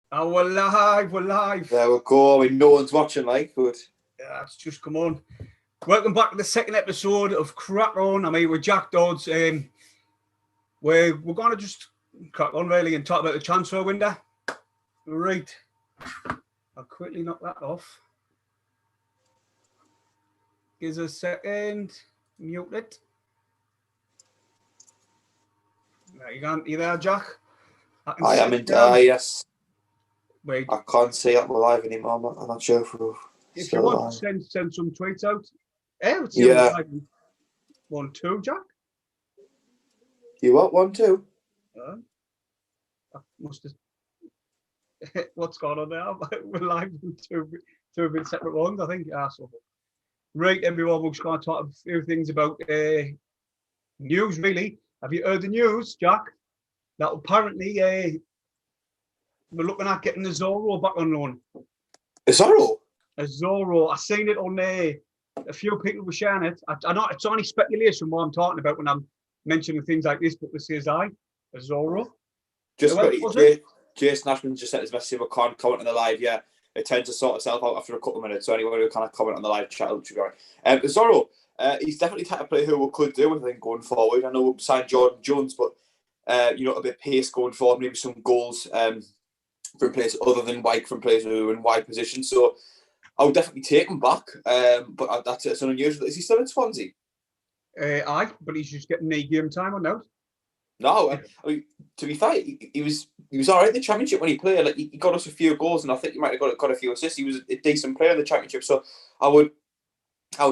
Oh, we're live, we're live. There we go. I mean, no one's watching, like, but Yeah, it's just come on. Welcome back to the second episode of Crack On. I'm here with Jack Dodds. We're going to just crack on, really, and talk about the transfer window. Right. I'll quickly knock that off. Give us a second. Mute it. You there, Jack? I am in. Yes. Wait. I can't see up live anymore. I'm not sure if you want to send some tweets out. Yeah. 1, 2, Jack. You want 1, 2? I must have. What's going on there? We're live in two bit separate ones, I think. So. Right, everyone, we're just going to talk a few things about news, really. Have you heard the news, Jack? That apparently we're looking at getting the Zorro back on loan. A Zorro? A Zorro. I seen it on a few people were sharing it. I know it's only speculation what I'm talking about when I'm mentioning things like this, but this is a Zorro. Just Jason Ashman just sent his message. We can't comment on the live. Yeah, it tends to sort itself out after a couple of minutes. So anyone who kind of comment on the live chat should be all right. The Zorro, he's definitely the type of player who we could do with, I think, going forward. I know we've signed Jordan Jones, but a bit of pace going forward, maybe some goals from players other than White, from players who are in wide positions. So I would definitely take him back. But that's unusual. Is he still at Swansea? Aye, but he's just getting a game time or no? No, I mean, to be fair, he was all right in the Championship when he played. Like, he got us a few goals, and I think he might have got a few assists. He was a decent player in the Championship, so I would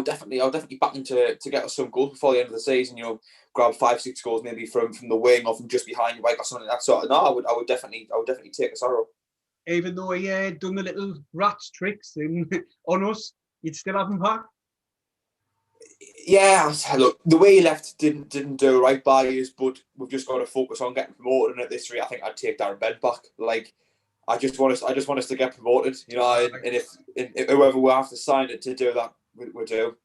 definitely back him to get us some goals before the end of the season. Grab 5-6 goals maybe from the wing or from just behind White or something like that sort of. No, I would definitely take a Zorro. Even though he done the little rats tricks on us, you'd still have him back. Yeah, look, the way he left didn't do right by us, but we've just got to focus on getting promoted. And at this rate, I think I'd take Darren Bent back. Like, I just want us to get promoted, and if whoever we have to sign it to do that, we do.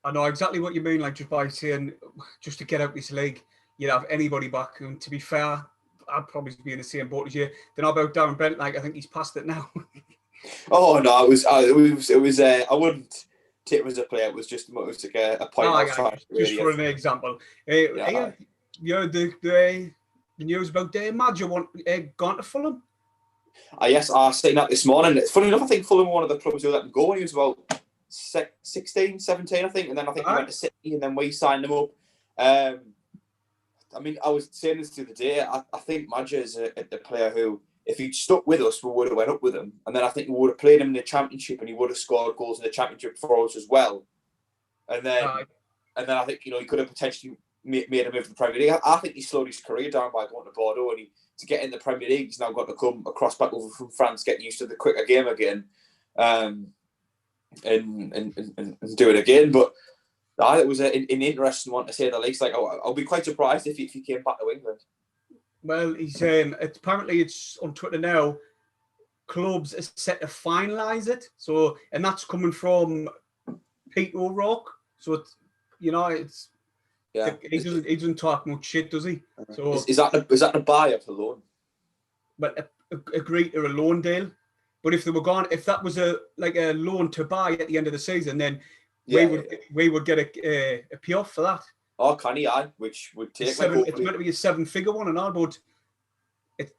I know exactly what you mean. Like, just by saying, just to get out this league, you'd have anybody back. And to be fair, I'd probably be in the same boat as you. Then about Darren Bent, like, I think he's past it now. Oh no, it was. I wouldn't take him as a player. It was like a point outside. Just for an example. The news about Madge gone to Fulham. Yes, I seen that this morning. It's funny enough, I think Fulham were one of the clubs who let him go when he was about 16, 17, I think, and then I think he went to City, and then we signed him up. I mean, I was saying this the other day. I think Madge is a player who, if he'd stuck with us, we would have went up with him. And then I think we would have played him in the Championship, and he would have scored goals in the Championship for us as well. And then I think, he could have potentially made a move to the Premier League. I think he slowed his career down by going to Bordeaux, and to get in the Premier League, he's now got to come across back over from France, getting used to the quicker game again, and do it again. But it was an interesting one, to say the least. Like, I'll be quite surprised if he came back to England. Well, he's apparently it's on Twitter now. Clubs are set to finalise it. So, and that's coming from Pete O'Rourke. So he doesn't talk much shit, does he? So is that the buy or the loan? But agree to a loan deal. But if they were gone, if that was a loan to buy at the end of the season, then we would get a payoff for that. Oh, can he? Which would take it's meant to be a 7-figure one and all, but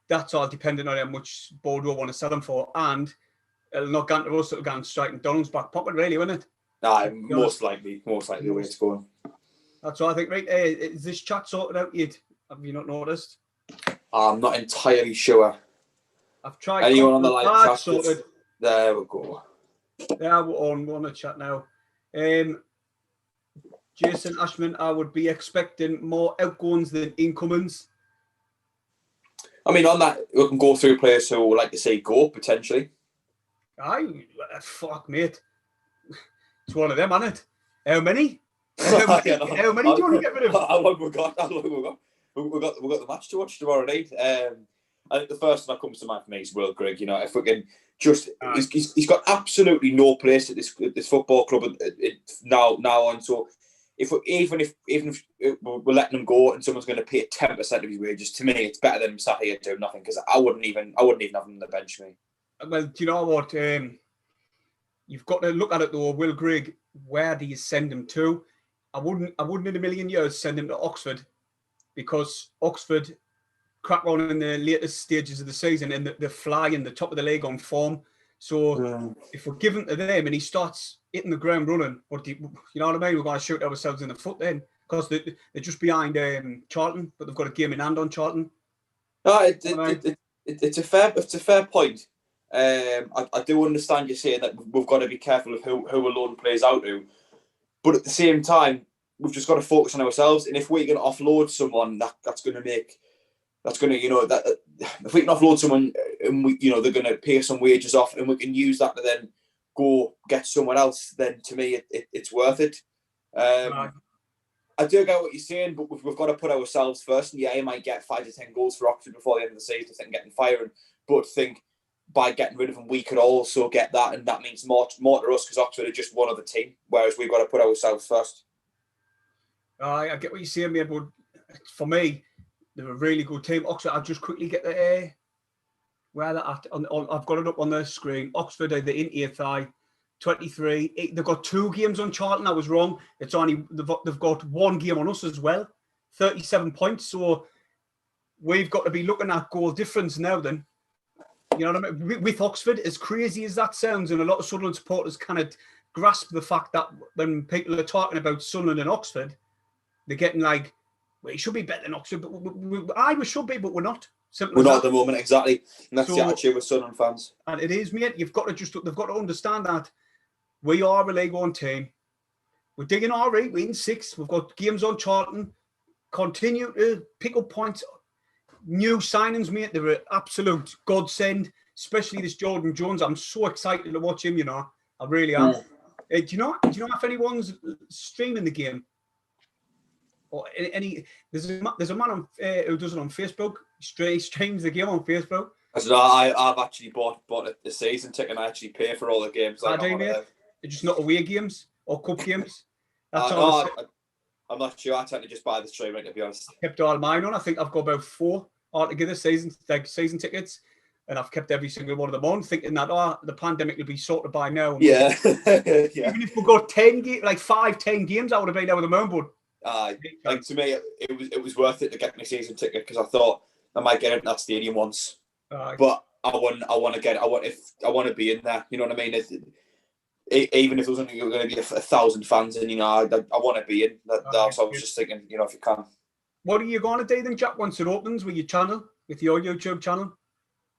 that's all dependent on how much Bordeaux want to sell them for, and it'll not go to us. It'll go straight in Donald's back pocket, really, won't it? Nah, most likely the way it's going. That's what I think. Right, is this chat sorted out yet? Have you not noticed? I'm not entirely sure. I've tried. Anyone on the live chat? Sorted. There we go. Yeah, we're on the chat now. Jason Ashman, I would be expecting more outgoings than incomings. I mean, on that, we can go through players who would like to see go, potentially. Fuck, mate. It's one of them, isn't it? How many? How many do you want to get rid of? How long we got? We've got the match to watch tomorrow night. I think the first one that comes to mind for me is Will Grigg. If we can just, he's got absolutely no place at this football club now on. So even if we're letting him go and someone's going to pay 10% of his wages, to me it's better than him sat here doing nothing, because I wouldn't even have him on the bench, me. Well, do you know what? You've got to look at it though, Will Grigg. Where do you send him to? I wouldn't in a million years send him to Oxford, because Oxford crack on in the latest stages of the season and they're flying the top of the league on form. So if we're giving to them and he starts hitting the ground running, you know what I mean? We're going to shoot ourselves in the foot then, because they're just behind Charlton, but they've got a game in hand on Charlton. No, it's a fair point. I do understand you saying that we've got to be careful of who a loan plays out to, but at the same time, we've just got to focus on ourselves. And if we're going to offload someone, if we can offload someone and they're going to pay some wages off, and we can use that to then go get someone else, then to me it's worth it. Right. I do get what you're saying, but we've got to put ourselves first. And yeah, he might get 5 to 10 goals for Oxford before the end of the season, and getting firing. But think by getting rid of him, we could also get that, and that means more to us, because Oxford are just one other team, whereas we've got to put ourselves first. I get what you're saying, mate, but for me, they're a really good team. Oxford, I'll just quickly get the where they're at. I've got it up on the screen. Oxford are the in 8th, 23. They've got 2 games on Charlton. I was wrong. It's only they've got 1 game on us as well. 37 points. So we've got to be looking at goal difference now. Then, you know what I mean? With Oxford, as crazy as that sounds, and a lot of Sunderland supporters kind of grasp the fact that when people are talking about Sunderland and Oxford, they're getting like, well, it should be better than Oxford, but we should be, but we're not. We're not at the moment, exactly. And that's the attitude with Sunderland fans. And it is, mate. They've got to understand that we are a League One team. We're digging all right. We're in 6th. We've got games on Charlton. Continue to pick up points. New signings, mate. They're an absolute godsend, especially this Jordan Jones. I'm so excited to watch him, I really am. Do you know if anyone's streaming the game? Or there's a man who does it on Facebook. He streams the game on Facebook. I've actually bought the season ticket, and I actually pay for all the games. Like they're just not away games or cup games. That's I'm not sure. I tend to just buy the streaming, to be honest. I kept all mine on. I think I've got about 4 altogether season tickets, and I've kept every single one of them on, thinking that the pandemic will be sorted by now. Yeah. Even if we got 10 games, like 5-10 games, I would have been out with them on, but. Like to me, it was worth it to get my season ticket, because I thought I might get into that stadium once, but I want to be in there. You know what I mean? Even if there was only going to be 1,000 fans, and I want to be in that. So I was just thinking, if you can. What are you going to do then, Jack? Once it opens with your channel, with your YouTube channel?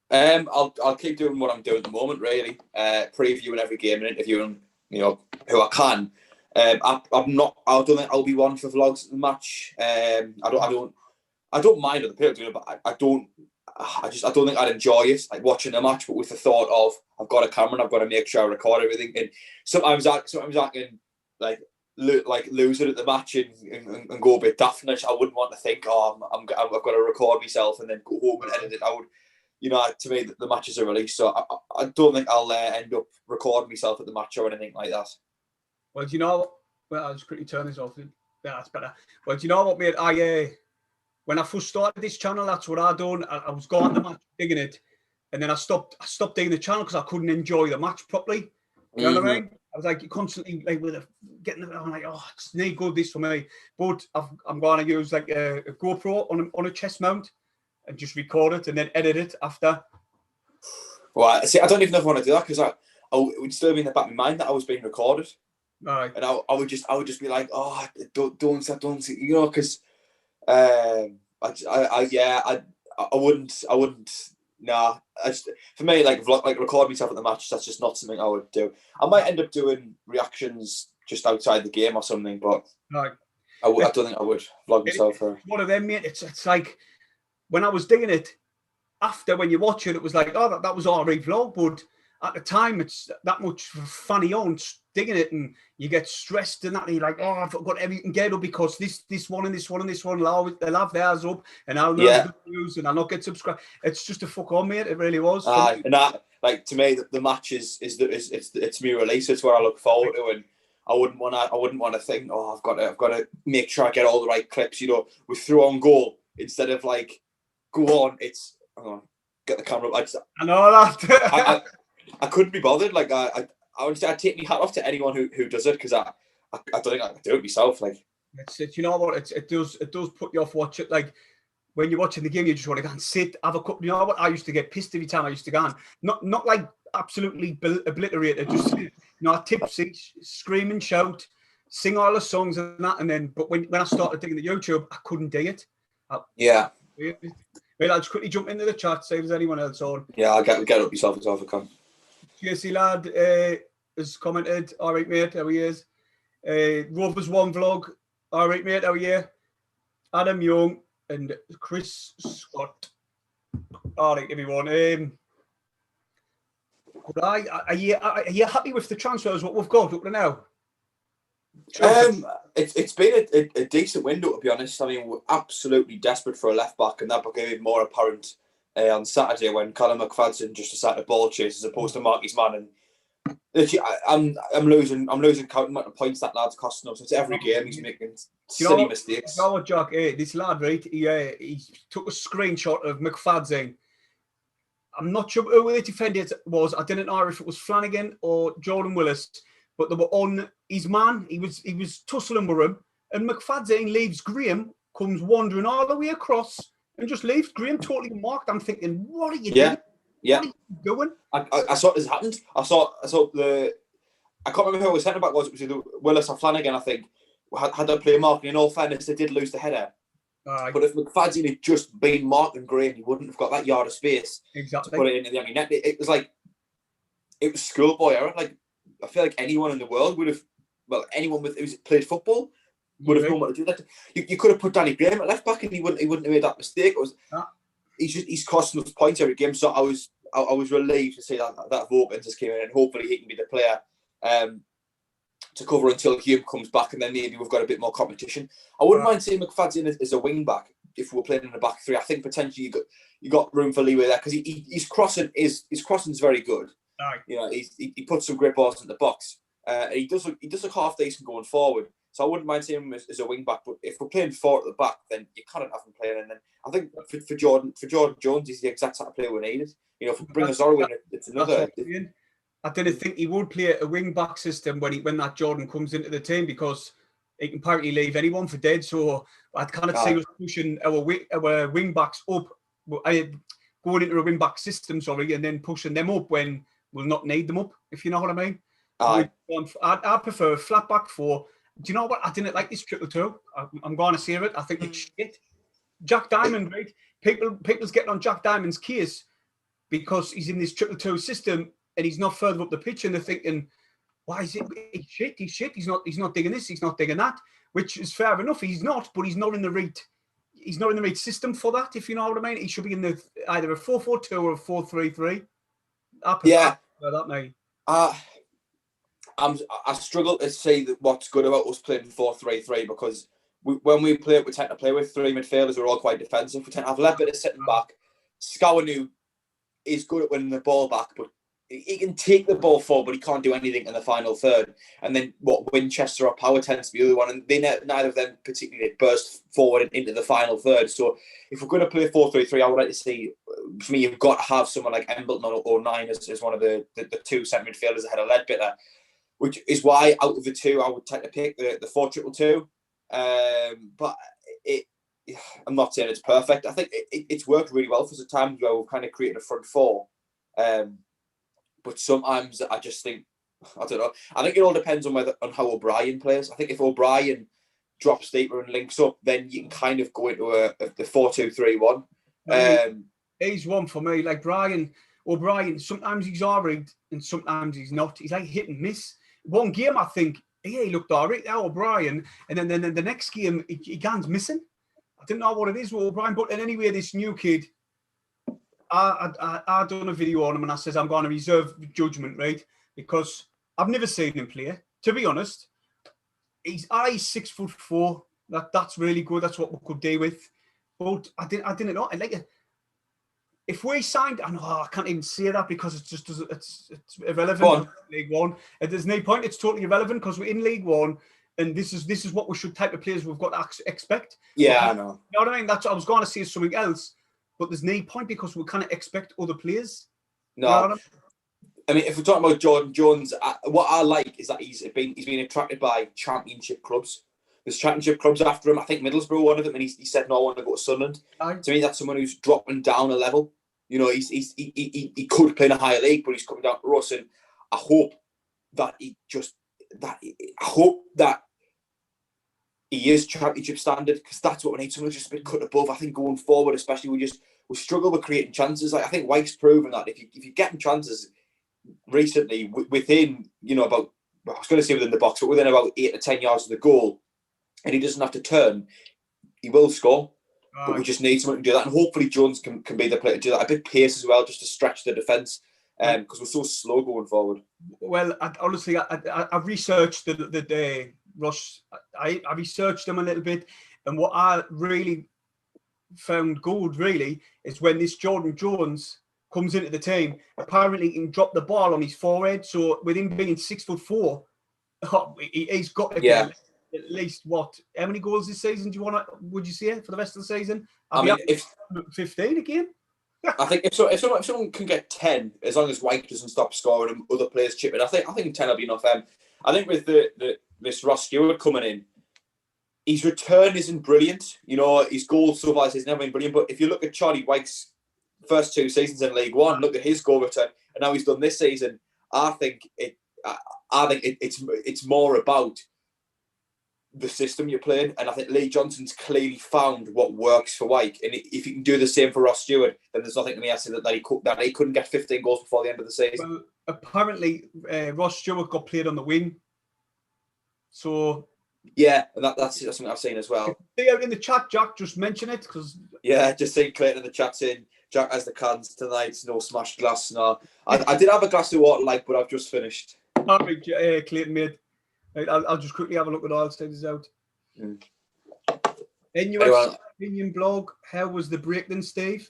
I'll keep doing what I'm doing at the moment, really. Previewing every game and interviewing, who I can. I don't think I'll be one for vlogs at the match. I don't mind other people doing it, but I don't think I'd enjoy it, like watching the match, but with the thought of I've got a camera and I've got to make sure I record everything. And sometimes I can lose it at the match and go a bit daft. And I wouldn't want to think, I've got to record myself and then go home and edit it out. To me, the matches are released, so I don't think I'll end up recording myself at the match or anything like that. Well, do you know what? Well, I'll just quickly turn this off. Yeah, that's better. Well, do you know what, mate? When I first started this channel, that's what I done. I was going to the match, digging it, and then I stopped digging the channel because I couldn't enjoy the match properly. You know what I mean? I was like constantly like I'm like, it's no good this for me. But I'm going to use like a GoPro on a chest mount and just record it and then edit it after. Well, see, I don't even know if I want to do that, because it would still be in the back of my mind that I was being recorded. Right. And I would just be like, don't see, because I wouldn't. Nah, for me, like record myself at the match, that's just not something I would do. I might end up doing reactions just outside the game or something, but right. I don't think I would vlog myself. One of them, mate. It's like when I was digging it, after when you watch it, it was like, that was all right vlog, but at the time, it's that much funny on digging it, and you get stressed and that. And you're like, I've got everything get up because this one and this one and this one, they'll have theirs up, and I'll not use and I'll not get subscribed. It's just a fuck on, mate. It really was. And that, like, to me, the match is it's me release. It's what I look forward to, and I wouldn't want to think, oh, I've got to make sure I get all the right clips. You know, with through on goal instead of like go on. It's get the camera. I know that. I couldn't be bothered. Like I honestly, I'd take my hat off to anyone who does it, because I don't think I could do it myself. Like you know what, it does put you off watch it. Like when you're watching the game, you just want to go and sit, have a cup. You know what? I used to get pissed every time I used to go on. Not like absolutely obliterated, just tipsy, screaming, shout, sing all the songs and that. And then, but when I started doing the YouTube, I couldn't do it. Yeah. Well, I'll just quickly jump into the chat, see if there's anyone else on. Yeah, I'll get up yourself as well if I can. JC lad has commented, all right, mate, how he is. Rovers One Vlog, all right, mate, how are you? Adam Young and Chris Scott. All right, everyone. Are you happy with the transfers, what we've got up to now? It's been a decent window, to be honest. I mean, we're absolutely desperate for a left back, and that became more apparent on Saturday when Callum McFadden just decided to ball chase as opposed to Marky's man. And I'm losing count amount of points that lad's costing us. It's every game he's making silly mistakes. You know what, Jack? This lad, right? He took a screenshot of McFadden. I'm not sure who the defender was. I didn't know if it was Flanagan or Jordan Willis, but they were on his man. He was tussling with him, and McFadden leaves Graham, comes wandering all the way across, and just leaves Graham totally marked. I'm thinking, what are you doing? Yeah. What are you doing? I saw this happened. I saw I can't remember who was centre back was. It was either Willis or Flanagan, I think. Had to play marking. In all fairness, they did lose the header. But if McFadden had just been marking Graham, he wouldn't have got that yard of space to put it into the empty net. It was schoolboy error. Like, I feel like anyone in the world would have, anyone who's played football would have known what to do. That you could have put Danny Graham at left back, and he wouldn't have made that mistake. He's costing us points every game. So I was relieved to see that Vogel just came in, and hopefully he can be the player to cover until Hume comes back, and then maybe we've got a bit more competition. I wouldn't mind seeing McFadden as a wing back if we were playing in a back three. I think potentially you got room for leeway there, because his crossing is very good. Aye. You know, he puts some great balls in the box. He does look half decent going forward. So I wouldn't mind seeing him as a wing back. But if we're playing four at the back, then you can't have him playing. And then I think for Jordan Jones, he's the exact type of player we needed. You know, if we bring Azoro in, it's another. I didn't think he would play a wing back system when that Jordan comes into the team, because he can apparently leave anyone for dead. So I kind of see us pushing our wing backs up, going into a wing back system, and then pushing them up when we'll not need them up, if you know what I mean. I prefer a flat back four. Do you know what? I didn't like this 3-2. I'm going to say it. I think it's shit. Jack Diamond, right? People's getting on Jack Diamond's case because he's in this 3-2 system and he's not further up the pitch, and they're thinking, why is it? He's shit. He's not digging this. He's not digging that. Which is fair enough. He's not, but he's not in the right system for that. If you know what I mean, he should be in either a 4-4-2 or a 4-3-3. That mate. I struggle to say that what's good about us playing 4-3-3, because when we tend to play with three midfielders. We're all quite defensive. We tend to have a little bit of sitting back. Scowen is good at winning the ball back, but he can take the ball forward, but he can't do anything in the final third. And then Winchester or Power tends to be the other one, and neither of them particularly burst forward into the final third. So if we're going to play 4-3-3, I would like to see, for me, you've got to have someone like Embleton or Nine as one of the two centre midfielders ahead of Ledbetter, which is why out of the two, I would tend to pick the 4-2-2. But I'm not saying it's perfect. I think it's worked really well for some times where we've kind of created a front four. But sometimes I just think, I don't know. I think it all depends on how O'Brien plays. I think if O'Brien drops deeper and links up, then you can kind of go into the 4-2-3-1. He's one for me. Like O'Brien, sometimes he's all right and sometimes he's not. He's like hit and miss. One game, I think, he looked all right now, O'Brien. And then the next game, he gets missing. I didn't know what it is with O'Brien. But anyway, this new kid, I done a video on him and I says I'm going to reserve judgment, right? Because I've never seen him play. To be honest, he's 6'4". That's really good. That's what we could do with. But I didn't know. if we signed, I know I can't even say that because it's just it's irrelevant. Go on. League One. There's no point. It's totally irrelevant because we're in League One, and this is what we should type of players we've got to expect. Yeah, but, I know. You know what I mean? That's what I was going to say something else, but there's no point because we kind of expect other players. No. You know what I mean? I mean, if we're talking about Jordan Jones, what I like is that he's been attracted by championship clubs. There's championship clubs after him. I think Middlesbrough one of them, and he said, "No, I want to go to Sunderland." To me, that's someone who's dropping down a level. You know, he could play in a higher league, but he's coming down to us, and I hope that he is championship standard, because that's what we need. Someone who's just a bit cut above. I think going forward, especially, we struggle with creating chances. Like, I think White's proven that if you're getting chances recently within, about, I was going to say within the box, but within about 8 to 10 yards of the goal, and he doesn't have to turn, he will score. But we just need someone to do that, and hopefully Jones can be the player to do that. A bit pace as well, just to stretch the defence, because we're so slow going forward. Well, honestly, I researched the Rush. I researched them a little bit, and what I really found good, really, is when this Jordan Jones comes into the team, apparently he can drop the ball on his forehead. So with him being 6'4", he's got to get at least what? How many goals this season would you say for the rest of the season? I mean, if 15 again. I think if someone can get 10, as long as White doesn't stop scoring and other players chip in, I think 10 will be enough. I think with this Ross Stewart coming in, his return isn't brilliant. His goal so far has never been brilliant. But if you look at Charlie White's first 2 seasons in League One, look at his goal return, and now he's done this season. I think it's more about the system you're playing, and I think Lee Johnson's clearly found what works for White. And if he can do the same for Ross Stewart, then there's nothing to me asking that he couldn't get 15 goals before the end of the season. Well, apparently Ross Stewart got played on the wing, so. Yeah, and that's something I've seen as well. See out in the chat, Jack, just mention it, because. Yeah, just seeing Clayton in the chat saying, Jack has the cans tonight, no smashed glass. No, I did have a glass of water, but I've just finished. Clayton made. I'll just quickly have a look at all stages out. NUFC opinion blog. How was the break then, Steve?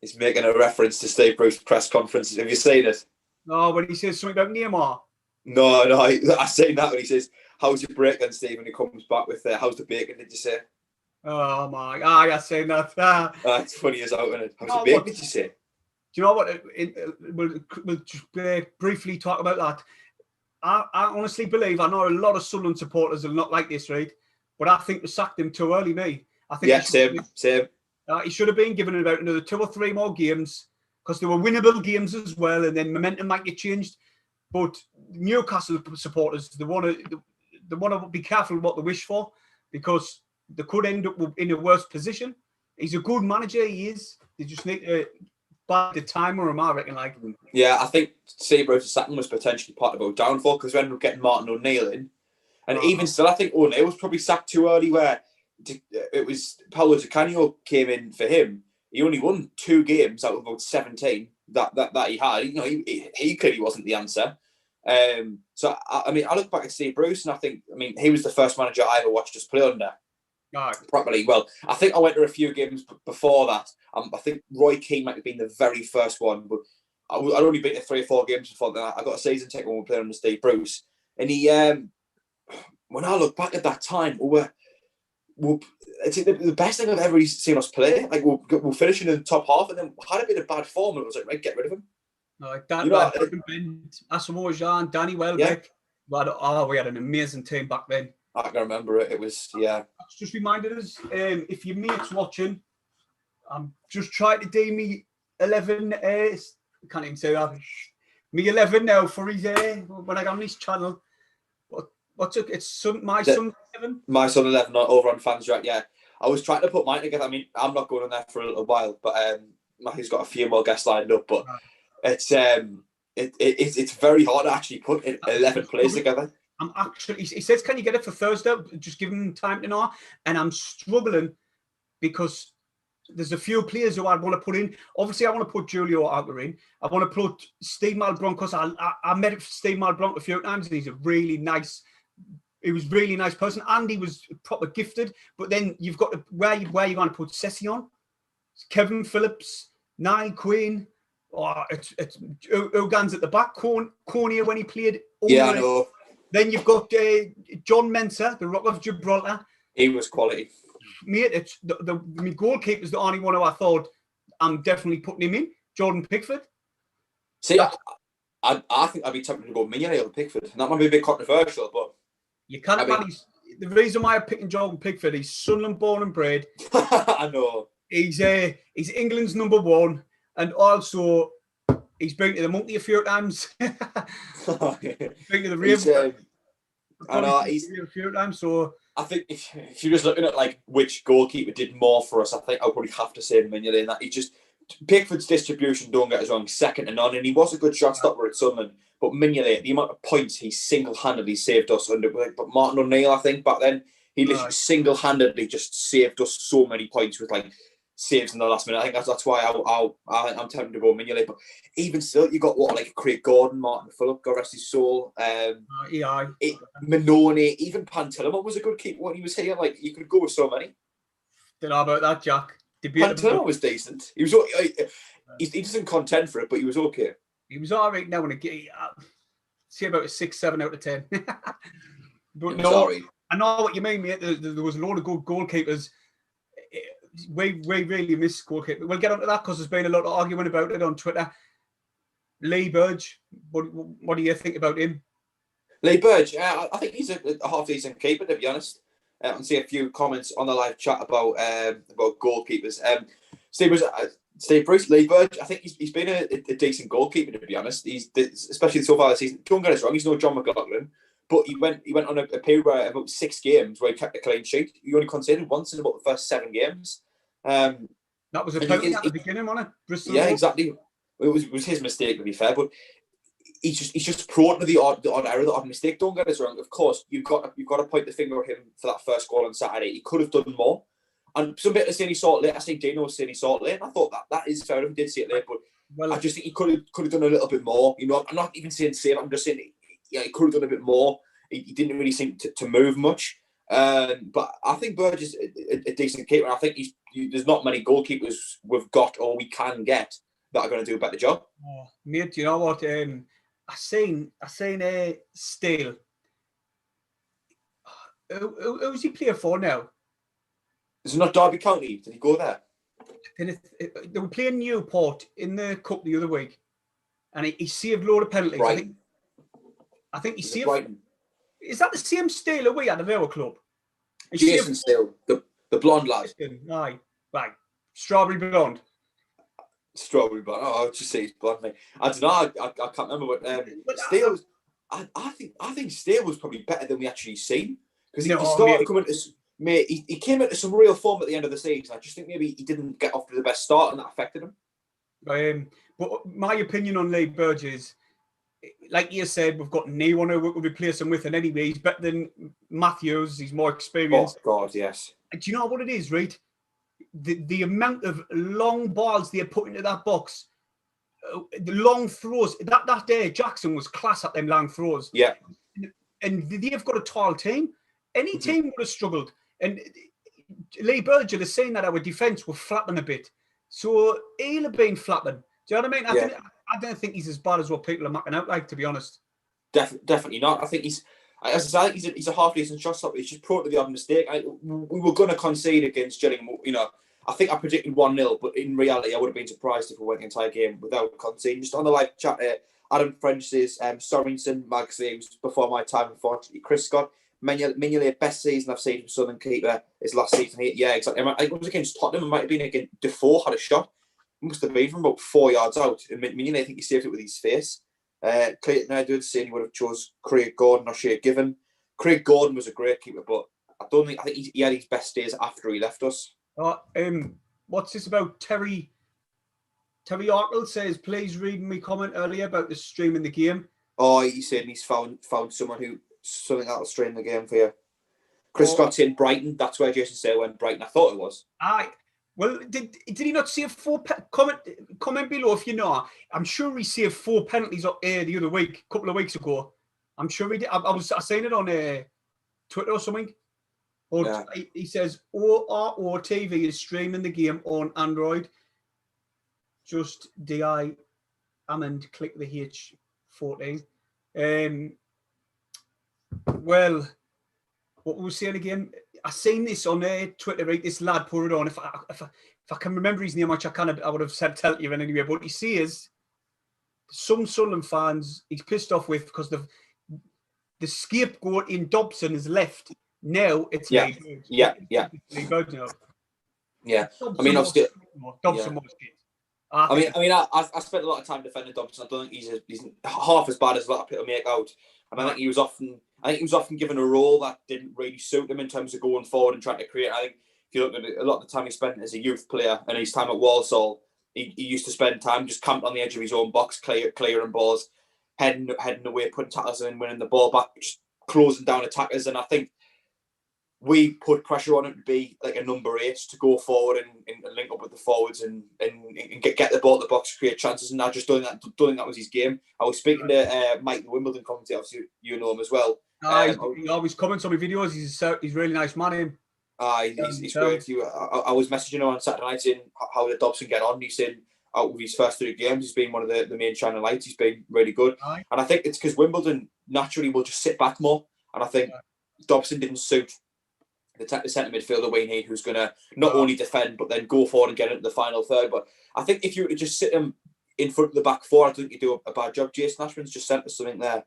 He's making a reference to Steve Bruce's press conferences. Have you seen it? No, when he says something about Neymar. No, I've seen that when he says, "How's your break then, Steve?" And he comes back with, "How's the bacon? Did you say?" Oh my! I seen that. It's funny as out, isn't it? How's the bacon? Did you say? Do you know what? We'll just briefly talk about that. I honestly believe, I know a lot of Sunderland supporters will not like this, right? But I think we sacked him too early, mate. I think same. He should have been given about another 2 or 3 more games, because they were winnable games as well, and then momentum might get changed. But Newcastle supporters, they want to be careful what they wish for, because they could end up in a worse position. He's a good manager, he is. They just need to bide the time with him, I reckon. Yeah, I think Steve Bruce's sacking was potentially part of our downfall, because we ended up getting Martin O'Neill in. And even still, I think O'Neill was probably sacked too early, where it was Paulo Di Canio came in for him. He only won 2 games out of about 17 that he had. He clearly wasn't the answer. So, I mean, I look back at Steve Bruce, and I think, he was the first manager I ever watched us play under properly. Well, I think I went to a few games before that. I think Roy Keane might have been the very first one, but I'd only been to 3 or 4 games before that. I got a season ticket when we were playing under Steve Bruce. And he, when I look back at that time, it's the best thing I've ever seen us play. We're finishing in the top half, and then had a bit of bad form, and it was like, right, get rid of him. Asamoah Gyan, Danny Welbeck. Yeah. We had an amazing team back then. I can remember it. It was, yeah. That's just reminded us, if your mate's watching, I'm just trying to do me 11. I can't even say that. Me 11 now for his when I got on his channel. What's it? It's my son 11. My son 11 over on Fans Direct. Yeah, I was trying to put mine together. I'm not going on there for a little while, but Matthew's got a few more guests lined up. But it's very hard to actually put 11 players together. I'm actually. He says, "Can you get it for Thursday?" Just give him time to know. And I'm struggling because there's a few players who I want to put in. Obviously, I want to put Julio Alba in. I want to put Steve Malbron, because I met Steve Malbron a few times, and he's a really nice. He was a really nice person, and he was proper gifted. But then you've got where you want to put Session, Kevin Phillips, Niall Quinn. Oh, it's Ugan's at the back. Cornea when he played. Yeah, I know. Then you've got John Mensah, the Rock of Gibraltar. He was quality. Mate, it's my goalkeeper's the only one who I thought I'm definitely putting him in. Jordan Pickford. See, I think I'd be tempted to go Mignolet or Pickford. And that might be a bit controversial, but you can't. The reason why I'm picking Jordan Pickford, he's Sunderland born and bred. I know. He's England's number one, and also he's been to the Monkey a few times. Been to the Rave. I know he's a few times. So I think if you're just looking at like which goalkeeper did more for us, I think I'll probably have to say Mignolet. In that he just Pickford's distribution, don't get us wrong, second to none, and he was a good shot stopper at Sunderland. But Mignolet, the amount of points he single-handedly saved us under, but Martin O'Neill, I think back then, he literally single-handedly just saved us so many points with like saves in the last minute. I think that's why I'm tempted to go Mignolet. But even still, you got like Craig Gordon, Martin Phillip, God rest his soul. Manone, even Pantilimon was a good keeper when he was here. Like you could go with so many. Don't know about that, Jack. Pantilimon was decent. He was. He doesn't contend for it, but he was okay. He was all right now and again. See about a 6, 7 out of 10. But no, sorry. I know what you mean, mate. There was a lot of good goalkeepers. We really miss goalkeeper. We'll get onto that because there's been a lot of arguing about it on Twitter. Lee Burge, what do you think about him? Lee Burge, I think he's a half-decent keeper, to be honest. I can see a few comments on the live chat about goalkeepers. Steve Bruce, Lee Burge, I think he's been a decent goalkeeper, to be honest. He's especially so far this season. Don't get us wrong, he's no John McLaughlin, but he went on a period where about 6 games where he kept a clean sheet. He only conceded once in about the first 7 games. That was a penalty at the beginning, wasn't it? Bristol yeah, exactly. It was his mistake, to be fair, but he's just prone to the odd error, the odd mistake. Don't get us wrong. Of course, you've got to point the finger at him for that first goal on Saturday. He could have done more. And some bit of saying he saw it late. I think Dino was saying he saw it late. And I thought that is fair enough. He did see it late, but I just think he could have done a little bit more. You know, I'm not even saying save. I'm just saying, he could have done a bit more. He didn't really seem to move much. But I think Burge is a decent keeper. I think there's not many goalkeepers we've got or we can get that are going to do a better job. Oh, mate, you know what? I seen Steele. Who's he playing for now? Is it not Derby County? Did he go there? They were playing Newport in the cup the other week, and he saved a load of penalties. Right. I think he saved. Brighton. Is that the same Steele we had at our club? Jason Steele, the blonde lad. Aye, right. Strawberry blonde. Strawberry blonde. Oh, I'll just say he's blonde. Mate. I don't know. I can't remember. But Steele, I think Steele was probably better than we actually seen because he started coming to. Mate, he came into some real form at the end of the season. I just think maybe he didn't get off to the best start and that affected him. But my opinion on Lee Burge is, like you said, we've got no one who we could replace him with, and anyway, he's better than Matthews. He's more experienced. Oh, God, yes. And do you know what it is, right? The amount of long balls they put into that box, the long throws. That day, Jackson was class at them long throws. Yeah. And they've got a tall team. Any team would have struggled. And Lee Burge is saying that our defence were flapping a bit. So he'll have been flapping. Do you know what I mean? I don't think he's as bad as what people are marking out like, to be honest. Definitely not. I think he's a half-decent shot stopper. He's just prone to the odd mistake. We were going to concede against Gillingham. You know, I think I predicted 1-0, but in reality, I would have been surprised if we went the entire game without conceding. Just on the live chat here, Adam French says, Sorensen, Mag says, before my time, unfortunately. Chris Scott, Mignolet, best season I've seen from Southern keeper is last season. Yeah, exactly. It was against Tottenham. It might have been against Defoe had a shot. It must have been from about 4 yards out. Mignolet, I think he saved it with his face. Clayton Edwards saying he would have chose Craig Gordon or Shea Given. Craig Gordon was a great keeper, but I think he had his best days after he left us. What's this about? Terry Arkle says, please read me comment earlier about the stream in the game. Oh, he's saying he's found something that'll stream the game for you. Chris Scott's in Brighton. That's where Jason Steele went. Brighton. I thought it was. Aye. Well, did he not save 4 comment below if you know? I'm sure he saved 4 penalties the other week, a couple of weeks ago. I'm sure he did. I seen it on Twitter or something. He says ORO TV is streaming the game on Android. just DI Hammond, click the H14. Well, what we were saying again, I seen this on Twitter, right? This lad put it on. If I can remember his name, which I would have said tell you anyway. But he says some Sunderland fans he's pissed off with because the scapegoat in Dobson is left. Now it's Yeah. Lee Bird. Yeah. Lee Bird now. Yeah. Dobson I mean, obviously, Dobson yeah. was good. I spent a lot of time defending Dobson. I don't think he's half as bad as a lot of people make out. And I think he was often given a role that didn't really suit him in terms of going forward and trying to create. I think if you look at it, a lot of the time he spent as a youth player and his time at Walsall, he used to spend time just camped on the edge of his own box, clearing balls, heading away, putting tackles in, winning the ball back, just closing down attackers. And I think we put pressure on him to be like a number 8 to go forward and link up with the forwards and get the ball to the box, create chances. And I just don't think that was his game. I was speaking to Mike, the Wimbledon commentator, obviously you know him as well. He always comments on my videos. He's a really nice man. He's great. I was messaging him on Saturday night saying how did Dobson get on. He said out of his first 3 games, he's been one of the main shining lights. He's been really good. And I think it's because Wimbledon naturally will just sit back more. And I think Dobson didn't suit the centre midfielder we need, who's going to not only defend but then go forward and get into the final third. But I think if you were to just sit him in front of the back 4, I think you do a bad job. Jason Ashman's just sent us something there.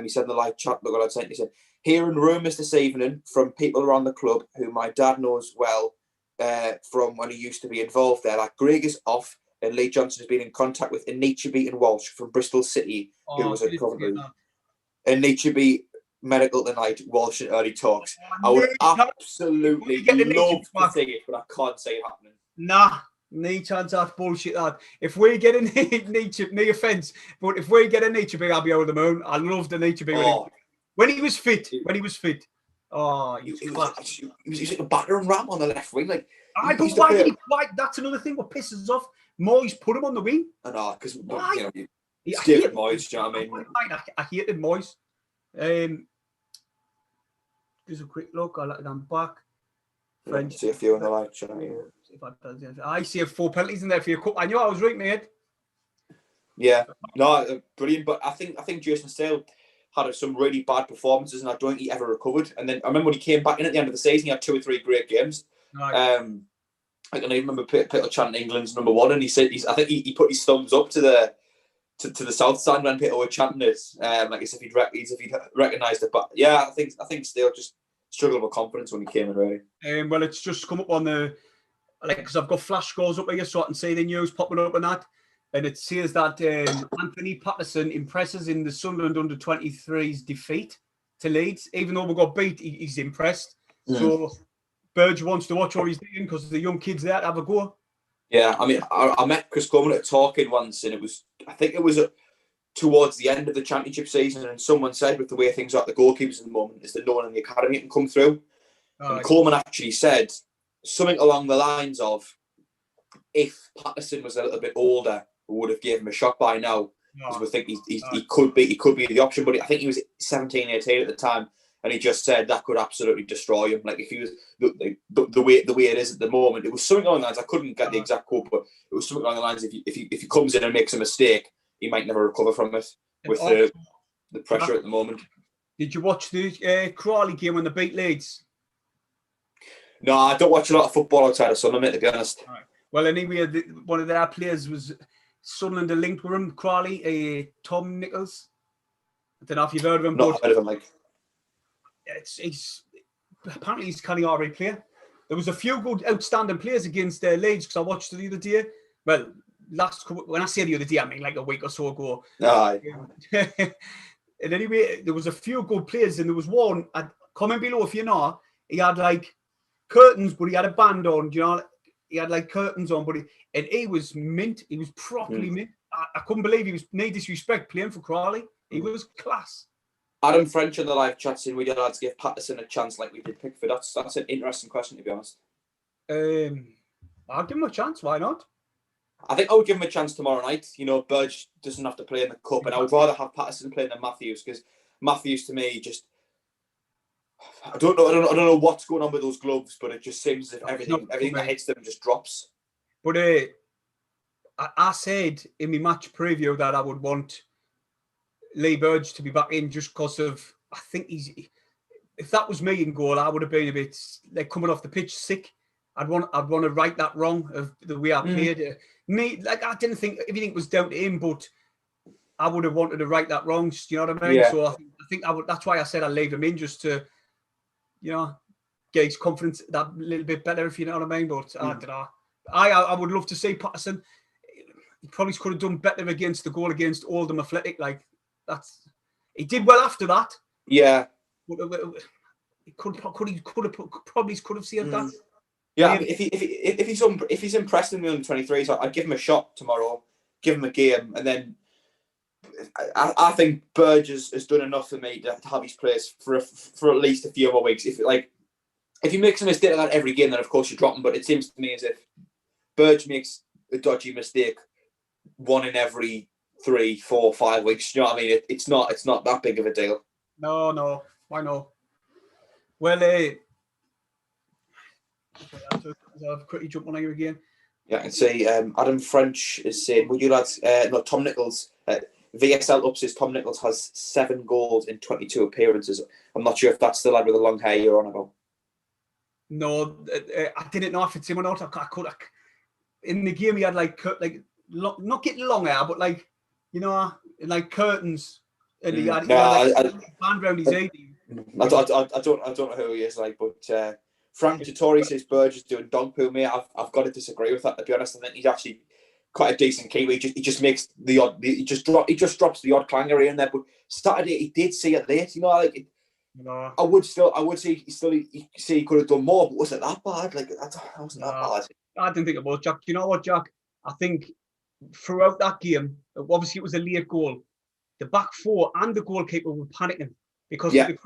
He said in the live chat, look what I sent. He said, hearing rumours this evening from people around the club who my dad knows well from when he used to be involved there, like Greg is off and Lee Johnson has been in contact with Anichebe and Walsh from Bristol City, who was at Coventry. Anichebe medical tonight, Walsh and early talks. I would absolutely love to see it, but I can't see it happening. Nah, no chance. That's bullshit. That if we get a Nietzsche, no offense, but if we get a Nietzsche, I'll be over the moon. I love the Nietzsche when he was fit. Oh, he was like a battering ram on the left wing. Like, why? That's another thing. What pisses us off? Moyes put him on the wing. I know, because David Moyes. Do you know what I mean? I hated Moyes. Just a quick look. I'll let them back. French. See a few on the live chat. I see 4 penalties in there for your cup. I knew I was right, mate. Yeah, no, brilliant. But I think Jason Steele had some really bad performances, and I don't think he ever recovered. And then I remember when he came back in at the end of the season, he had 2 or 3 great games. Right. I can remember Peter chanting England's number 1, and he said I think he put his thumbs up to the south stand when people were chanting it, like as if he'd recognised it. But yeah, I think Steele just struggled with confidence when he came in, really. Well, it's just come up on the because I've got flash scores up here, so I can see the news popping up and that, and it says that Anthony Patterson impresses in the Sunderland under-23's defeat to Leeds. Even though we got beat, he's impressed. So Burge wants to watch what he's doing because the young kids there to have a go. Yeah, I mean, I met Chris Coleman at talking once, and I think it was towards the end of the championship season, and someone said with the way things are at the goalkeepers at the moment, is that no one in the academy can come through. And Coleman actually said something along the lines of, if Patterson was a little bit older, we would have given him a shot by now, because we think he could be the option. But I think he was 17, 18 at the time, and he just said that could absolutely destroy him. Like if he was the way it is at the moment, it was something along the lines. I couldn't get the exact quote, but it was something along the lines. If he comes in and makes a mistake, he might never recover from it with the pressure at the moment. Did you watch the Crawley game when they beat Leeds? No, I don't watch a lot of football outside of Sunderland, to be honest. Right. Well, anyway, one of their players was Sunderland linked with him, Crawley, Tom Nichols. I don't know if you've heard of him. Not heard of him, like. Apparently he's kind of already player. There was a few good outstanding players against Leeds because I watched it the other day. Well, when I say the other day, I mean like a week or so ago. Aye. And anyway, there was a few good players, and there was one comment below if you know. He had like curtains, but he had a band on. You know, he had like curtains on, but he was mint. He was properly mint. I couldn't believe he was no disrespect playing for Crawley. He was class. Adam French in the live chat saying, would you lads give Patterson a chance like we did Pickford? That's an interesting question, to be honest. I'll give him a chance. Why not? I think I would give him a chance tomorrow night. You know, Burge doesn't have to play in the cup, and I would rather have Patterson playing than Matthews, because Matthews to me just I don't know what's going on with those gloves, but it just seems as if everything that hits them just drops. But I said in my match preview that I would want Lee Burge to be back in just because of, I think if that was me in goal, I would have been a bit like coming off the pitch sick. I'd want to right that wrong of the way I played. I didn't think everything was down to him, but I would have wanted to right that wrong. You know what I mean? Yeah. So I think I would. That's why I said I'd leave him in just to, get his confidence that little bit better, if you know what I mean. But I don't know. I would love to see Patterson. He probably could have done better against the goal against Oldham Athletic. Like he did well after that. Yeah. But he could have saved that. Yeah, I mean, if he's impressed in the under-23s, I'd give him a shot tomorrow, give him a game, and then I think Burge has done enough for me to have his place for at least a few more weeks. If he makes a mistake like that every game, then of course you drop him. But it seems to me as if Burge makes a dodgy mistake 1 in every 3, 4, 5 weeks. You know what I mean? It's not that big of a deal. No, why not? Well, I've quickly jump on here again. Yeah, I can see Adam French is saying, would you lads, Tom Nichols, VSL Up says Tom Nichols has 7 goals in 22 appearances. I'm not sure if that's the lad with the long hair you're on about. No, I didn't know if it's him or not. I could in the game he had not getting long hair, but like curtains, and he had a band around his head. I don't know who he is, but Frank Jatori says Burge is doing dog poo, mate. I've got to disagree with that, to be honest. I think he's actually quite a decent keeper. He just makes the odd. He just drops the odd clanger in there. But Saturday he did see it late. I would say he could have done more, but was it that bad? That wasn't that bad. I didn't think it was, Jack. You know what, Jack? I think throughout that game, obviously it was a late goal. The back four and the goalkeeper were panicking because the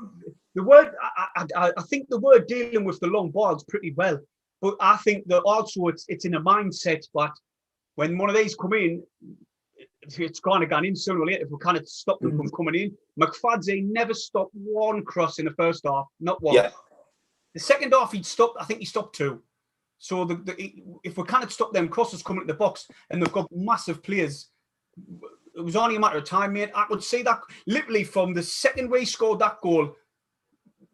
word. I think the word dealing with the long balls pretty well, but I think that also it's in a mindset. But when one of these come in, it's kind of gone in sooner or later. If we kind of stop them from coming in, McFadze never stopped one cross in the first half, not one. Yeah. The second half he stopped. I think he stopped 2. So if we can't stop them crosses coming to the box, and they've got massive players, it was only a matter of time, mate. I could see that literally from the second we scored that goal,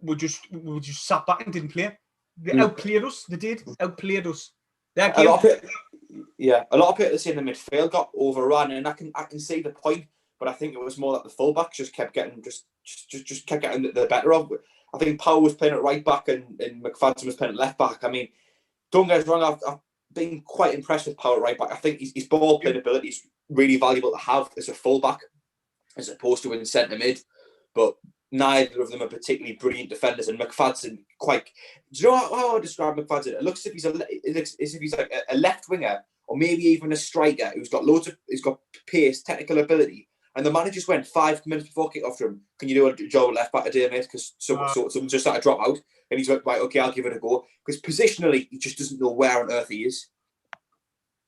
we just sat back and didn't play. They outplayed us. They did outplayed us. A lot of people saying the midfield got overrun, and I can see the point, but I think it was more that the fullbacks just kept getting just kept getting the better of. I think Powell was playing at right back and McFadden was playing at left back. I mean, don't get us wrong, I've been quite impressed with Powell at right back. I think his ball playing ability is really valuable to have as a fullback, as opposed to in centre mid. But neither of them are particularly brilliant defenders, and McFadden quite. Do you know how I describe McFadden? It looks as if he's like a left winger, or maybe even a striker who's got he's got pace, technical ability. And the manager just went 5 minutes before kick-off to him, can you do a job at left back today, mate? Because someone just started to drop out. And he's like, right, okay, I'll give it a go. Because positionally, he just doesn't know where on earth he is.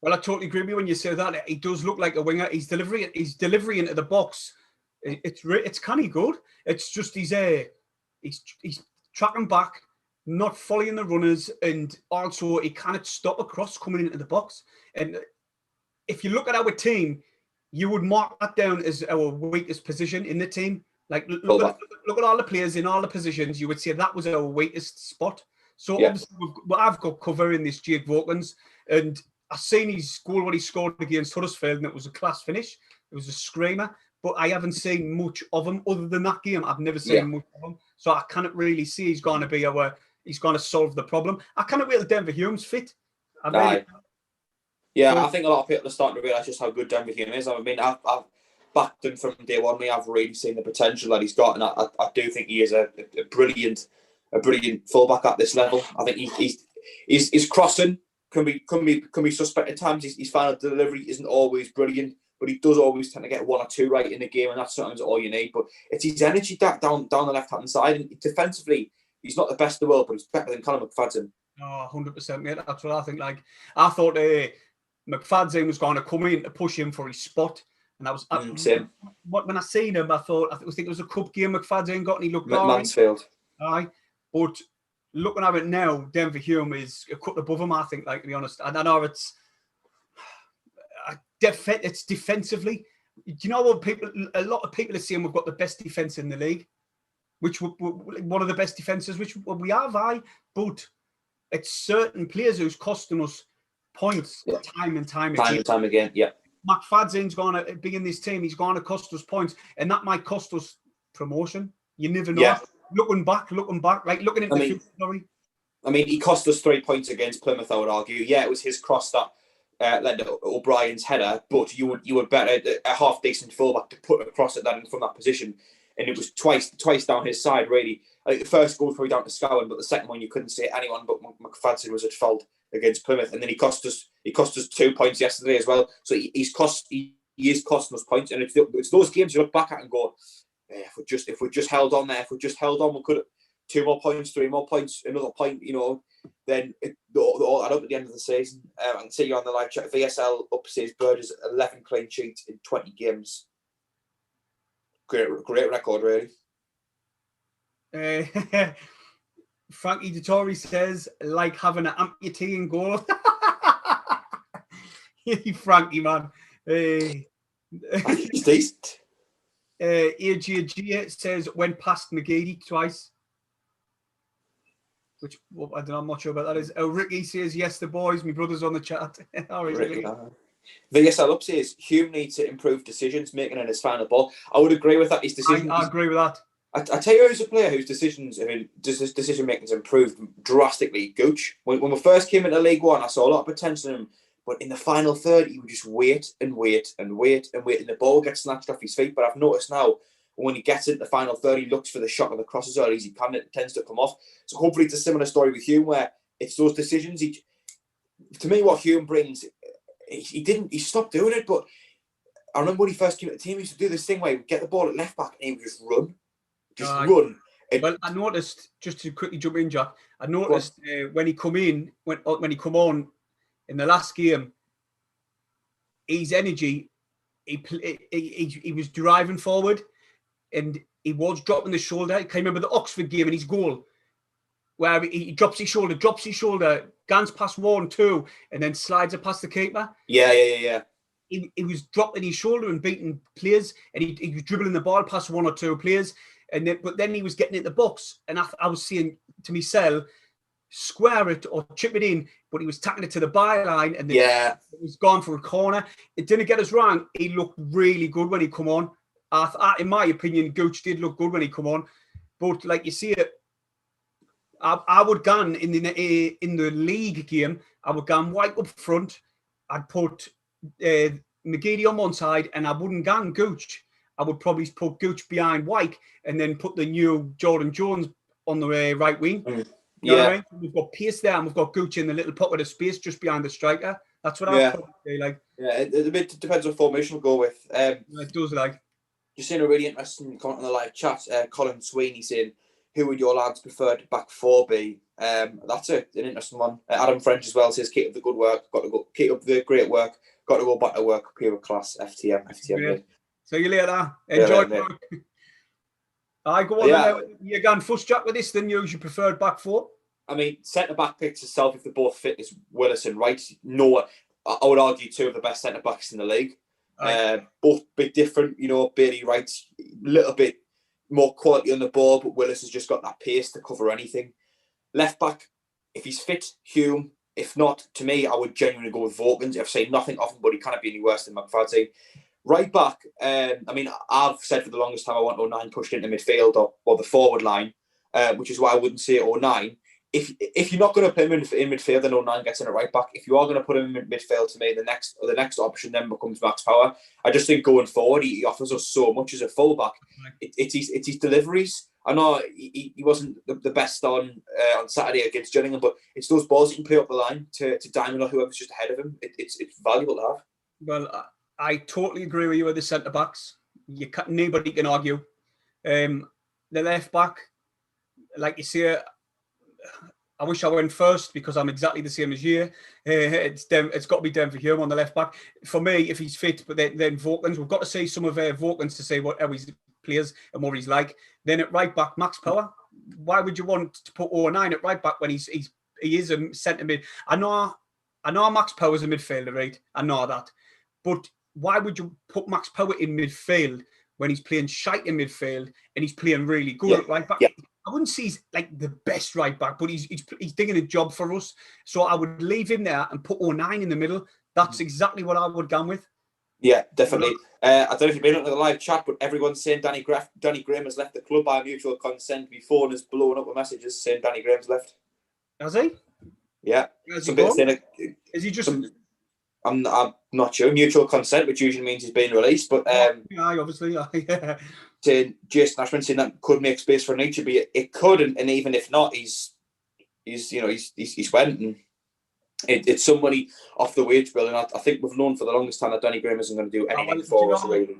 Well, I totally agree with you when you say that. He does look like a winger. His delivery into the box, it's kind of good. It's just he's tracking back, not following the runners, and also he cannot stop a cross coming into the box. And if you look at our team, you would mark that down as our weakest position in the team. Like look at all the players in all the positions. You would say that was our weakest spot. So obviously I've got cover in this Jake Vokins, and I've seen his goal what he scored against Huddersfield, and it was a class finish. It was a screamer, but I haven't seen much of him other than that game. I've never seen much of him, so I cannot really see he's going to solve the problem. I cannot wait till Denver Hume's fit. I think a lot of people are starting to realise just how good Denver Hume is. I mean, I've backed him from day one. I've really seen the potential that he's got, and I do think he is a brilliant fullback at this level. I think he's crossing can be suspect at times. His final delivery isn't always brilliant, but he does always tend to get 1 or 2 right in the game, and that's sometimes all you need. But it's his energy down the left-hand side, and defensively, he's not the best in the world, but he's better than Conor McFadden. Oh, 100%, mate. That's what I think. Like, I thought McFadden was going to come in to push him for his spot, and I was same. When I seen him, I think it was a cup game McFadden got, and he looked Mansfield. Aye, but looking at it now, Denver Hume is a cut above him, I think, like, to be honest. And I know it's defensively. Do you know what a lot of people are saying we've got the best defense in the league, which we're one of the best defenses, which we have, but it's certain players who's costing us points time and time again. Yeah. McFadden's going to be in this team. He's going to cost us points, and that might cost us promotion. You never know. Yeah. Looking back, like looking at the future. I mean, he cost us 3 points against Plymouth, I would argue. Yeah, it was his cross that led to O'Brien's header, but you would bet a half decent fullback to put a cross at that from that position, and it was twice down his side. Really, the first goal was probably down to Scowen, but the second one you couldn't say anyone but McFadden was at fault against Plymouth, and then he cost us 2 points yesterday as well. So he is costing us points, and it's those games you look back at and go, if we just held on there, we could have 2 more points, 3 more points, another point, then it all add up at the end of the season. I can see you on the live chat. VSL upstairs Bird is 11 clean sheets in 20 games. Great record, really. Frankie Dettori says, like having an amputee in goal. Frankie, man. He's decent. AJG says, went past McGeady twice. Which, I don't know, I'm not sure about that is. Ricky says, yes, the boys, my brother's on the chat. All right, Ricky. VSL upstairs, Hume needs to improve decisions making in his final ball. I would agree with that. His decision. I agree with that. I tell you who's a player whose decision making's improved drastically. Gooch. When we first came into League One, I saw a lot of potential in him, but in the final third, he would just wait, and the ball gets snatched off his feet. But I've noticed now, when he gets into the final third, he looks for the shot of the cross as early as he can. It tends to come off. So hopefully it's a similar story with Hume, where it's those decisions. To me, what Hume brings, he stopped doing it. But I remember when he first came to the team, he used to do this thing where he would get the ball at left back and he would just run. Run. Well, I noticed, just to quickly jump in, Jack, I noticed when he come on in the last game, his energy, he was driving forward and he was dropping the shoulder. Can you remember the Oxford game and his goal? Where he drops his shoulder, guns past 1-2, and then slides it past the keeper. Yeah. He was dropping his shoulder and beating players, and he was dribbling the ball past 1 or 2 players. But then he was getting in the box, and I was saying to myself, square it or chip it in, but he was tackling it to the byline, and it was gone for a corner. It didn't get us wrong. He looked really good when he come on. In my opinion, Gooch did look good when he come on, but like you see it, I would go in the league game. I would go White up front. I'd put McGeady on one side, and I wouldn't go Gooch. I would probably put Gooch behind White and then put the new Jordan Jones on the right wing. You know what I mean? We've got pace there and we've got Gooch in the little pocket of space just behind the striker. That's what I probably say. Like. Yeah, it depends what formation we'll go with. It does, like. Just seeing a really interesting comment on the live chat. Colin Sweeney saying, who would your lads prefer to back 4 be? That's an interesting one. Adam French as well says, keep up the good work. Keep up the great work. Got to go back to work. Pure class. FTM. See you later. Enjoy. I go on. You're going first, Jack, with this, then use your preferred back 4. I mean, centre-back picks itself, if they're both fit, is Willis and Wright. No, I would argue 2 of the best centre-backs in the league. Both a bit different, Bailey Wright's a little bit more quality on the ball, but Willis has just got that pace to cover anything. Left-back, if he's fit, Hume. If not, to me, I would genuinely go with Vogans. I've said nothing of him, but he can't be any worse than McFadden. Right back, I mean, I've said for the longest time I want 09 pushed into midfield or the forward line, which is why I wouldn't say 09. If you're not going to put him in midfield, then 09 gets in at right back. If you are going to put him in midfield, to me, the next option then becomes Max Power. I just think going forward, he offers us so much as a fullback. It's his deliveries. I know he wasn't the best on Saturday against Gillingham, but it's those balls he can play up the line to Diamond or whoever's just ahead of him. It's valuable to have. Well, I totally agree with you with the centre backs. Nobody can argue. The left back, like you say, I wish I went first because I'm exactly the same as you. It's got to be Denver Hume on the left back. For me, if he's fit, but then Vogans, we've got to see some of Vogans to say how he plays and what he's like. Then at right back, Max Power. Why would you want to put 09 at right back when he is a centre mid? I know Max Power's a midfielder, right? I know that. But why would you put Max Power in midfield when he's playing shite in midfield and he's playing really good at right back? Yeah. I wouldn't say he's like the best right back, but he's doing a job for us. So I would leave him there and put 09 in the middle. That's exactly what I would go with. Yeah, definitely. I don't know if you've been looking at the live chat, but everyone's saying Danny Graham has left the club by mutual consent. Before and is blowing up with messages saying Danny Graham's left. Has he? Yeah. Has he gone? Is he just? I'm not sure. Mutual consent, which usually means he's being released, but obviously, yeah. Saying Jason Ashman saying that could make space for Nietzsche, but it could, and even if not, he's went, and it's somebody off the wage bill, and I think we've known for the longest time that Danny Graham isn't going to do anything for us, really.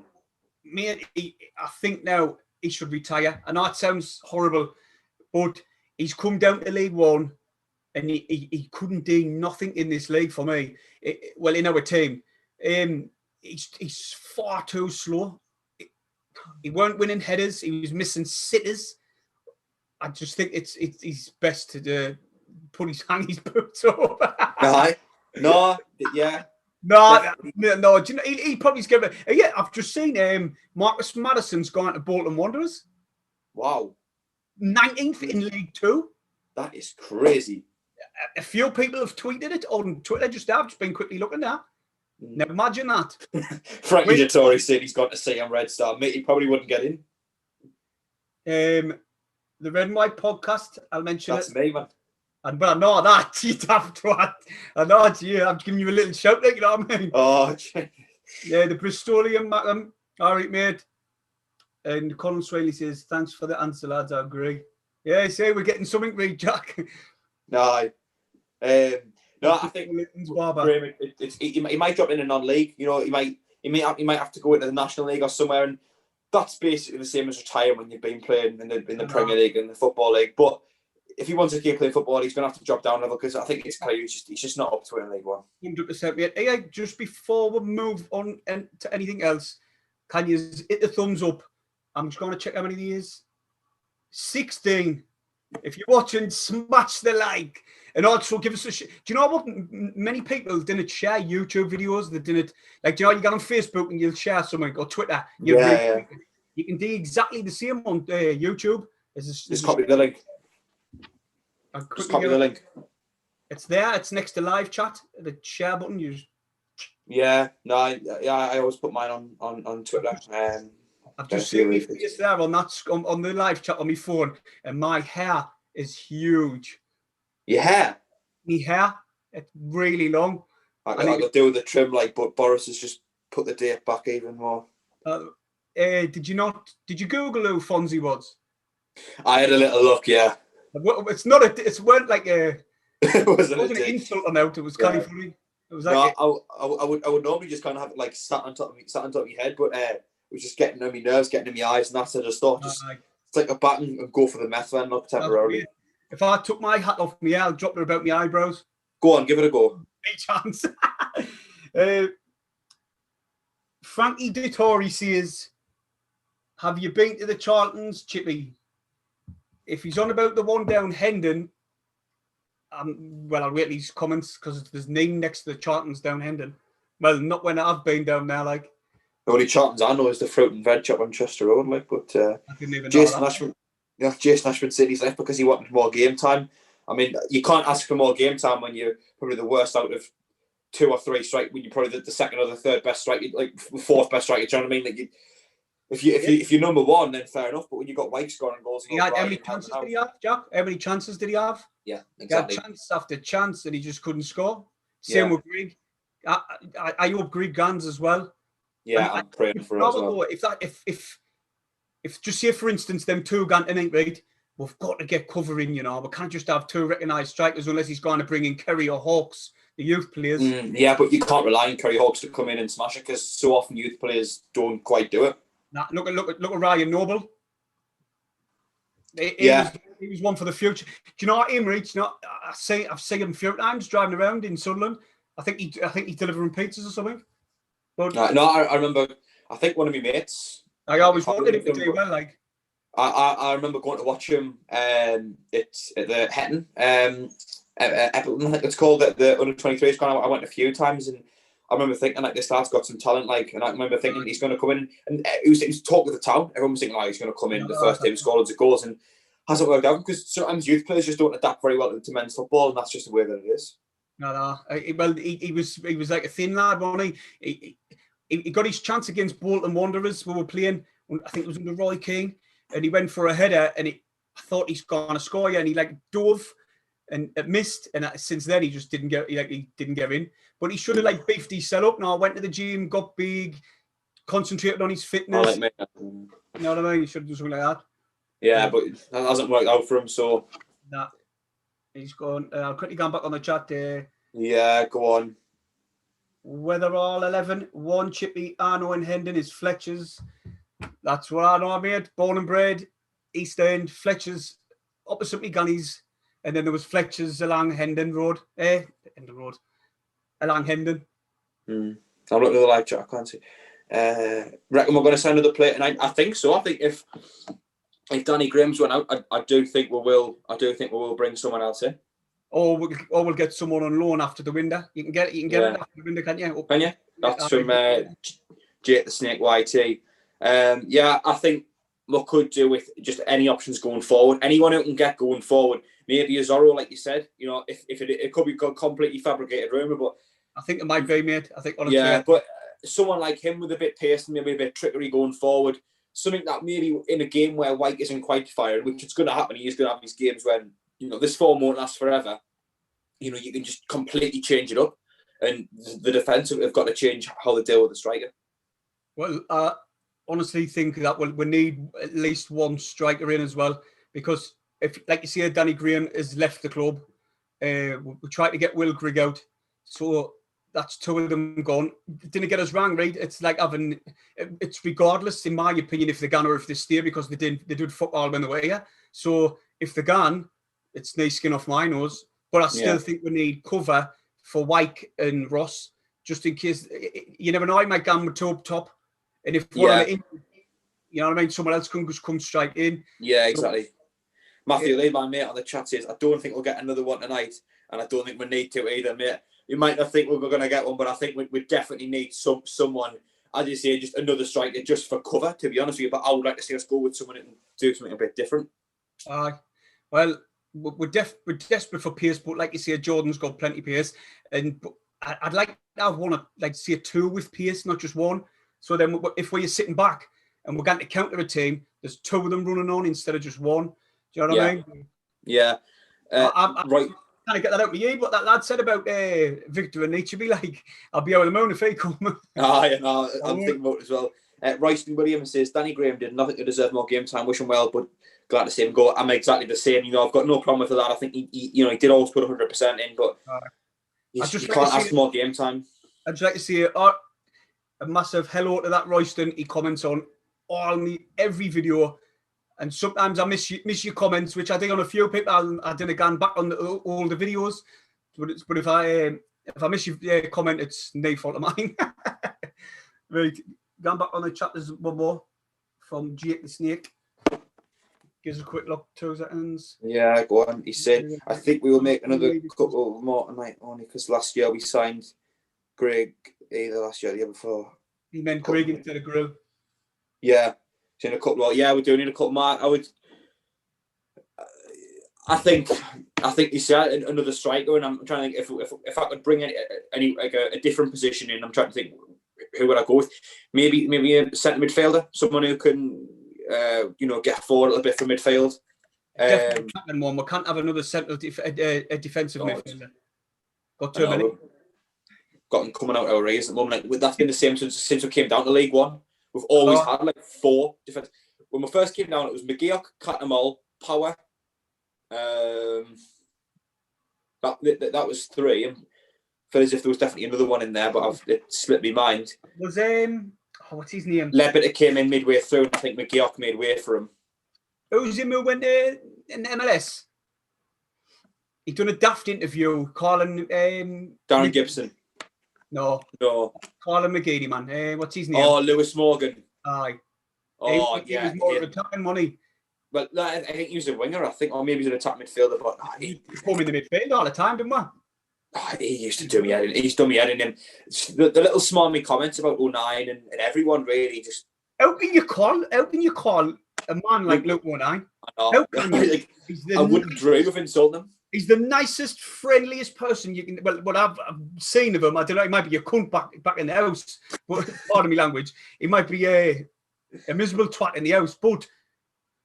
Mate, I think now he should retire. I know it sounds horrible, but he's come down to League One, and he couldn't do nothing in this league for me. In our team, he's far too slow. He weren't winning headers. He was missing sitters. I just think it's best to put hang his boots over. No. Yeah. No. Do you know, he probably's given. Yeah, I've just seen Marcus Maddison's gone to Bolton Wanderers. Wow. 19th in League Two. That is crazy. A few people have tweeted it on Twitter. I've just been quickly looking at. Now imagine that. Frankie Dettori said he's got to see on Red Star. Mate, he probably wouldn't get in. The Red and White podcast, I'll mention That's me, man. And but I know that you'd have to. I know it's you. I'm giving you a little shout, like, you know what I mean? Oh, geez. Yeah, the Bristolian, all right, mate. And Colin Swaley says, "Thanks for the answer, lads. I agree." Yeah, I say we're getting something right, Jack. No, I think Graham, he might drop in a non-league. You know, he might have to go into the National League or somewhere, and that's basically the same as retiring when you've been playing in the Premier League and the Football League. But if he wants to keep playing football, he's going to have to drop down a level, because I think it's clear he's just not up to it in League One. 100%. Yeah, just before we move on to anything else, can you hit the thumbs up? I'm just going to check how many he is. 16. If you're watching, smash the like. And also give us a... Do you know what? Many people didn't share YouTube videos. They didn't... Like, do you know, you get on Facebook and you'll share something, or Twitter. You can do exactly the same on YouTube. Just copy the link. Just copy the link. It's there. It's next to live chat. The share button. I always put mine on Twitter. I've just seen my face there on the live chat on my phone, and my hair is huge. Your hair? My hair, it's really long. I could do with the trim, but Boris has just put the date back even more. Did you Google who Fonzie was? I had a little look, yeah. It's not it weren't like a it wasn't an insult on out. It was kind of funny. It was like I would normally just kind of have it like sat on top of your head, but it was just getting on my nerves, getting in my eyes, and that's I just thought take a back and go for the meth then, not temporarily. If I took my hat off my hair, I'll drop it about my eyebrows. Go on, give it a go. No chance. Frankie Dettori says, "Have you been to the Charltons, Chippy?" If he's on about the one down Hendon, I'll wait these comments, because there's name next to the Charltons down Hendon. Well, not when I've been down there, like. The only Charltons I know is the fruit and veg shop on Chester Road, like. But Jason Ashford said he's left because he wanted more game time. I mean, you can't ask for more game time when you're probably the worst out of 2 or 3 strike. When you're probably the second or the third best strike, like fourth best strike. Do you know what I mean? Like, if you're number one, then fair enough. But when you've got White scoring goals, how many chances did he have, Jack? How many chances did he have? Yeah, exactly. He had chance after chance, and he just couldn't score. Same with Greg. I hope Greg Gans as well. Yeah, I'm praying for it as well. If just say, for instance, them two gone tonight, right? We've got to get covering, you know. We can't just have 2 recognised strikers unless he's going to bring in Kerry or Hawks, the youth players. Yeah, but you can't rely on Kerry Hawks to come in and smash it, because so often youth players don't quite do it. Look at Ryan Noble. He was one for the future. Do you know what, Emery? I've seen him a few times driving around in Sunderland. I think he's delivering pizzas or something. But I remember. I think one of my mates. I always wanted him to do well. Like I remember going to watch him. It's at the Hetton. Appleton, I think it's called, the under-23s. I went a few times, and I remember thinking like this lad's got some talent, like, and I remember thinking he's going to come in, and it was talk of the town. Everyone was thinking, he's going to come in the first game, score loads of goals, and hasn't worked out because sometimes youth players just don't adapt very well to men's football, and that's just the way that it is. No. Well, he was like a thin lad, wasn't he? He got his chance against Bolton Wanderers. We were playing, I think it was under Roy Keane, and he went for a header, and I thought he's going to score, and he like dove, and it missed. And since then, he just didn't get, he didn't get in. But he should have like beefed his set up. Now, went to the gym, got big, concentrated on his fitness. You know what I mean? He should have done something like that. Yeah, but that hasn't worked out for him. So nah, he's gone. Quickly gone back on the chat there. Yeah, go on. Whether all 11, one Chippy, Arno and Hendon is Fletcher's. That's what I know, mate. Born and bred, East End, Fletcher's opposite me Gunnies. And then there was Fletcher's along Hendon Road. Along Hendon. I'm looking at the live chat, I can't see. Reckon we're going to send another play tonight? I think so. I think if Danny Graham's went out, I do think we will bring someone else in. Or we'll get someone on loan after the window. You can get it after the window, can't you? Can you? That's from Jake the Snake YT. Yeah, I think we could do with just any options going forward. Anyone who can get going forward. Maybe a Zorro, like you said. You know, if it could be a completely fabricated rumour, but I think it might be, mate. I think honestly. Yeah, but someone like him with a bit pace and maybe a bit trickery going forward, something that maybe in a game where White isn't quite fired, which is going to happen. He is going to have these games when, you know, this form won't last forever. You know, you can just completely change it up, and the defence have got to change how they deal with the striker. Well, I honestly think that we need at least one striker in as well, because if, like you see, Danny Graham has left the club. We tried to get Will Grigg out, so that's two of them gone. Didn't get us wrong, right? It's like having, it's regardless, in my opinion, if they're gone or if they stay, because they did fuck all when they were here. So if they're gone, it's nice skin off my nose. But I still think we need cover for Wyke and Ross, just in case. You never know, I might go with two up top. And if one of the in, you know what I mean, someone else can just come straight in. Yeah, exactly. Matthew Lee, my mate on the chat, says, I don't think we'll get another one tonight, and I don't think we need to either, mate. You might not think we're going to get one, but I think we definitely need someone, as you say, just another striker just for cover, to be honest with you. But I would like to see us go with someone and do something a bit different. Well, we're desperate for pace, but like you say, Jordan's got plenty of pace, and I'd like to have one, like see a two with pace, not just one. So then, if we're sitting back and we're going to counter a team, there's two of them running on instead of just one. Do you know what I mean? Yeah. Right. Trying to get that out of you, but that lad said about Victor and Nietzsche, be like, I'll be out of the moon if he come. I'm thinking about it as well. Royston Williams says, Danny Graham did nothing to deserve more game time. Wish him well, but glad to see him go. I'm exactly the same. You know, I've got no problem with that. I think he did always put 100% in, but you can't ask for more game time. I'd just like to see a massive hello to that Royston. He comments on every video, and sometimes I miss your comments, which I think on a few people I didn't go back on all the videos. But if I miss your comment, it's no fault of mine. Right, going back on the chat, there's one more from Jake the Snake. Gives a quick look, 2 seconds. Yeah, go on. He said, I think we will make another couple more tonight only because last year we signed Greg, either last year or the year before. He meant Greg instead of Grill. Yeah. In a couple more. Yeah, we do need a couple more. I think you said another striker, and I'm trying to think if I could bring any like a different position in. I'm trying to think who would I go with. Maybe a centre midfielder, someone who can get forward a little bit from midfield. Definitely one. We can't have another centre a defensive midfielder. Got too many. Got them coming out of our ears at the moment. Like, that's been the same since we came down to League One. We've always had like 4 defence. When we first came down, it was McGeoch, Cattermole, Power. That was 3. And felt as if there was definitely another one in there, but it slipped my mind. Was what's his name? Leppiter came in midway through, and I think McGeoch made way for him. Who's him who went in the MLS? He done a daft interview calling Darren Gibson. No. Colin McGeady, man. What's his name? Oh, Lewis Morgan. Aye. He was more of a time money. Well, I think he was a winger, or maybe he was an attack midfielder. But he come in the midfield all the time, didn't we? Oh, he used to do me head in. He's done me head in him. The little smarmy comments about 09 and everyone really just. How can you call a man like Luke 09? How can you? Like, I wouldn't dream of insulting him. He's the nicest, friendliest person you can. Well, what I've seen of him, I don't know. He might be a cunt back in the house. But pardon me, language. He might be a miserable twat in the house. But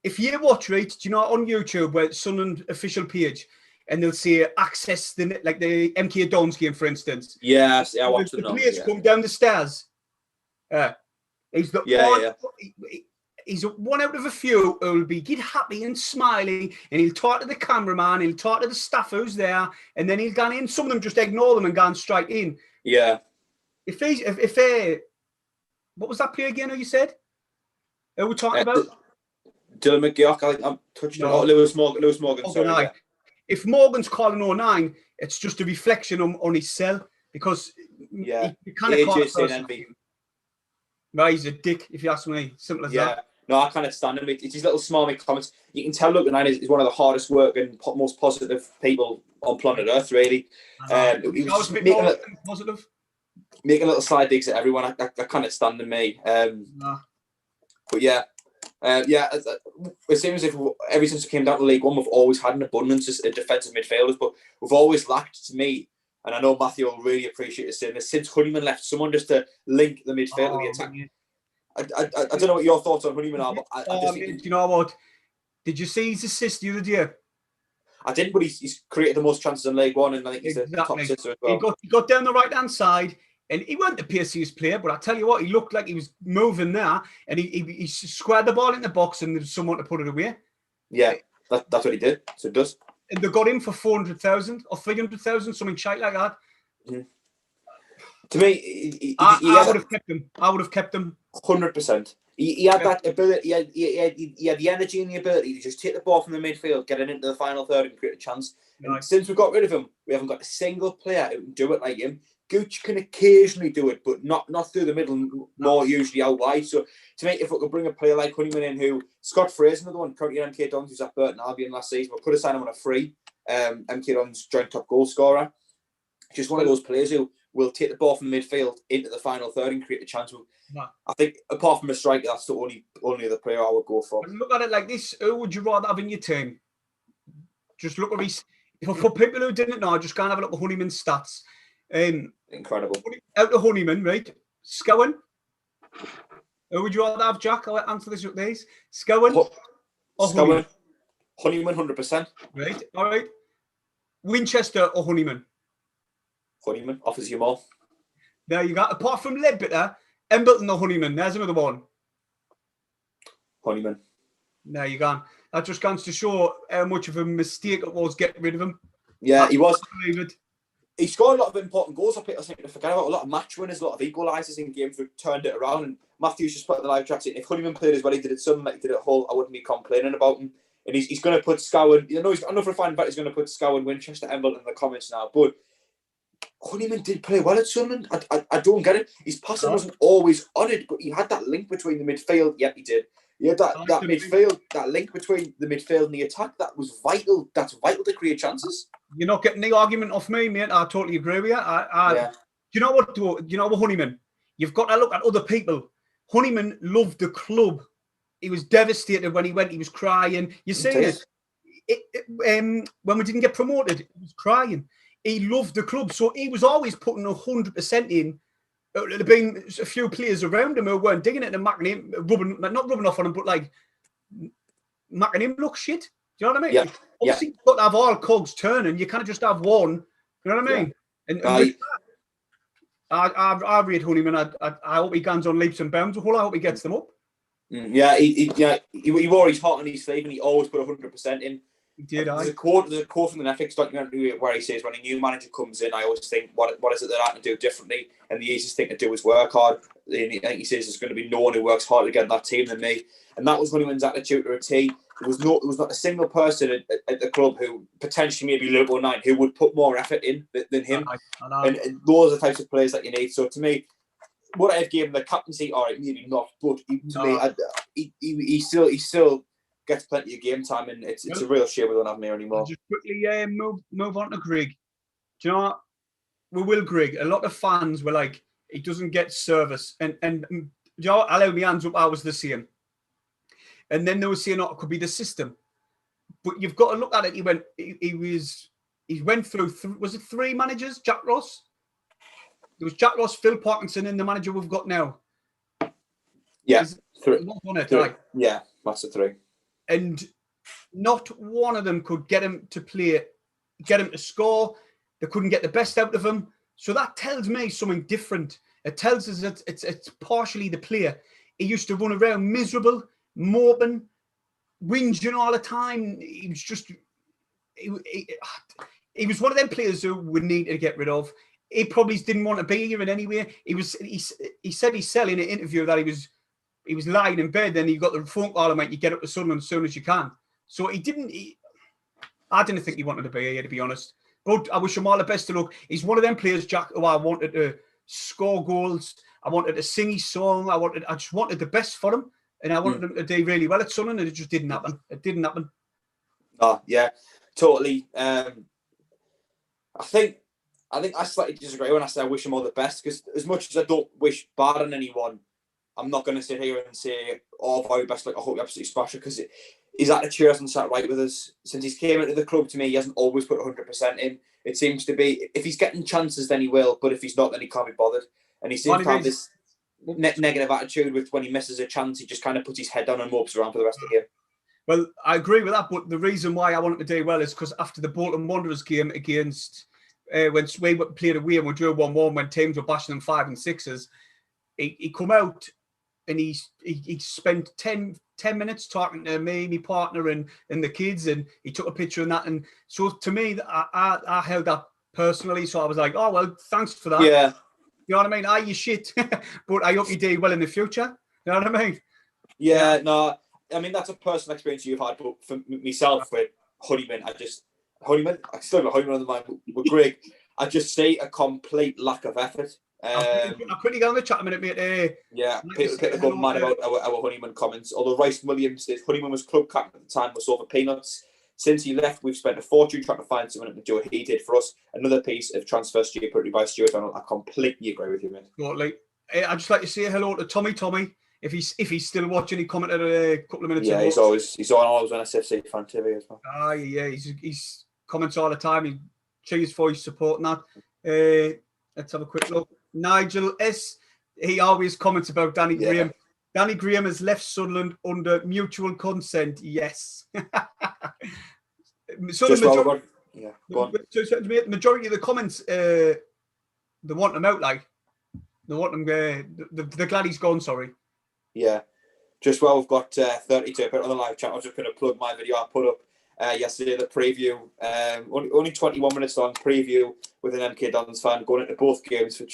if you watch, right, do you know on YouTube where it's Sunderland official page, and they'll say access the MK Dons game, for instance. Yes, I watched the players come down the stairs. He's the he's one out of a few who will be get happy and smiling, and he'll talk to the cameraman, he'll talk to the staff who's there, and then he'll go in. Some of them just ignore them and go straight in. Yeah. If what was that player again? Who you said? Who we're talking about? Dylan McGeoch. I think I'm touching on Lewis Morgan. Sorry. Yeah. If Morgan's calling 09, it's just a reflection on his cell because he kind of call no, he's a dick, if you ask me. Simple as that. No, I can't stand him. It's his little smarmy comments. You can tell Luke 09 is one of the hardest working, most positive people on planet Earth, really. He was just making positive. Making little side digs at everyone. I can't stand him, me. But yeah. It seems as if ever since we came down to League One, we've always had an abundance of defensive midfielders, but we've always lacked, to me, and I know Matthew will really appreciate this, saying this, since Honeyman left, someone just to link the midfield with the attack. I don't know what your thoughts on Honeyman are, but I just think... Do you know what? Did you see his assist the other day? I didn't, but he's created the most chances in League One, and I think he's the top assister as well. He got down the right-hand side, and he weren't the paciest player, but I tell you what, he looked like he was moving there, and he squared the ball in the box, and there was someone to put it away. Yeah, that's what he did. So it does. And they got him for 400,000 or 300,000, something shite like that. Mm. To me, I would have kept him. I would have kept him 100%. He had that ability. He had the energy and the ability to just take the ball from the midfield, get it into the final third, and create a chance. Nice. And since we got rid of him, we haven't got a single player who can do it like him. Gooch can occasionally do it, but not through the middle, more usually out wide. So to me, if we could bring a player like Honeyman in, who Scott Fraser, another one, currently MK Dons, who's at Burton Albion last season, we could have signed him on a free. MK Dons joint top goal scorer. Just one of those players who will take the ball from the midfield into the final third and create a chance. I think apart from a striker, that's the only other player I would go for. Look at it like this: who would you rather have in your team? Just look at his. For people who didn't know, just go and have a look at Honeyman's stats. Incredible. Out of Honeyman, right? Scowen. Who would you rather have, Jack? I'll answer this with these. Scowen. Scowen. Honeyman, 100%. Right. All right. Winchester or Honeyman? Honeyman offers you more. There you go. Apart from Ledbetter, Embleton or Honeyman. There's another one. Honeyman. There you go. That just comes to show how much of a mistake it was getting rid of him. Yeah, he was. He scored a lot of important goals. I think to forget about a lot of match winners, a lot of equalisers in games that turned it around. And Matthew's just put in the live chat saying if Honeyman played as well, he did it something like he did at Hull, I wouldn't be complaining about him. And he's going to put Scowen. I know for a fine fact he's going to put Scowen, Winchester, Embleton in the comments now. But Honeyman did play well at Sunderland. I don't get it. His passing wasn't always on it, but he had that link between the midfield. Yep, he did. He had that midfield, that link between the midfield and the attack. That was vital. That's vital to create chances. You're not getting the argument off me, mate. I totally agree with you. Do you know what? Do you know what, Honeyman? You've got to look at other people. Honeyman loved the club. He was devastated when he went. He was crying. You see it? When we didn't get promoted, he was crying. He loved the club, so he was always putting 100% in. There had been a few players around him who weren't digging it and macking him, not rubbing off on him, but like macking him look shit. Do you know what I mean? Yeah. Obviously, you've got to have all cogs turning. You can't just have one. You know what I mean? Yeah. I rate Honeyman. I hope he guns on leaps and bounds. I hope he gets them up. Yeah, he wore his heart on his sleeve and he always put 100% in. He did. There's a quote from the Netflix documentary where he says, when a new manager comes in, I always think, what is it that I can do differently? And the easiest thing to do is work hard. And he says there's going to be no one who works harder to get that team than me. And that was Honeyman's attitude to a team. There was not a single person at the club who potentially maybe Liverpool 9 who would put more effort in than him. And those are the types of players that you need. So to me, what I've given the captaincy, all right, maybe not, but he still gets plenty of game time, and it's a real shame we don't have him here anymore. I'll just quickly move on to Greg. Do you know what? with Will Grigg, a lot of fans were like, he doesn't get service. And you know, I'll have my hands up, I was the same. And then they were saying, oh, it could be the system. But you've got to look at it. He went through, was it 3 managers? Jack Ross? There was Jack Ross, Phil Parkinson, and the manager we've got now. Yeah. 3. Yeah, that's a 3. And not one of them could get him to play, get him to score. They couldn't get the best out of him. So that tells me something different. It tells us that it's partially the player. He used to run around miserable, moping, whinging all the time. He was just, he was one of them players who we need to get rid of. He probably didn't want to be here in any way. He said he said in an interview that he was lying in bed, then he got the phone call and went, you get up to Sunderland as soon as you can. So I didn't think he wanted to be here, to be honest. But I wish him all the best of luck. He's one of them players, Jack, who I wanted to score goals. I wanted to sing his song. I just wanted the best for him. And I wanted him to do really well at Sunderland, and it just didn't happen. It didn't happen. Oh, yeah, totally. I think I slightly disagree when I say I wish him all the best, because as much as I don't wish bad on anyone, I'm not going to sit here and say, oh, very best, like, I hope you absolutely smash it, because his attitude hasn't sat right with us. Since he's came into the club, to me, he hasn't always put 100% in. It seems to be, if he's getting chances, then he will, but if he's not, then he can't be bothered. And he seems to have this negative attitude with when he misses a chance, he just kind of puts his head down and mopes around for the rest of the game. Well, I agree with that, but the reason why I want him to do well is because after the Bolton Wanderers game against, when we played away and we drew 1-1, when teams were bashing them 5 and 6s, he come out and he spent 10 minutes talking to me, my partner, and the kids, and he took a picture and that. And so to me, I held that personally. So I was like, oh, well, thanks for that. Yeah. You know what I mean? You shit. But I hope you do well in the future. You know what I mean? Yeah, no, I mean, that's a personal experience you've had. But for myself with Honeyman, I still got Honeyman on the mind with Greg. I just see a complete lack of effort. I'll quickly go on the chat a minute, mate. Yeah, people go mad about our Honeyman comments. Although Rice Williams says Honeyman was club captain at the time, was over peanuts. Since he left, we've spent a fortune trying to find someone to do what he did for us. Another piece of transfer stupidity by Stuart Donald. I completely agree with you, mate. Totally. I'd just like to say hello to Tommy. If he's still watching, he commented a couple of minutes ago. Yeah, he's always on SFC fan TV as well. Yeah, he's comments all the time. Cheers for his support and that. Let's have a quick look. Nigel S. He always comments about Danny Graham. Danny Graham has left Sunderland under mutual consent. Yes. So the majority of the comments, they want him out. Like they want him. They're glad he's gone. Sorry. Yeah. Just while we've got 32 on the live chat, I was just going to plug my video I put up yesterday, the preview. Only 21 minutes long preview with an MK Dons fan going into both games for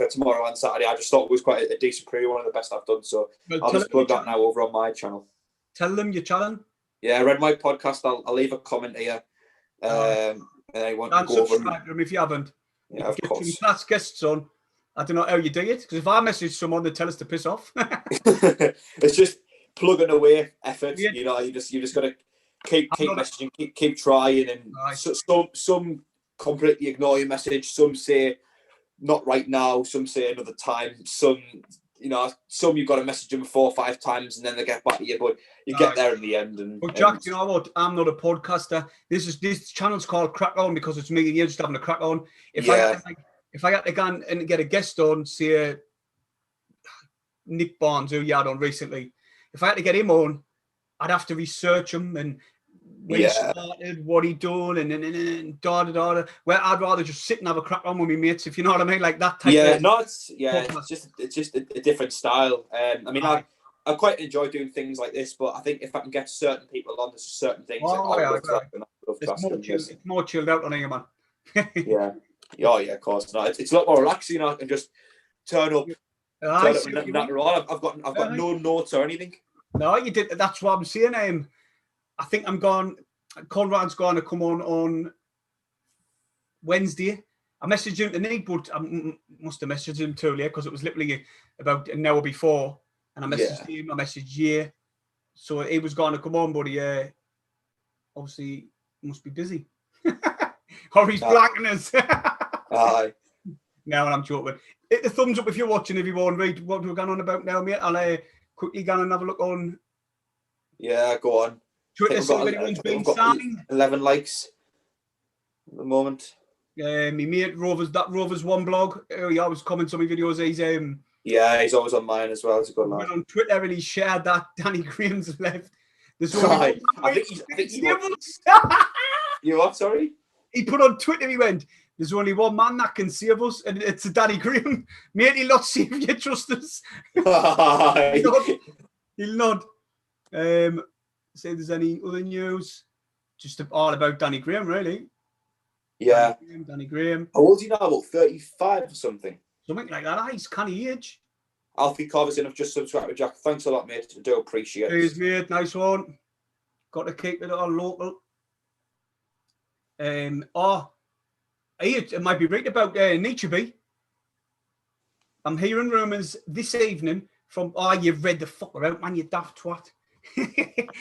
tomorrow and Saturday. I just thought it was quite a decent preview, one of the best I've done. So I'll just plug that now over on my channel. Tell them your channel. Yeah, I read my podcast. I'll leave a comment here. And I want to go subscribe to him if you haven't. Yeah, of course. Get some past guests on. I don't know how you do it, because if I message someone, they tell us to piss off. It's just plugging away effort. Yeah. You know, you just got to keep messaging, keep trying, and some completely ignore your message. Some say not right now. Some say another time. Some you've got to message them 4 or 5 times, and then they get back to you. But you get there in the end. But Jack, you know what? I'm not a podcaster. This channel's called Crack On because it's me and you just having a crack on. If I had to go and get a guest on, say Nick Barnes, who you had on recently, if I had to get him on, I'd have to research him and where he started, what he done, and da. Where I'd rather just sit and have a crack on with my mates, if you know what I mean, like that type. It's just a different style. I mean, I quite enjoy doing things like this, but I think if I can get certain people on, there's certain things. It's more chilled out on here, man. Yeah. Oh yeah, of course. No, it's a lot more relaxing. You know, I can just turn up. I've got no notes or anything. No, you did. That's what I'm saying. I think I'm gone. Conrad's going to come on Wednesday. I messaged him today, but I must have messaged him too late because it was literally about an hour before. And I messaged him. I messaged you. So he was going to come on, but he obviously must be busy. Or he's blacking us. Aye. No, I'm joking. Hit the thumbs up if you're watching, everyone. Right, what we're going on about now, mate? I'll quickly go and have a look on Yeah, go on. Twitter, see if anyone's been signed. 11 likes at the moment. My mate Rovers One blog. He always comments on my videos. He's always on mine as well. It's a good lad. Went on Twitter and he shared that Danny Graham's left. There's only You what? Sorry. He put on Twitter. He went, "There's only one man that can save us, and it's a Danny Graham. Mate, he'll not save you. Trust us." He'll not. Say if there's any other news. Just all about Danny Graham, really. Yeah. Danny Graham. How old is he now? About 35 or something. Something like that. He's canny age. Alfie Carverson have just subscribed to Jack. Thanks a lot, mate. I do appreciate it. Cheers, mate. Nice one. Got to keep it all local. It might be right about Nietzsche. I'm hearing rumours this evening from. You've read the fucker out, man. You daft twat.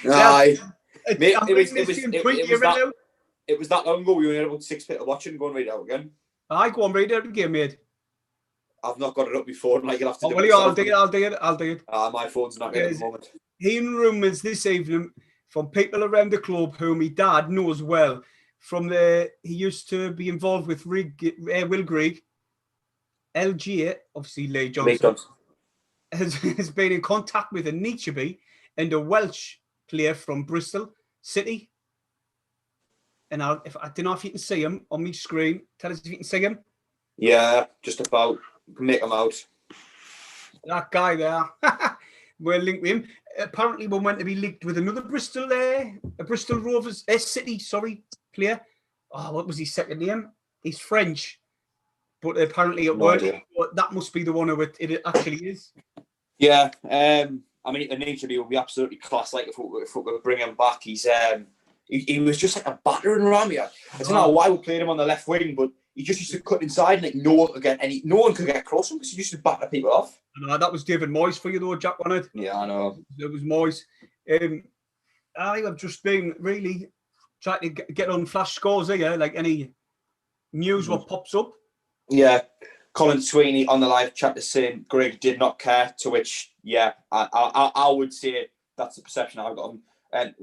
Aye. Mate, it was that long ago. We only had about 6 people watching. Go and read it out again. Go and read it out again, mate. I've not got it up before. Like, you'll have to do it. I'll do it. My phone's not getting at the moment. Hearing rumours this evening from people around the club whom my dad knows well. He used to be involved with Will Grigg, LG, obviously Lee Johnson, has been in contact with a Nietzsche and a Welsh player from Bristol City. And I don't know if you can see him on my screen. Tell us if you can see him. Yeah, just about. Make him out. That guy there. We're linked with him. Apparently, we're meant to be linked with another Bristol Rovers City, player. What was his second name? He's French, but apparently it worked. That must be the one who it actually is. Yeah, I mean, Nietzsche would be absolutely class. Like if we could bring him back, he was just like a battering ram here. I don't know why we played him on the left wing, but he just used to cut inside and like no one could get across him because he used to batter people off. That was David Moyes for you though, Jack, wasn't it? Yeah, I know. It was Moyes. I've just been really trying to get on flash scores here, like any news what pops up. Yeah, Colin Sweeney on the live chat is saying Greg did not care, to which, yeah, I would say that's the perception I've got him. And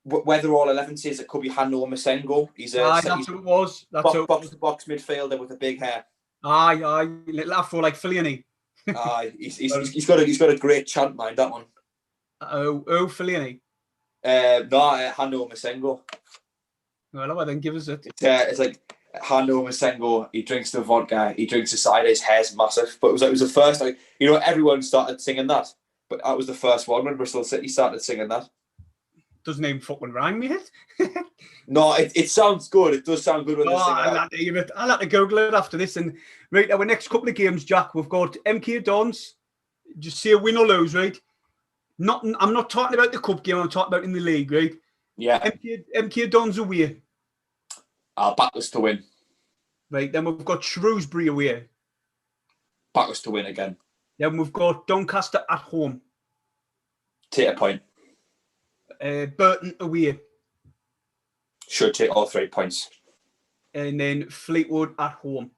whether all 11 says it could be Hano Masengo. He's that's who it was. Box midfielder with a big hair. Little afro like Fellaini. He's got a great chant, mind that one. Fellaini. Hano Masengo. Well, then give us it. It's like Hano Masengo. He drinks the vodka. He drinks the cider. His hair's massive. But it was the first. Like, everyone started singing that. But that was the first one when Bristol City started singing that. Doesn't even fucking rhyme, mate. No, it sounds good. It does sound good when they sing I'll have to hear it. I'll have to Google it after this. And right, our next couple of games, Jack, we've got MK Dons. Just say win or lose, right? I'm not talking about the cup game. I'm talking about in the league, right? Yeah. MK Dons away. I'll back us to win. Right, then we've got Shrewsbury away. Back us to win again. Then we've got Doncaster at home. Take a point. Burton away. Should take all 3 points. And then Fleetwood at home.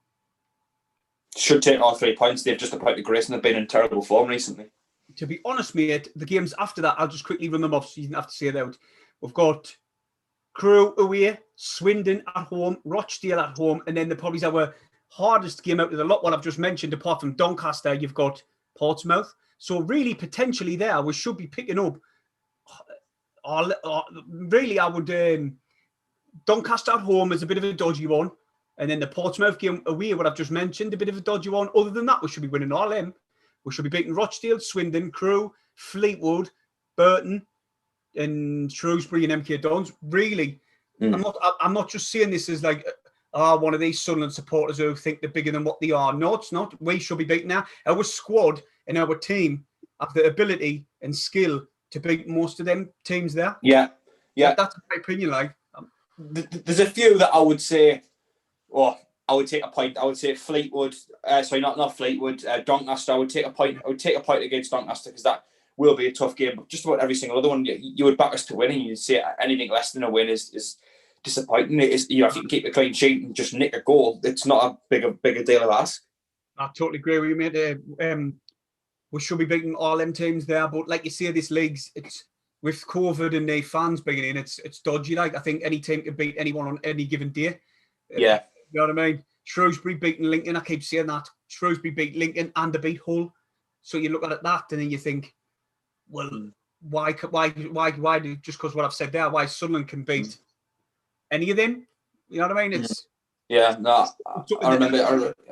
Should take all 3 points. They've just appointed Grace and they've been in terrible form recently. To be honest, mate, the games after that, I'll just quickly run them off so you don't have to say it out. We've got Crewe away, Swindon at home, Rochdale at home, and then probably our hardest game out of the lot, what I've just mentioned, apart from Doncaster, you've got Portsmouth. So really, potentially there, we should be picking up. Really, I would... Doncaster at home is a bit of a dodgy one. And then the Portsmouth game away, what I've just mentioned, a bit of a dodgy one. Other than that, we should be winning all them. We should be beating Rochdale, Swindon, Crewe, Fleetwood, Burton, and Shrewsbury and MK Dons. Really, I'm not just saying this as like one of these Sunderland supporters who think they're bigger than what they are. No, it's not. We should be beating that. Our squad and our team have the ability and skill to beat most of them teams there. Yeah. That's my opinion. Like, there's a few that I would say, I would take a point. I would say Fleetwood. Not Fleetwood. Doncaster. I would take a point. Against Doncaster because that will be a tough game. But just about every single other one, you would back us to win, and you'd say anything less than a win is disappointing. It is, if you can keep a clean sheet and just nick a goal, it's not a bigger deal of ask. I totally agree with you, mate. We should be beating all them teams there, but like you say, this league's it's with COVID and the fans being in, it's dodgy. Like I think any team can beat anyone on any given day. Yeah, you know what I mean. Shrewsbury beating Lincoln. I keep saying that Shrewsbury beat Lincoln and they beat Hull. So you look at it that, and then you think, well, why? Just because what I've said there, why Sunderland can beat any of them? You know what I mean? It's I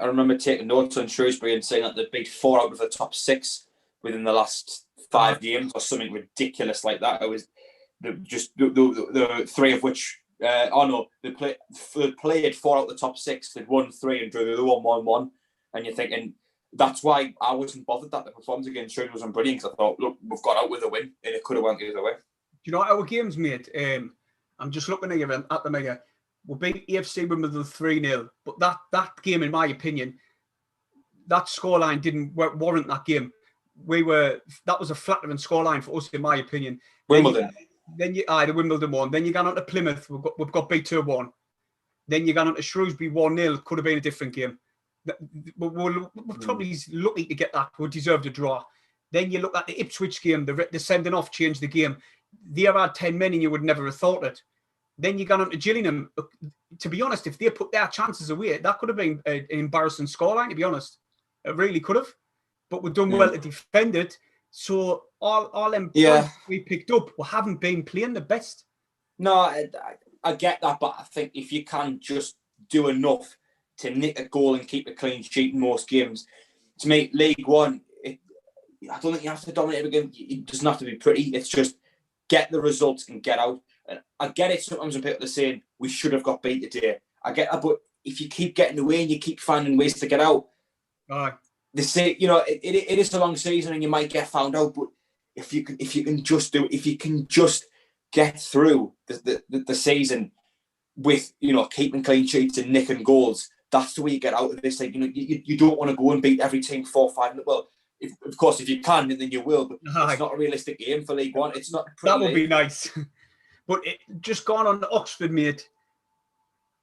remember taking notes on Shrewsbury and saying that they beat 4 out of the top 6 within the last 5 games or something ridiculous like that. It was just the 3 of which. They played 4 out of the top 6. They'd won 3 and drew the other 1-1, and you're thinking. That's why I wasn't bothered that the performance against Shrewsbury wasn't brilliant, because I thought, look, we've got out with a win, and it could have went the other way. Do you know our games, mate? I'm just looking at them here. We beat AFC Wimbledon 3-0, but that game, in my opinion, that scoreline didn't warrant that game. That was a flattering scoreline for us, in my opinion. Wimbledon. The Wimbledon one. Then you got on to Plymouth. We've got beat 2-1. Then you got on to Shrewsbury 1-0. Could have been a different game. We're probably lucky to get that. We deserved a draw. Then you look at the Ipswich game. The sending off changed the game. They had 10 men and you would never have thought it. Then you got on to Gillingham. To be honest, if they put their chances away, that could have been an embarrassing scoreline, to be honest. It really could have. But we've done well to defend it. So all them points we picked up, we haven't been playing the best. No, I get that, but I think if you can just do enough to nick a goal and keep a clean sheet in most games, to make League One, I don't think you have to dominate a game. It doesn't have to be pretty. It's just get the results and get out. And I get it sometimes when people are saying we should have got beat today. I get that, but if you keep getting away and you keep finding ways to get out, they say it is a long season and you might get found out. But if you can just get through the season with keeping clean sheets and nicking goals, that's the way you get out of this. Like you don't want to go and beat every team 4-5. Well, of course, if you can, then you will. But it's not a realistic game for League One. It's not. That would be nice. But just gone on to Oxford, mate.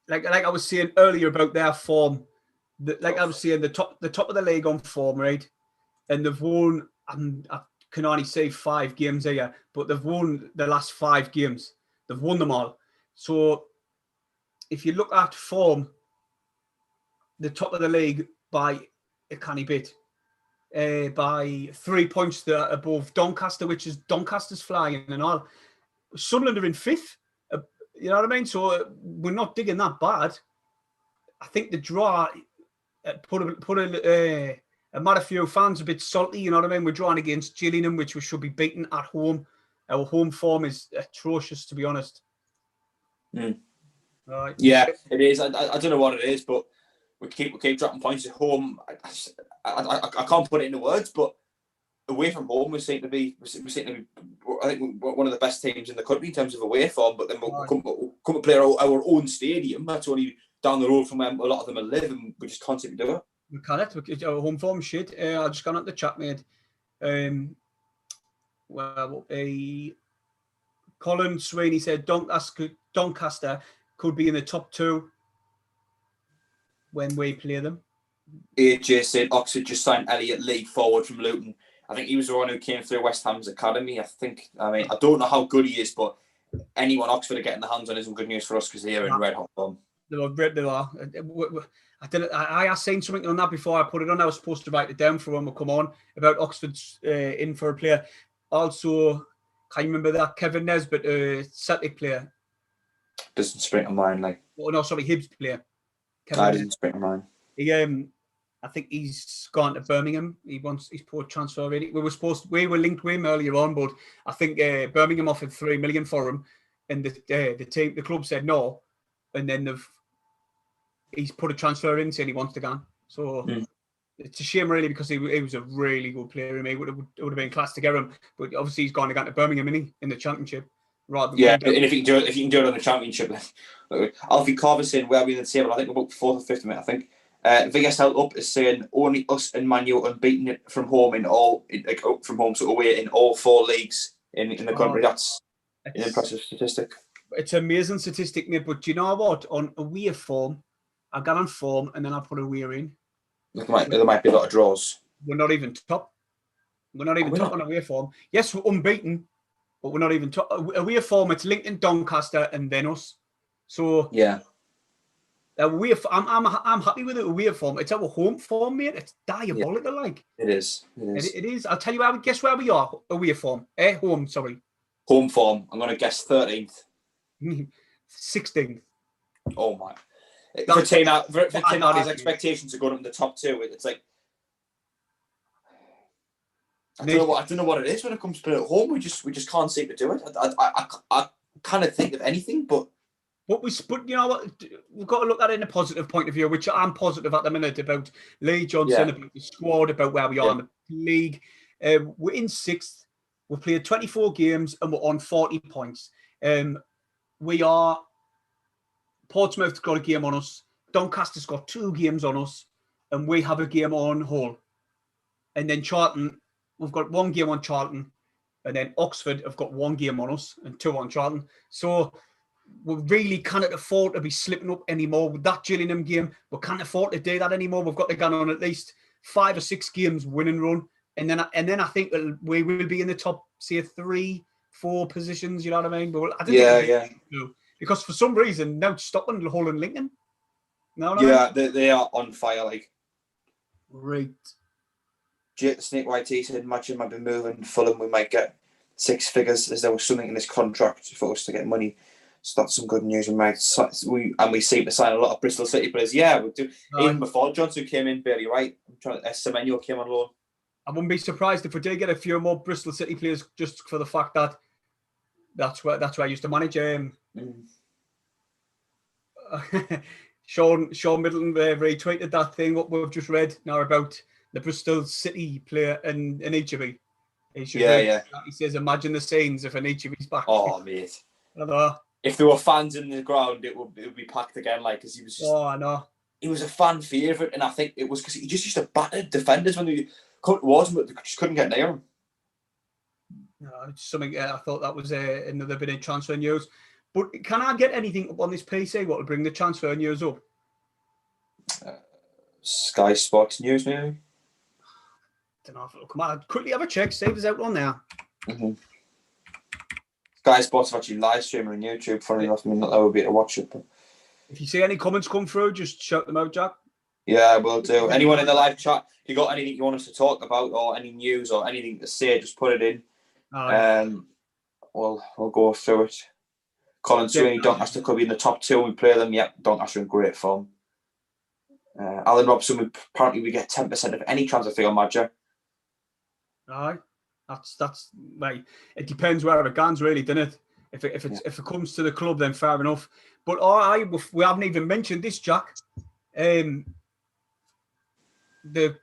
Like I was saying earlier about their form. I was saying the top of the league on form, right? And they've won. I can only say 5 games here, but they've won the last 5 games. They've won them all. So if you look at form, the top of the league by a canny bit, by 3 points above Doncaster, which is Doncaster's flying and all. Sunderland are in 5th. You know what I mean? So we're not digging that bad. I think the draw put a few fans a bit salty. You know what I mean? We're drawing against Gillingham, which we should be beaten at home. Our home form is atrocious, to be honest. Right. Yeah, it is. I don't know what it is, but we keep dropping points at home. I can't put it into words, but away from home, we seem to be. I think we're one of the best teams in the country in terms of away form. But then we'll come to play our own stadium. That's only down the road from where a lot of them are living. We just can't seem to do it. We can't. Our home form shit. I just gone at the chat, mate. Colin Sweeney said Doncaster could be in the top 2 when we play them. AJ said Oxford just signed Elliot Lee forward from Luton. I think he was the one who came through West Ham's academy. I don't know how good he is, but anyone Oxford are getting their hands on isn't good news for us because they're in red hot form. They are. I seen something on that before I put it on. I was supposed to write it down for when we come on about Oxford's in for a player. Also, can you remember that Kevin Nesbitt, Celtic player? Doesn't spring to mind, like. Oh no, sorry, Hibs player. Doesn't spring to mind. I think he's gone to Birmingham. He's put transfer already. We were linked with him earlier on, but I think Birmingham offered 3 million for him, and the club said no, and then he's put a transfer in saying he wants to go. So it's a shame really because he was a really good player. It would have been class to get him, but obviously he's gone to Birmingham in the Championship. And if you can do it on the Championship, then Alfie Carver saying where are we in the table? I think we're about 4th or 5th, mate. I think. VSL Up is saying only us and Man U unbeaten it from home from home to away in all 4 leagues in the country. That's an impressive statistic. It's an amazing statistic, mate. But do you know what? On away form, I got on form and then I put away in. There might be a lot of draws. We're not even top. We're not even top on away form. Yes, we're unbeaten, but we're not even top. Away form, it's Lincoln, Doncaster, and then us. So yeah, I'm happy with it. Away form. It's our home form, mate. It's diabolical, like. It is. It is. I'll tell you. Guess where we are. Away form. Home. Sorry. Home form. I'm going to guess 13th. 16th. Oh my! For a team that has expectations to go up in the top two, it's like I don't know what it is when it comes to it at home. We just can't seem to do it. I kind of think of anything, but you know what? We've got to look at it in a positive point of view, which I'm positive at the minute about Lee Johnson, about the squad, about where we are in the league. We're in 6th. We've played 24 games and we're on 40 points. We are. Portsmouth's got a game on us. Doncaster's got 2 games on us, and we have a game on Hull. And then Charlton, we've got 1 game on Charlton, and then Oxford have got 1 game on us and 2 on Charlton. So we really can't afford to be slipping up anymore with that Gillingham game. We can't afford to do that anymore. We've got to go on at least 5 or 6 games winning run, and then I think we will be in the top, say, 3-4 positions. You know what I mean? But I don't think because for some reason now it's stopping Hull and Lincoln. They are on fire. Like, right. Jake the Snake YT said, imagine might be moving Fulham. We might get 6 figures. There was something in this contract for us to get money. So that's some good news. We seem to sign a lot of Bristol City players. Yeah, we do. Even before Johnson came in, barely right. I'm trying to. Semenyo came on loan. I wouldn't be surprised if we did get a few more Bristol City players, just for the fact that that's where I used to manage. Sean Middleton retweeted that thing what we've just read now about the Bristol City player in Ichibi. He says, imagine the scenes if an Ichibi's back. Oh, mate. I know. If there were fans in the ground, it would be packed again. Like, because he was just. Oh, I know. He was a fan favourite, and I think it was because he just used to batter defenders when they just couldn't get near him. No, it's something. I thought that was another bit of transfer news. But can I get anything up on this PC? What will bring the transfer news up? Sky Sports News, maybe. Don't know. Come on, quickly have a check. Save us out on there. Mm-hmm. Sky Sports have actually live streaming on YouTube. Funny enough, I mean, not that would be to watch it. But if you see any comments come through, just shout them out, Jack. Yeah, we'll do. Anyone in the live chat, if you got anything you want us to talk about, or any news, or anything to say, just put it in. We'll go through it. Colin Sweeney, Doncaster could be in the top 2 when we play them. Yep, Doncaster in great form. Alan Robson, apparently we get 10% of any transfer fee on Madger. Aye, that's right. It depends where it goes, really, doesn't it? If it comes to the club, then fair enough. But we haven't even mentioned this, Jack. The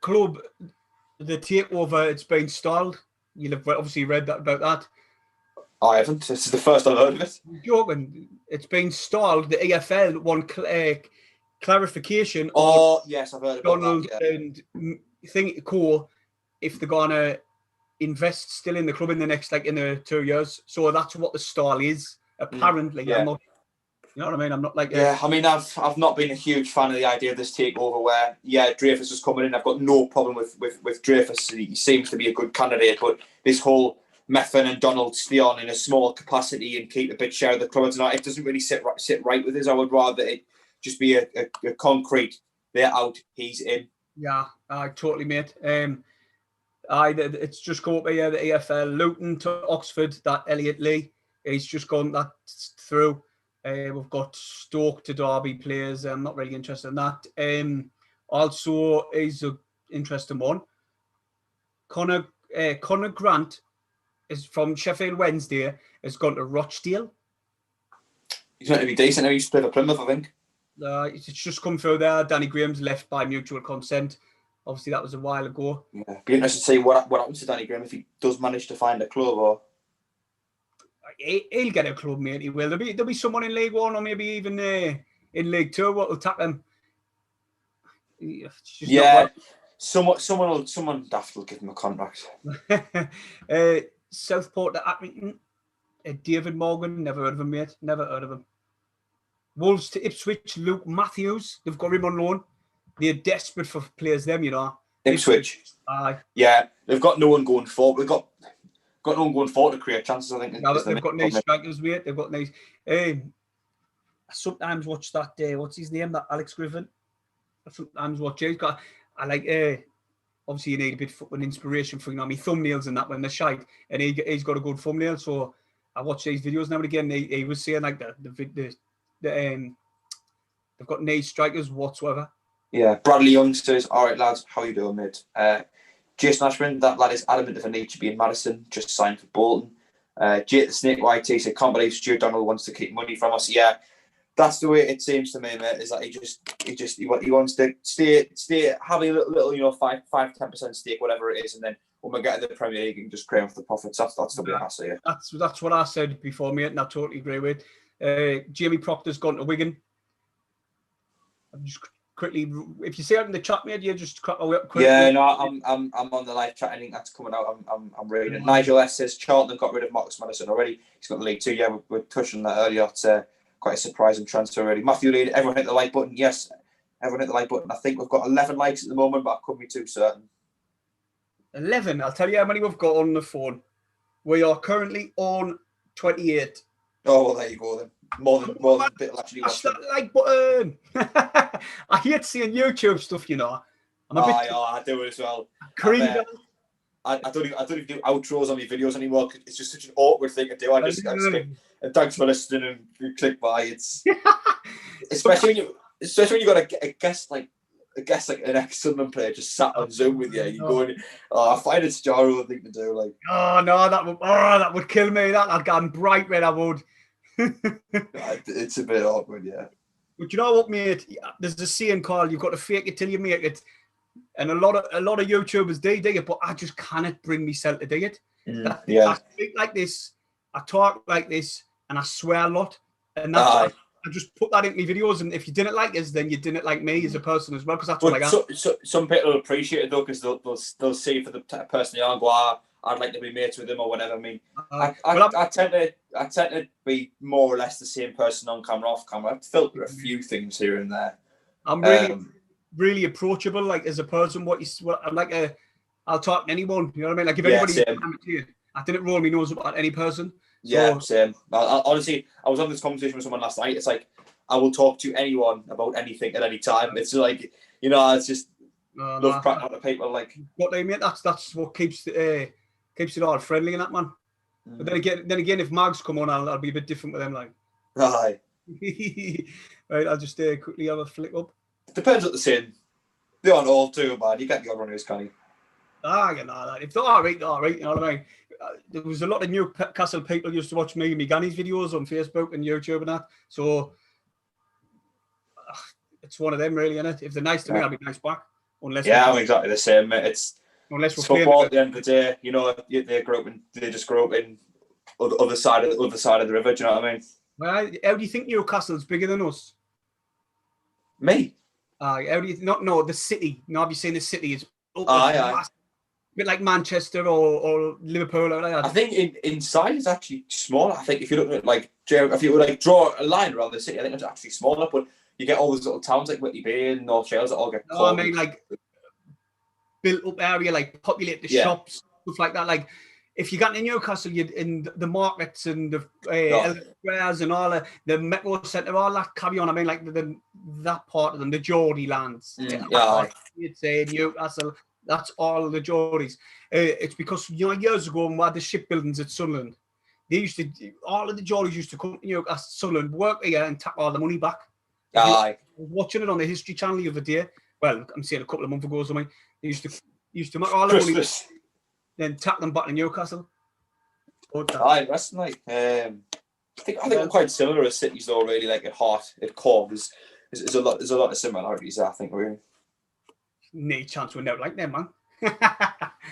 club, the takeover, it's been stalled. You'll have obviously read about that. I haven't. This is the first I've heard of it. I'm joking. It's been stalled. The EFL won clarification. Oh, yes, I've heard about Donald that. Yeah. and think cool if they're gonna invest still in the club in the 2 years. So that's what the stall is. Apparently, yeah. I'm not. You know what I mean? I'm not like. I mean, I've not been a huge fan of the idea of this takeover. Where Dreyfus is coming in. I've got no problem with Dreyfus. He seems to be a good candidate, but this whole Methven and Donald stay on in a small capacity and keep a bit share of the club tonight, it doesn't really sit right with us. I would rather it just be a concrete. They're out. He's in. Yeah, I totally, mate. It's just come up here, the EFL, Luton to Oxford, that Elliot Lee. He's just gone that through. We've got Stoke to Derby players. I'm not really interested in that. Also, is an interesting one. Connor Grant is from Sheffield Wednesday. Has gone to Rochdale. He's going to be decent. He used to play for Plymouth, I think. It's just come through there. Danny Graham's left by mutual consent. Obviously, that was a while ago. Yeah. Be interested to see what happens to Danny Graham if he does manage to find a club. Or he'll get a club, mate. He will. There'll be someone in League One or maybe even in League Two what will tap him. Someone daft will give him a contract. Southport to Accrington. David Morgan, never heard of him, mate. Never heard of him. Wolves to Ipswich, Luke Matthews. They've got him on loan. They're desperate for players, them, you know. Ipswich. Aye. Yeah, they've got no one going forward. We've got no one going forward to create chances, I think. Now, they've got nice strikers, mate. They've got nice. I sometimes watch that, what's his name, that Alex Griffin. I sometimes watch it. I like, obviously you need a bit of an inspiration for, you know, me thumbnails and that when they're shite. And he's got a good thumbnail, so I watch these videos now and again. He was saying like they've got nice strikers whatsoever. Yeah, Bradley Young says, all right, lads, how you doing, mate? Jason Ashman, that lad is adamant of a need to be in Madison, just signed for Bolton. Jake the Snake YT said, can't believe Stuart Donald wants to keep money from us. Yeah, that's the way it seems to me, mate, is that he wants to stay have a little, you know, 5-10% stake, whatever it is, and then when we get to the Premier League and just crave off the profits. That's the way I see it. That's what I said before, mate, and I totally agree with. Jamie Proctor's gone to Wigan. I'm just quickly, if you see it in the chat, mate, you just quickly. Yeah, no, I'm on the live chat. I think that's coming out. I'm reading it. Nigel S says Charlton got rid of Marcus Madison already. He's got the League 2. Yeah, we're touching that earlier. It's quite a surprising transfer already. Matthew Lead, everyone hit the like button. Yes, everyone hit the like button. I think we've got 11 likes at the moment, but I couldn't be too certain. 11. I'll tell you how many we've got on the phone. We are currently on 28. Oh, well, there you go then. More than people actually watch. That like button. I hate seeing YouTube stuff, you know. I do as well. I don't even do outros on my videos anymore. It's just such an awkward thing to do. I just skip. And thanks for listening and you click by. It's especially when you got a guest like an ex-Sunderland player just sat on Zoom with you. You're going, I find it's a jarring thing to do. Like, that would kill me. That'd gone bright red. I would. It's a bit awkward, yeah. But you know what, mate? There's a saying called "you've got to fake it till you make it," and a lot of YouTubers do it, but I just cannot bring myself to do it. Yeah, I speak like this, I talk like this, and I swear a lot, and that's I just put that in my videos. And if you didn't like us, then you didn't like me as a person as well, because that's what I got. So some people will appreciate it though, because they'll see for the person they are and go, I'd like to be mates with him or whatever. I mean, I tend to be more or less the same person on camera, off camera. I filter a few things here and there. I'm really approachable, like as a person. I'm like I'll talk to anyone. You know what I mean? Like if anybody comes to you, I didn't roll my nose about any person. Yeah, same. Honestly, I was on this conversation with someone last night. It's like I will talk to anyone about anything at any time. It's like, you know, it's just love cracking out to people. Like what they mean. That's what keeps it all friendly and that, man. But then again, if Mags come on, I'll be a bit different with them. Like, right. Right. I'll just quickly have a flick up. Depends what they're saying. They aren't all too bad. You get the odd one who's canny. You know, if they're all right, they're all right. You know what I mean? There was a lot of Newcastle people used to watch me and my Granny's videos on Facebook and YouTube and that. So it's one of them, really, isn't it? If they're nice to me, I'll be nice back. I'm exactly the same, mate. It's football at the end of the day. You know, they just grow up in other side of the river. Do you know what I mean? Well, how do you think Newcastle's bigger than us? Me? How do you no the city? No, have you seen the city? It's a bit like Manchester or Liverpool or like that. I think in size it's actually smaller. I think if you look at if you would draw a line around the city, I think it's actually smaller. But you get all those little towns like Whitley Bay and North Shales that all get. No, I mean like built up area, like populate the shops, stuff like that. Like if you got in Newcastle, you'd in the markets and the squares and all the Metro Centre, all that carry on. I mean, like that part of them, the Geordie lands. You'd say Newcastle. That's all the Geordies. It's because years ago when we had the shipbuildings at Sunderland, all of the Geordies used to come to Newcastle, Sunderland, work here and take all the money back. I was watching it on the History Channel the other day. Well, I'm saying a couple of months ago or something. They used to make all the money, then take them back to Newcastle. That's like I think we're quite similar as cities though. Really, like at heart, at core, there's a lot of similarities. I think really. No chance we're never like them, man.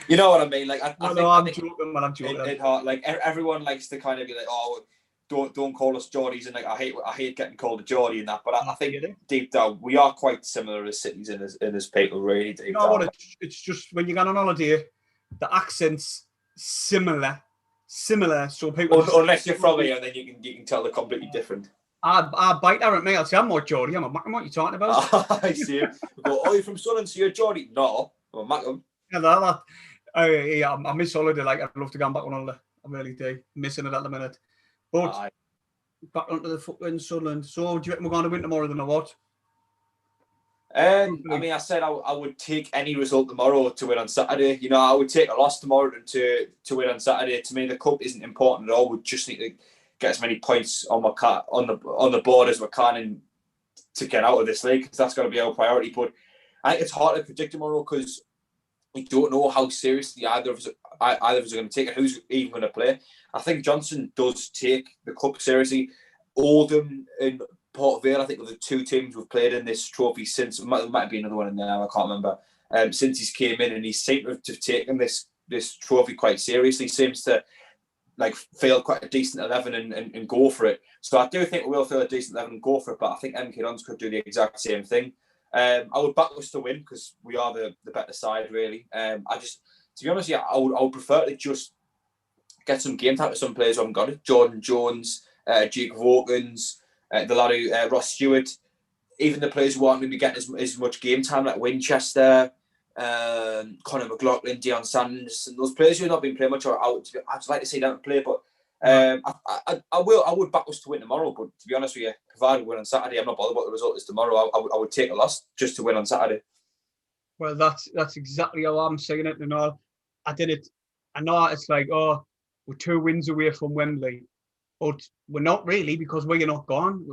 You know what I mean? Like I'm joking, man. I'm joking. At heart, like everyone likes to kind of be like, oh, don't call us Geordies, and like I hate getting called a Geordie and that. But I think deep down we are quite similar as cities and as people, really. Deep down. What? It's just when you go on holiday, the accent's similar. similar. So people unless you're from here, then you can tell they're completely different. I bite her at me. I'll say, I'm not Geordie. I'm a Mackham. What are you talking about? I see. We go, oh, you're from Sunderland, so you're Geordie? No, I'm a Mackham. Yeah, I miss holiday. Like, I'd love to go back on holiday. I really do. Missing it at the minute. But back onto the fucking Sunderland. So, do you reckon we're going to win tomorrow then or what? I mean, I said I would take any result tomorrow to win on Saturday. You know, I would take a loss tomorrow to win on Saturday. To me, the cup isn't important at all. We just need to get as many points on the board as we can and to get out of this league, because that's going to be our priority. But I think it's hard to predict tomorrow because we don't know how seriously either of us are going to take it. Who's even going to play? I think Johnson does take the cup seriously. Oldham and Port Vale, I think, are the two teams we've played in this trophy since. There might be another one in there, I can't remember. Since he's came in, and he seemed to have taken this trophy quite seriously. Seems to like field quite a decent 11 and go for it. So I do think we will field a decent 11 and go for it. But I think MK Dons could do the exact same thing. I would back us to win because we are the better side, really. To be honest, yeah, I would prefer to just get some game time to some players who haven't got it. Jordan Jones, Jake Vokins, the lad who Ross Stewart, even the players who aren't going to be getting as much game time like Winchester, Conor McLaughlin, Deion Sanders, and those players who have not been playing much are out. I'd like to see them play, but I would back us to win tomorrow. But to be honest with you, provided we win on Saturday, I'm not bothered what the result is tomorrow. I would take a loss just to win on Saturday. Well, that's exactly how I'm saying it. And all I did it. I know it's like, oh, we're 2 wins away from Wembley, but we're not really because we're not gone.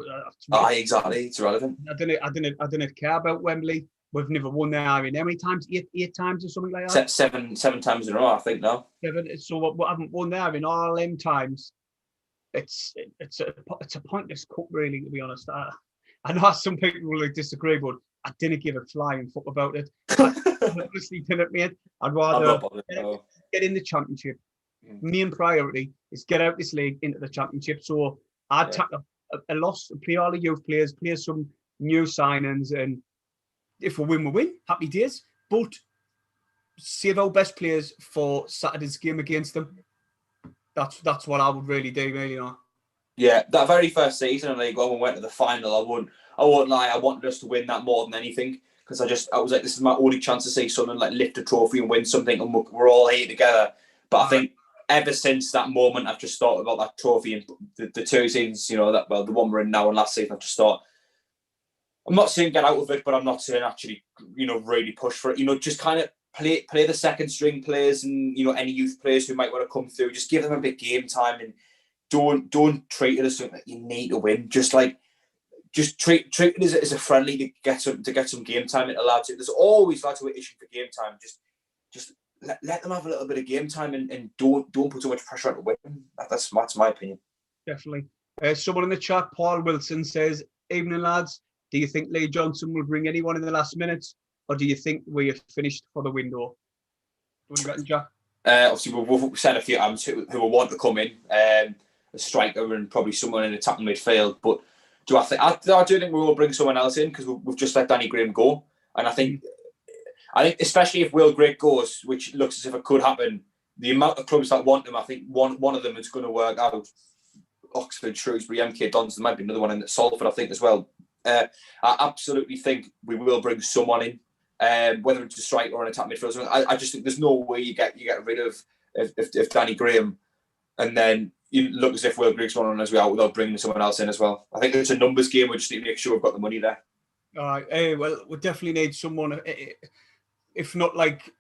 Exactly. It's irrelevant. I didn't care about Wembley. We've never won there in how many times? Eight times or something like that. Seven times in a row, I think now. 7. So we haven't won there in all them times. It's a pointless cup, really, to be honest. I know some people will disagree, but I didn't give a flying fuck about it. I honestly didn't, mate. I'd rather get in the championship. Main priority is get out this league into the championship. So I'd take a loss, play all the youth players, play some new signings, and if we win, we win. Happy days. But save our best players for Saturday's game against them. That's what I would really do, you know. Yeah, that very first season in League One, we went to the final. I won't lie, I wanted us to win that more than anything because I was like, this is my only chance to see someone like lift a trophy and win something, and we're all here together. But I think ever since that moment, I've just thought about that trophy and the 2 seasons, you know, the one we're in now and last season. I've just thought, I'm not saying get out of it, but I'm not saying actually, you know, really push for it. You know, just kind of play the second string players and, you know, any youth players who might want to come through. Just give them a bit of game time and don't treat it as something that you need to win. Just treat it as a friendly to get some game time into lads. There's always lads who are itching for game time. Just let them have a little bit of game time and don't put too much pressure on to win. That's my opinion. Definitely. Someone in the chat, Paul Wilson, says, "Evening, lads. Do you think Lee Johnson will bring anyone in the last minutes, or do you think we have finished for the window?" What do you reckon, Jack? Obviously, we've said a few times who will want to come in, a striker and probably someone in attacking midfield. But I do think we will bring someone else in because we've just let Danny Graham go, and I think especially if Will Grigg goes, which looks as if it could happen, the amount of clubs that want him, I think one of them is going to work out. Oxford, Shrewsbury, MK Dons, there might be another one in Salford, I think, as well. I absolutely think we will bring someone in, whether it's a striker or an attack midfielder. I just think there's no way you get rid of Danny Graham and then you look as if Will Grigg's running as well without bringing someone else in as well. I think it's a numbers game. We just need to make sure we've got the money there. All right. Well, we definitely need someone. If not like,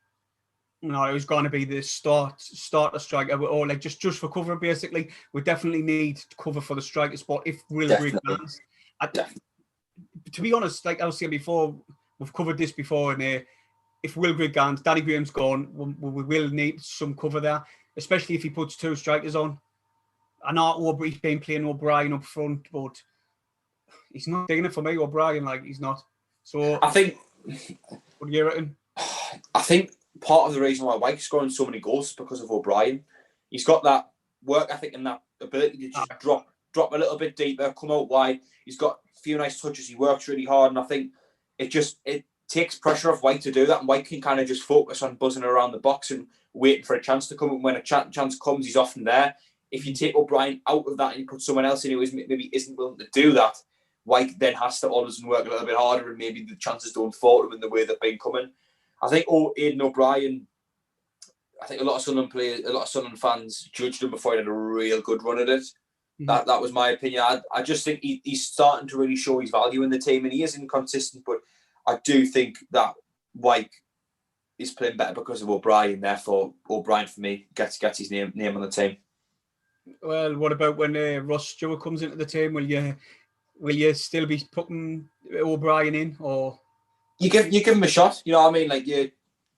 you know, it was going to be the starter striker or like just for cover. Basically, we definitely need cover for the striker spot if Will Grigg lands. To be honest, like I was saying before, we've covered this before, and if Will Grigg lands, Danny Graham's gone, we will need some cover there, especially if he puts 2 strikers on. I know he's been playing O'Brien up front, but he's not doing it for me, O'Brien. Like, he's not. So I think. What do you reckon? I think part of the reason why White's scoring so many goals is because of O'Brien. He's got that work ethic and that ability to just drop a little bit deeper, come out wide. He's got a few nice touches. He works really hard, and I think it takes pressure off White to do that, and White can kind of just focus on buzzing around the box. And waiting for a chance to come. And when a chance comes, he's often there. If you take O'Brien out of that and you put someone else in who maybe isn't willing to do that, White then has to all of a sudden work a little bit harder, and maybe the chances don't fall to him in the way they've been coming. I think Aidan O'Brien, I think a lot of Sunderland fans judged him before he had a real good run at it. Mm-hmm. That was my opinion. I just think he's starting to really show his value in the team, and he is inconsistent, but I do think that White is playing better because of O'Brien. Therefore, O'Brien for me gets his name on the team. Well, what about when Ross Stewart comes into the team? Will you still be putting O'Brien in, or you give him a shot? You know what I mean? Like you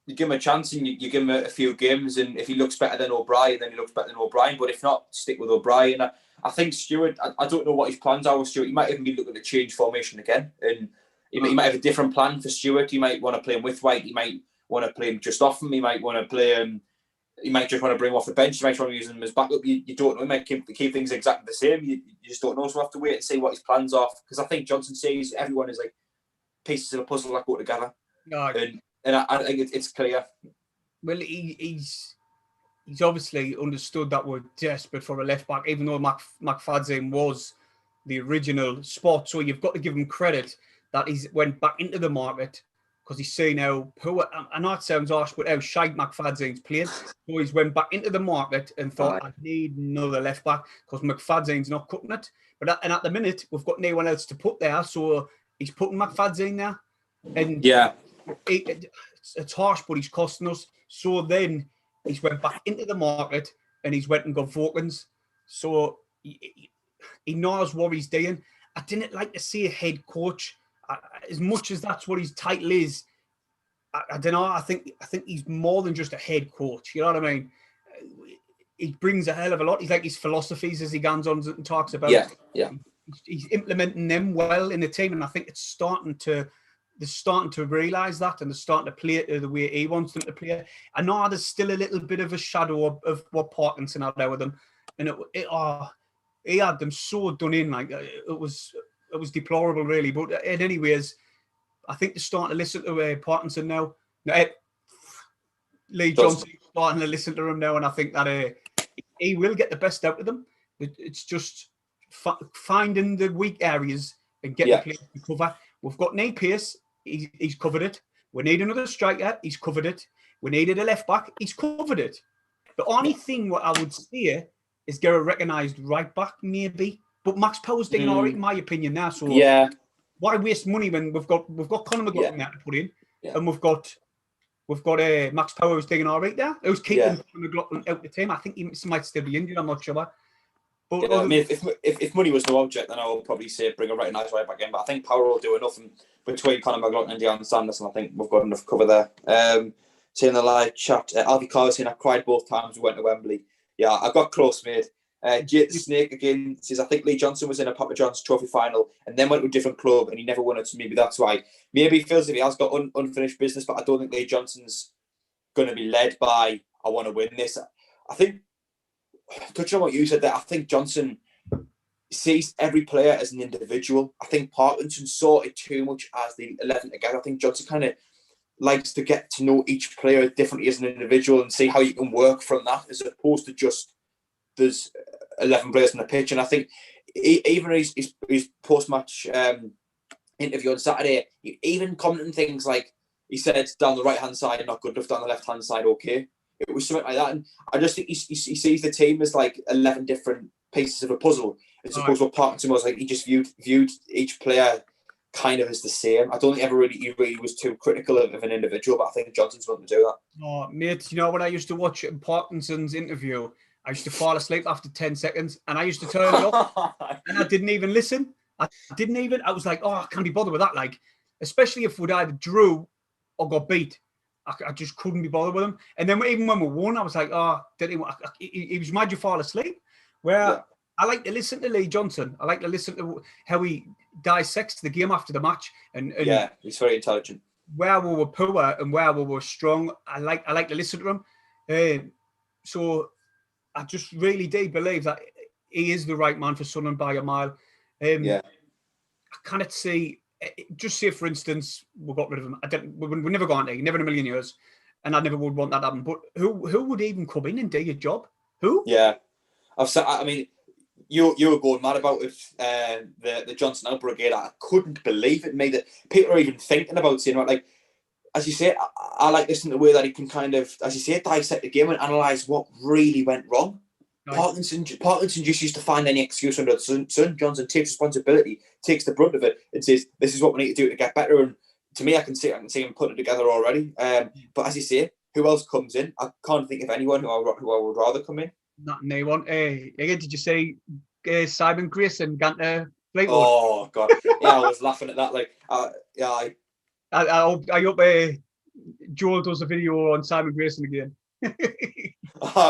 give him a chance and you give him a few games, and if he looks better than O'Brien, then he looks better than O'Brien. But if not, stick with O'Brien. I think Stewart. I don't know what his plans are with Stewart. He might even be looking to change formation again, and he might have a different plan for Stewart. He might want to play him with White. He might want to play him just off him. He might want to play him. He might just want to bring him off the bench. He might want to use him as backup. You don't know. He might keep things exactly the same. You just don't know. So we'll have to wait and see what his plans are. Because I think Johnson says everyone is like pieces of a puzzle that go together. No. And I think it's clear. Well, he's obviously understood that we're desperate for a left back, even though McFadzean was the original spot. So you've got to give him credit that he's went back into the market, because he's seen how poor, I know it sounds harsh, but how shite McFadzean's playing. So he's went back into the market and thought, I need another left back because McFadzean's not cutting it. And at the minute, we've got no one else to put there, so he's putting McFadzean there. And yeah, it's harsh, but he's costing us. So then he's went back into the market and he's went and got Vokins. So he knows what he's doing. I didn't like to see a head coach. As much as that's what his title is, I don't know. I think he's more than just a head coach. You know what I mean? He brings a hell of a lot. He's like his philosophies as he goes on and talks about. Yeah. He's implementing them well in the team, and I think they're starting to realise that, and they're starting to play it the way he wants them to play. I know there's still a little bit of a shadow of what Parkinson had there with them, and he had them so done in. Like it was deplorable, really. But anyways, I think they're starting to listen to Parkinson now. Lee Johnson starting to listen to him now, and I think that he will get the best out of them. It's just finding the weak areas and getting the players to cover. We've got Nate Pearce, he's covered it. We need another striker, he's covered it. We needed a left back, he's covered it. The only thing what I would say is get a recognised right back, maybe. But Max Power's doing all right, in my opinion, now. So why waste money when we've got Conor McLaughlin there to put in, and we've got Max Power who's doing all right there. Who's keeping Conor McLaughlin out the team? I think he might still be injured. I'm not sure. But I mean, if money was no object, then I would probably say bring a recognised right back in. But I think Power will do enough between Conor McLaughlin and Deion Sanders, and I think we've got enough cover there. Saying the live chat, Alfie Carr saying I cried both times we went to Wembley. Yeah, I got close, mate. Jake the Snake again says I think Lee Johnson was in a Papa John's Trophy final and then went to a different club and he never won it, so maybe that's why. Maybe he feels if he has got unfinished business, but I don't think Lee Johnson's going to be led by I want to win this. I think, touching on what you said there, I think Johnson sees every player as an individual. I think Parkinson saw it too much as the 11 together. I think Johnson kind of likes to get to know each player differently as an individual and see how you can work from that, as opposed to just there's 11 players on the pitch. And I think even his post-match interview on Saturday, even commenting things like he said down the right-hand side not good enough, down the left-hand side okay. It was something like that. And I just think he sees the team as like 11 different pieces of a puzzle, as opposed to what Parkinson was like. He just viewed each player kind of as the same. I don't think he really was too critical of an individual, but I think Johnson's willing to do that. Oh, mate, you know when I used to watch Parkinson's interview, I used to fall asleep after 10 seconds and I used to turn it off and I didn't even listen. I was like, oh, I can't be bothered with that. Like, especially if we'd either drew or got beat. I just couldn't be bothered with him. And then even when we won, I was like, oh, he was mad you fall asleep. I like to listen to Lee Johnson. I like to listen to how he dissects the game after the match. And he's very intelligent. Where we were poor and where we were strong, I like to listen to him. So I just really do believe that he is the right man for Sunderland by a mile. I cannot see. Just say, for instance, we got rid of him. We're never going to, never in a million years. and I never would want that to happen. But who would even come in and do your job? Who? Yeah, I mean, you were going mad about it. The Johnson Out Brigade. I couldn't believe it. Made that people are even thinking about saying, like, as you say, I like listening to the way that he can kind of, as you say, dissect the game and analyse what really went wrong. Right. Parkinson just used to find any excuse under the sun. Johnson takes responsibility, takes the brunt of it, and says, "This is what we need to do to get better." And to me, I can see him putting it together already. But as you say, who else comes in? I can't think of anyone who I would rather come in. Not anyone. Again, did you say Simon Grayson got Fleetwood? Oh God, yeah, I was laughing at that. Like, I hope Joel does a video on Simon Grayson again. It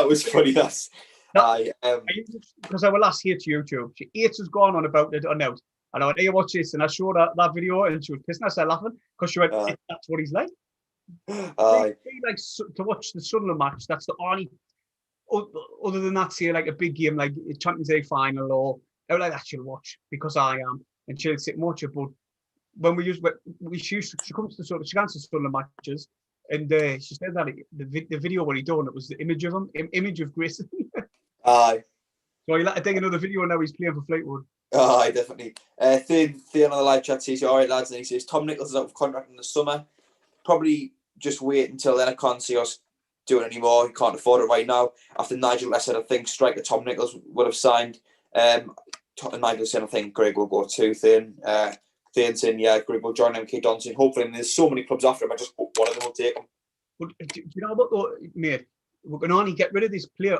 was funny. That's because I will last here to YouTube. She has gone on about it on out. And I went, "Hey, watch this," and I showed her that video, and she was pissing herself laughing because she went, "That's what he's like." He likes to watch the Sunderland match. That's the only. Other than that, say like a big game like a Champions League final or like that, she'll watch because I am, and she'll sit and watch it. But when she comes to she comes to Sunderland matches, and she said that the video what he done, it was the image of him, image of Grayson. Aye. So he'll have to take another video now. He's playing for Fleetwood. Aye, definitely. Theon on the live chat says, "All right, lads," and he says, "Tom Nichols is out of contract in the summer. Probably just wait until then. I can't see us doing any more. He can't afford it right now." After Nigel said, I think striker Tom Nichols would have signed. Nigel said, I think Greg will go too. Theon saying, yeah, Greg will join MK Dons. Hopefully, and there's so many clubs after him. I just hope one of them will take him. But do you know what, though, mate? We can only get rid of this player,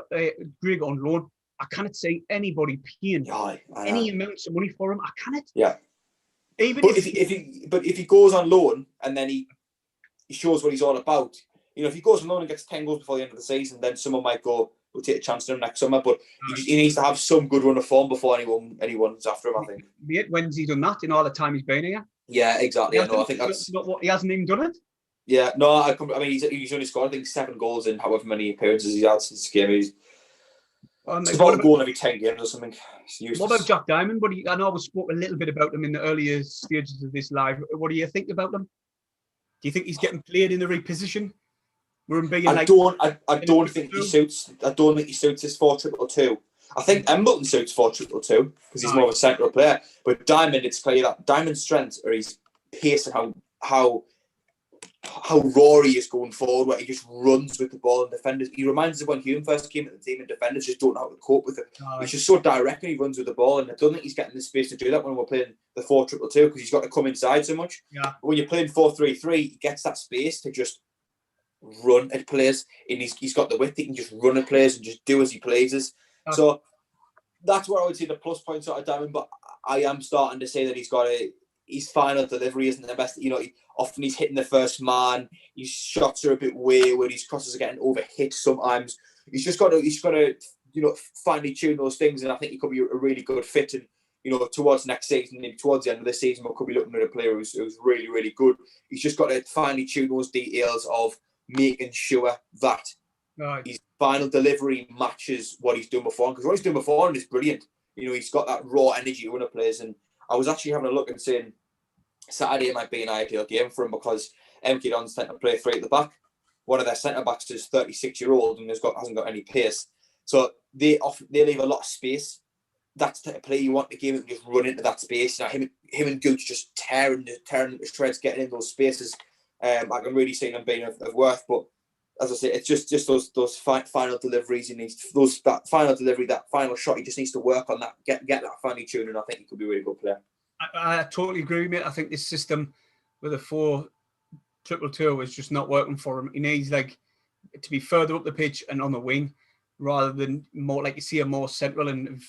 Greg, on loan. I cannot see anybody paying any amounts of money for him. I cannot. Yeah. Even if he goes on loan and then he shows what he's all about, if he goes on loan and gets 10 goals before the end of the season, then someone might go, "We'll take a chance on him next summer." But he needs to have some good run of form before anyone's after him, I think. Mate, when's he done that in all the time he's been here? Yeah, exactly. I think that's not what he hasn't even done it. Yeah, no, I mean he's only scored I think 7 goals in however many appearances he's had since the game. It's about a goal every 10 games or something. What about Jack Diamond? I know we spoke a little bit about him in the earlier stages of this live. What do you think about him? Do you think he's getting played in the right position? I don't think he suits this 4-2-2. I think Embleton suits 4-2-2 because he's more of a central player. But Diamond, it's clear that Diamond's strengths are his pace and how raw he is going forward, where he just runs with the ball and defenders. He reminds us of when Hume first came to the team and defenders just don't know how to cope with it. He's just so direct when he runs with the ball, and I don't think he's getting the space to do that when we're playing the 4-2-2 because he's got to come inside so much. Yeah. But when you're playing 4-3-3, he gets that space to just run at players, and he's got the width. He can just run at players and just do as he pleases. So that's where I would see the plus points out of Diamond. But I am starting to say that his final delivery isn't the best. Often he's hitting the first man. His shots are a bit wayward. His crosses are getting overhit sometimes. He's got to finely tune those things, and I think he could be a really good fit. And towards next season, maybe towards the end of this season, we could be looking at a player who's really, really good. He's just got to finely tune those details of making sure that his final delivery matches what he's done before. Because what he's done before is brilliant. He's got that raw energy to win a players. And I was actually having a look and saying Saturday might be an ideal game for him because MK Dons tend to play 3 at the back. One of their centre backs is 36-year-old and hasn't got any pace. So they leave a lot of space. That's the type of play you want the game and just run into that space. Him and Gooch just tearing into shreds, getting in those spaces. I can really see them being of worth. But as I say, it's just those final deliveries. He needs that final delivery, that final shot. He just needs to work on that, get that finely tuned, and I think he could be a really good player. I totally agree, mate. I think this system with a 4-2-2 is just not working for him. He needs to be further up the pitch and on the wing, rather than more like you see him more central and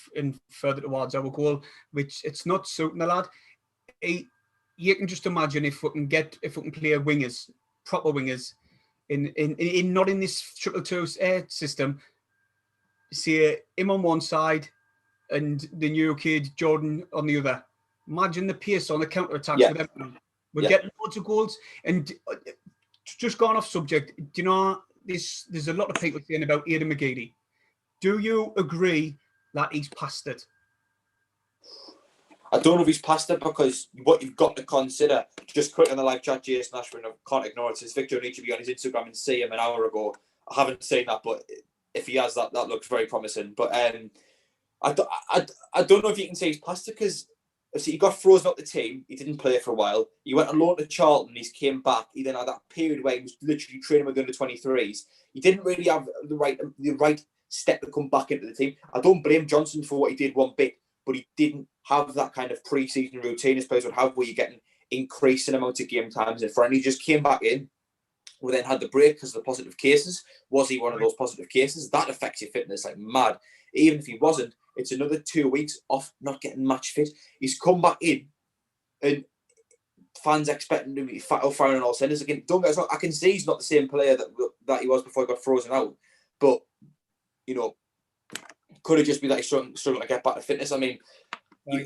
further towards our goal, which it's not suiting the lad. You can just imagine if we can play wingers, proper wingers, in not in this 2-2 system. See him on one side and the new kid Jordan on the other. Imagine the pace on the counter attacks with them. We'll get loads of goals. And just going off subject, do you know there's a lot of people saying about Aidan McGeady. Do you agree that he's past it? I don't know if he's past it, because what you've got to consider, just quick on the live chat, Jason Ashburn, I can't ignore it, says Victor needs to be on his Instagram and see him an hour ago. I haven't seen that, but if he has, that looks very promising. But I don't know if you can say he's past it, because he got frozen out the team. He didn't play for a while. He went on loan to Charlton. He came back. He then had that period where he was literally training with the under-23s. He didn't really have the right step to come back into the team. I don't blame Johnson for what he did one bit, but he didn't have that kind of pre-season routine as players would have, where you're getting increasing amounts of game times in front. He just came back in. We then had the break because of the positive cases. Was he one of those positive cases? That affects your fitness like mad. Even if he wasn't, it's another 2 weeks off not getting match fit. He's come back in, and fans expecting him to be firing on all centres again. Don't get us wrong, I can see he's not the same player that he was before he got frozen out. But, could it just be that he's struggling to get back to fitness? I mean,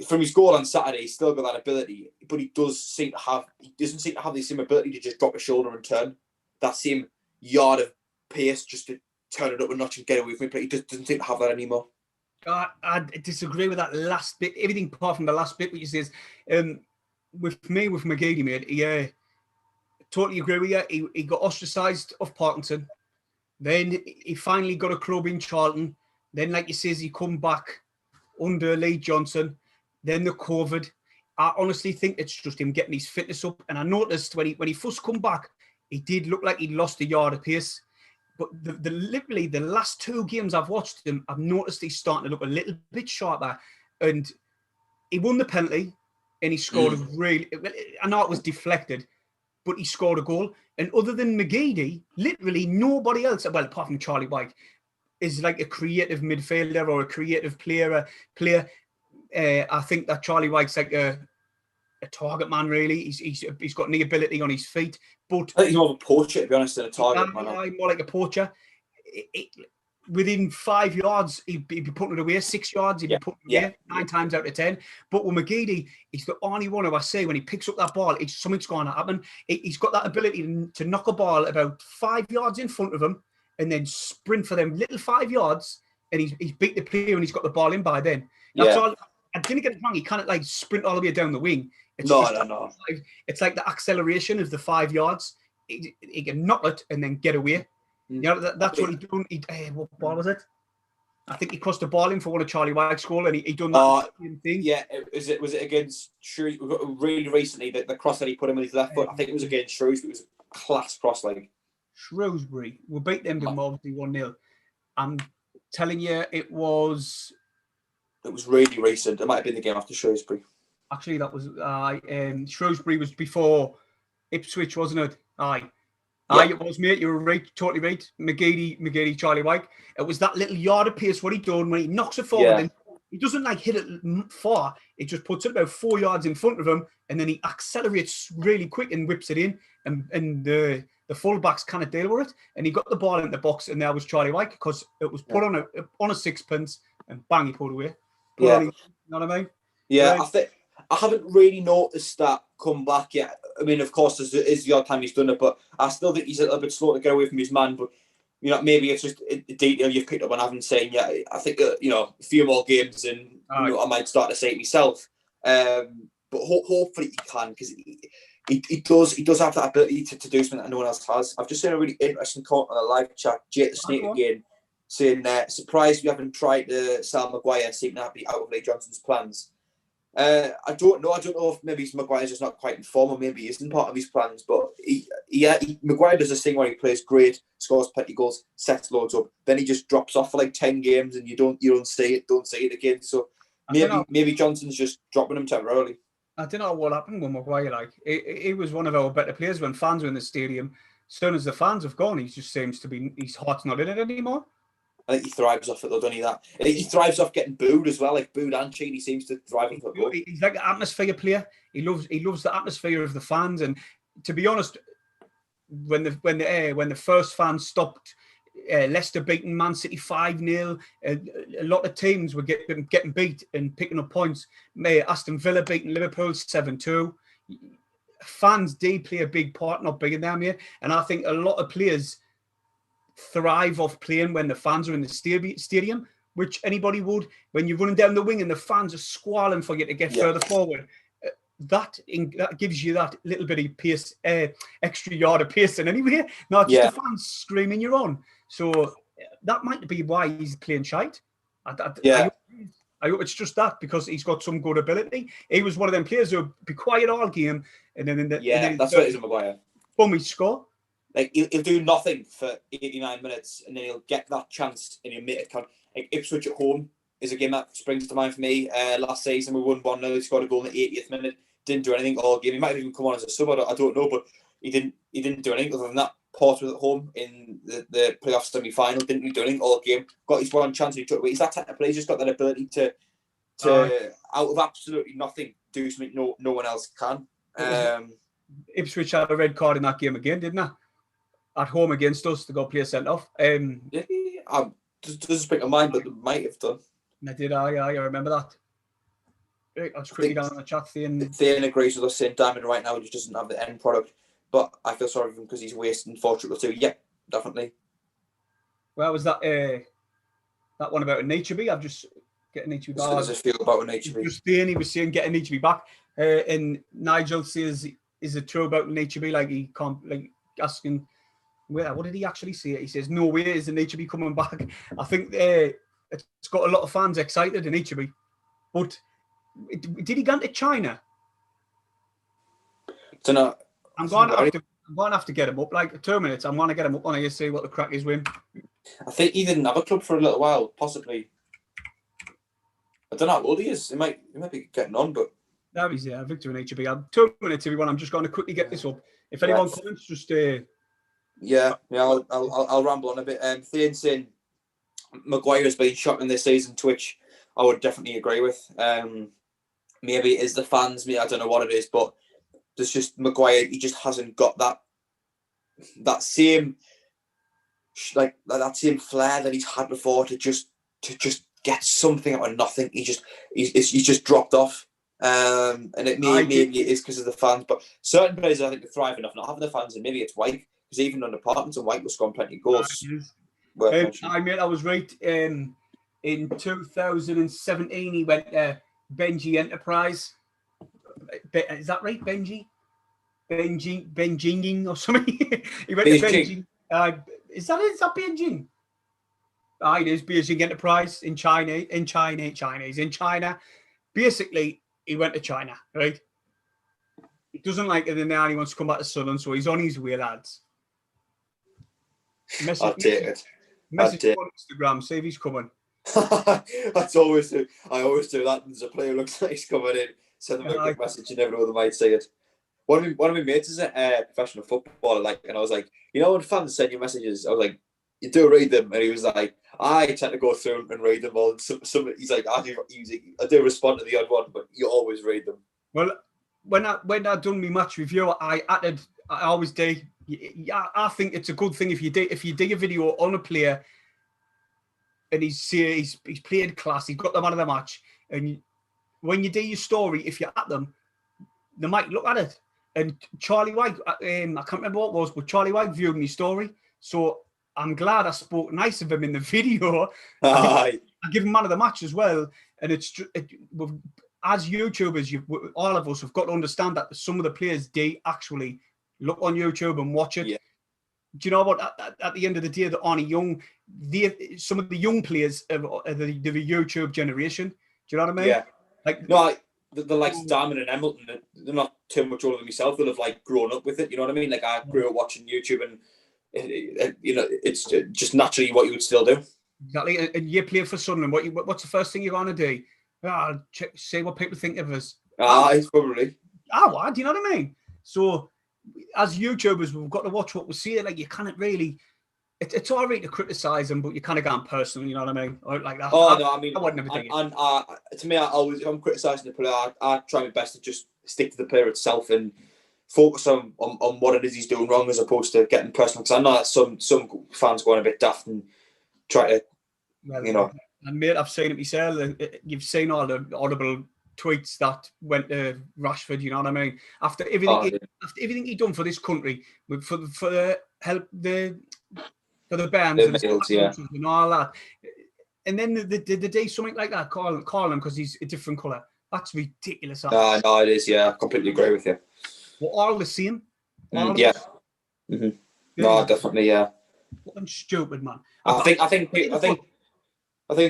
from his goal on Saturday, he's still got that ability, but he doesn't seem to have the same ability to just drop a shoulder and turn. That same yard of pace just to turn it up a notch and get away from it, but he just doesn't seem to have that anymore. I disagree with that last bit. Everything apart from the last bit, which says, with McGeady, mate, yeah, totally agree with you. He got ostracised off Parkinson. Then he finally got a club in Charlton. Then, like you says, he come back under Lee Johnson. Then the COVID. I honestly think it's just him getting his fitness up. And I noticed when he first come back, he did look like he lost a yard of pace. But literally the last 2 games I've watched him, I've noticed he's starting to look a little bit sharper. And he won the penalty, and he scored a really. I know it was deflected, but he scored a goal. And other than McGeady, literally nobody else, well, apart from Charlie White, is like a creative midfielder or a creative player. I think that Charlie White's like a target man, really. He's got the ability on his feet, but I think he's more of a poacher, to be honest, than a target man. More like a poacher. Within 5 yards, he'd be putting it away. 6 yards, he'd be putting it away 9 times out of 10. But with McGeady, he's the only one who I say when he picks up that ball, something's going to happen. He's got that ability to knock a ball about 5 yards in front of him and then sprint for them little 5 yards, and he's beat the player and he's got the ball in by then. That's all. I didn't get it wrong. He can't like sprint all the way down the wing. No. It's like the acceleration of the 5 yards. He can knock it and then get away. That's what he done. What ball was it? I think he crossed the ball in for one of Charlie White's goal, and he done that same thing. Yeah, was it against Shrewsbury? Really recently, the cross that he put him with his left foot. I think it was against Shrewsbury. It was a class cross, like Shrewsbury. We beat them to obviously 1-0. I'm telling you, it was really recent. It might have been the game after Shrewsbury. Actually, that was Shrewsbury was before Ipswich, wasn't it? It was, mate. You were right, totally right. McGeady, Charlie White. It was that little yard of pace what he done when he knocks it forward. And he doesn't like hit it far. He just puts it about 4 yards in front of him, and then he accelerates really quick and whips it in. And the fullbacks kind of deal with it. And he got the ball in the box, and there was Charlie White because it was put on a sixpence, and bang, he pulled away. You know what I mean? Yeah, I think I haven't really noticed that come back yet. I mean, of course, there's the odd time he's done it, but I still think he's a little bit slow to get away from his man. But maybe it's just a detail you've picked up on having saying, I think a few more games and I might start to say it myself. But hopefully he can, because he does have that ability to do something that no one else has. I've just seen a really interesting comment on a live chat. Jake the Snake again saying, surprised we haven't tried to sell Maguire, seeming to be out of Lee Johnson's plans. I don't know if maybe Maguire's just not quite in form, or maybe he isn't part of his plans. But Maguire does this thing where he plays great, scores plenty goals, sets loads up, then he just drops off for like 10 games, and you don't see it again. So maybe Johnson's just dropping him temporarily. I don't know what happened with Maguire. Like he was one of our better players when fans were in the stadium. As soon as the fans have gone, he just seems to be his heart's not in it anymore. I think he thrives off it, though, doesn't he? That he thrives off getting booed as well, like booed and cheated. He seems to thrive off it. He's like an atmosphere player. He loves the atmosphere of the fans. And to be honest, when the first fans stopped, Leicester beating Man City 5-0, a lot of teams were getting beat and picking up points. Aston Villa beating Liverpool 7-2. Fans did play a big part, not bigger than here. And I think a lot of players thrive off playing when the fans are in the stadium. which anybody would, when you're running down the wing and the fans are squalling for you to get further forward. That gives you that little bit of pace, extra yard of pacing anyway. Not just the fans screaming you're on. So that might be why he's playing shite. I hope it's just that, because he's got some good ability. He was one of them players who'll be quiet all game, and then that's what it is with Maguire. Boom, he score. Like he'll do nothing for 89 minutes, and then he'll get that chance, and he'll make it count. Like Ipswich at home is a game that springs to mind for me. Last season we won 1-0. He scored a goal in the 80th minute. Didn't do anything all game. He might have even come on as a sub. I don't know, but he didn't do anything other than that. Portsmouth at home in the playoff semi-final, didn't really do anything all game. Got his one chance and he took away. He's that type of player. He's just got that ability to out of absolutely nothing do something no one else can. Ipswich had a red card in that game again, didn't they? At home against us to go play sent off. Doesn't spring to mind, but they might have done. I did. I remember that. I'll just quickly down on the chat thing. Thane agrees with us saying Diamond right now just doesn't have the end product, but I feel sorry for him because he's wasting 4-2. Yeah, definitely. Well, was that that one about Nature? I'm just getting Nature back. How does it feel about Nature? Just Thane, he was saying getting Nature back, and Nigel says, "Is it true about Nature? Like he can't, like asking, well, what did he actually say? He says, "No way is the Nature coming back." I think it's got a lot of fans excited in Nature, but. Did he go to China? Don't know. I'm going to have to get him up. Like 2 minutes, I'm going to get him up on here, see what the crack is with him. I think he didn't have a club for a little while, possibly. I don't know how old he is. He might be getting on, but that is Victor in HB. I'm 2 minutes, everyone. I'm just going to quickly get this up. If anyone comments, just I'll ramble on a bit. Thane saying Maguire has been shocking this season, Twitch. I would definitely agree with. Maybe it is the fans. I don't know what it is, but there's just Maguire. He just hasn't got that same that same flair that he's had before to just get something out of nothing. He's just dropped off. And maybe it is because of the fans, but certain players I think are thriving off not having the fans, and maybe it's White, because even under Parkinson, White was scoring plenty of goals. I was right. In 2017, he went to Benji Enterprise. Is that right, Benji? Benjing or something? He went to Benji. Is that Beijing? It is Beijing Enterprise in China. He's in China. Basically, he went to China, right? He doesn't like it, and now he wants to come back to Sunderland, so he's on his way, lads. Message on Instagram, see if he's coming. I always do that. There's a player who looks like he's coming in, send them a quick message, you never know they might see it. One of my mates is a professional footballer, and I was like, when fans send you messages, I was like, you do read them, and he was like, I tend to go through and read them all. And some he's like, I do respond to the odd one, but you always read them. Well, when I done my match review, I always do. I think it's a good thing if you do a video on a player and he's played class, he's got them out of the match, and when you do your story, if you're at them, they might look at it. And Charlie White, I can't remember what it was, but Charlie White viewed my story, so I'm glad I spoke nice of him in the video. I give him man of the match as well, and as YouTubers, all of us have got to understand that some of the players do actually look on YouTube and watch it. Yeah. Do you know what? At the end of the day, they're only young. Some of the young players of the YouTube generation. Do you know what I mean? Yeah. The likes of Diamond and Hamilton, they're not too much older than myself. They'll have grown up with it. You know what I mean? I grew up watching YouTube, and it's just naturally what you would still do. Exactly. And you play for Sunderland. What's the first thing you're going to do? See what people think of us. Probably. Do you know what I mean? So, as YouTubers, we've got to watch what we see. You can't really. It's all right to criticise them, but you kind of go personal. You know what I mean? Or like that. I wouldn't ever think it. To me, if I'm criticising the player, I try my best to just stick to the player itself and focus on what it is he's doing wrong, as opposed to getting personal. Because I know that some fans go on a bit daft and try to, And mate, I've seen it myself. You've seen all the audible tweets that went to Rashford. You know what I mean? After everything he done for this country, for the help for the bands and all that, and then they do something like that, call him because he's a different colour. That's ridiculous. No, it is. Yeah, I completely agree with you. We're all the same. Yeah. Mm-hmm. No, definitely. Yeah. Fucking stupid, man. I think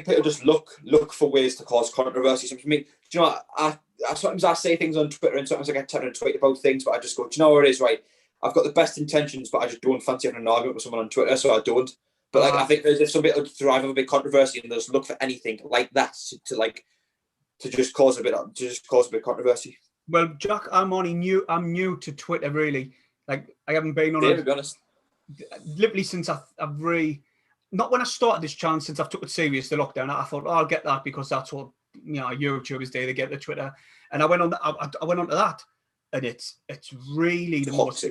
people just look for ways to cause controversy. I mean, do you know what? Sometimes I say things on Twitter, and sometimes I get tempted to tweet about things, but I just go, do you know what it is, right? I've got the best intentions, but I just don't fancy having an argument with someone on Twitter, so I don't. But like, I think if some people thrive on a big controversy and just look for anything like that to just cause a bit of controversy. Well, Jack, I'm new to Twitter, really. Like, I haven't been on it, to be honest. Literally since I've not when I started this channel, since I've took it serious, the lockdown. I thought, I'll get that because that's what YouTubers do. They get the Twitter, and I went on. I went onto that, and it's really the most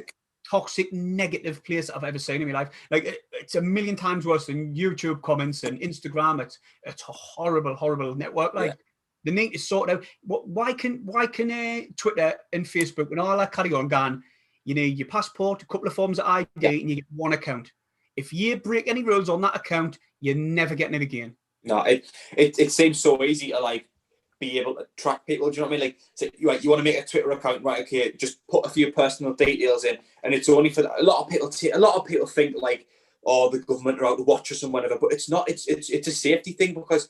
toxic, negative place I've ever seen in my life. Like, it's a million times worse than YouTube comments and Instagram. It's a horrible network. Like, they need to sort out. Why can Twitter and Facebook and all that carry on going? You need your passport, a couple of forms of ID, and you get one account. If you break any rules on that account, you're never getting it again. No, it seems so easy to like be able to track people. Do you know what I mean? Like, so, you want to make a Twitter account, right? Okay, just put a few personal details in, and it's only for a lot of people. A lot of people think like, oh, the government are out to watch us and whatever, but it's not. It's a safety thing, because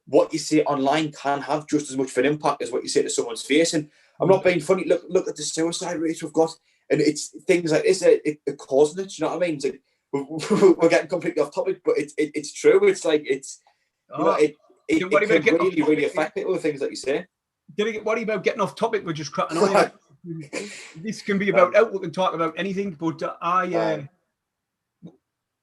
what you say online can have just as much of an impact as what you say to someone's face. And I'm not being funny. Look at the suicide rates we've got. And it's things like this that are causing it. You know what I mean? Like, we're getting completely off topic, but it's true. It's like it can really affect people with things that you say. Did I get worried about getting off topic? We're just cracking on. This can be about outlook and talk about anything. But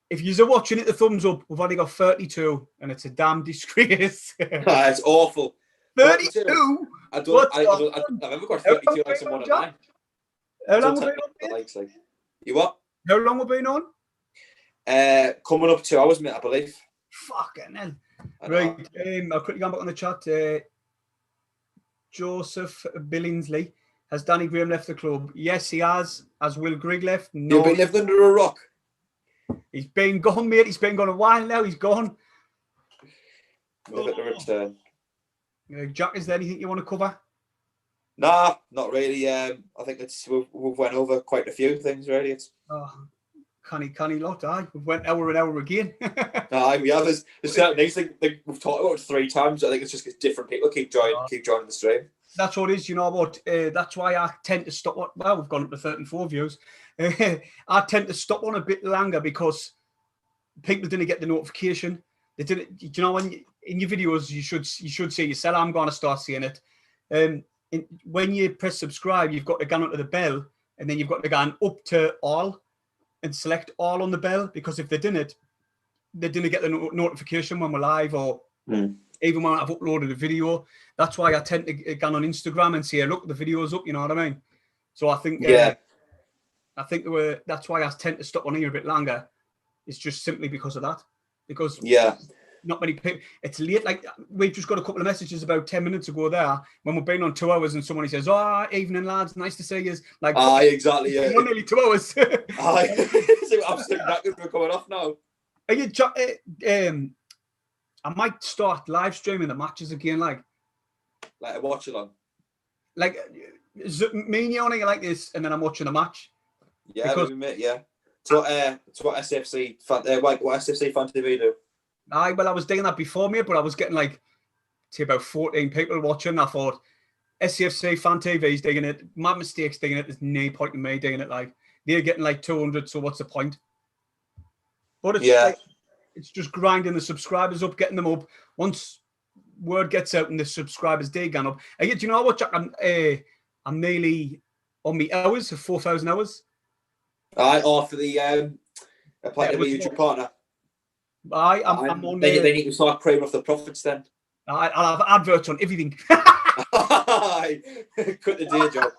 if you're watching it, the thumbs up. We've only got 32, and it's a damn disgrace. It's awful. 32. I've never got 32 likes on one of mine. How long have we been on? Like, you what? How long have we been on? Coming up 2 hours, mate, I believe. Fucking hell. Right. I'll quickly go back on the chat. Joseph Billingsley. Has Danny Graham left the club? Yes, he has. Has Will Grigg left? No. You've been living under a rock. He's been gone, mate. He's been gone a while now. He's gone. Never to return. Jack, is there anything you want to cover? Nah, not really. I think we've went over quite a few things, really. It's canny lot, aye. We've went hour and hour again. Aye, yeah. There's certain things that we've talked about 3 times. I think it's just because different people keep joining the stream. That's what it is. You know what? That's why I tend to stop. Well, we've gone up to 34 views. I tend to stop on a bit longer because people didn't get the notification. They didn't. You know, when in your videos, you should see yourself. I'm going to start seeing it. When you press subscribe, you've got to go onto the bell, and then you've got to go up to all and select all on the bell, because if they didn't get the notification when we're live, or even when I've uploaded a video. That's why I tend to go on Instagram and say, look, the video's up, you know what I mean? So I think that's why I tend to stop on here a bit longer. It's just simply because of that. Because not many people, it's late. Like, we've just got a couple of messages about 10 minutes ago there when we've been on 2 hours, and somebody says, evening lads, nice to see you. Like, exactly, yeah. Nearly 2 hours. I'm sitting back and we're coming off now. I might start live streaming the matches again, like a watch along. Like, me and you only like this, and then I'm watching the match. Yeah, mate, yeah. So what SFC fan TV do? Well, I was doing that before me, but I was getting about 14 people watching. I thought SCFC fan TV's digging it. Mad Mistakes digging it. There's no point in me digging it. Like, they're getting 200, so what's the point? But it's it's just grinding the subscribers up, getting them up. Once word gets out and the subscribers do get up, do you know what, Jack? I'm nearly on my hours of 4,000 hours. For the apply to be a YouTube partner. I'm on. They need to start preying off the profits then. I'll have adverts on everything. Cut the day job.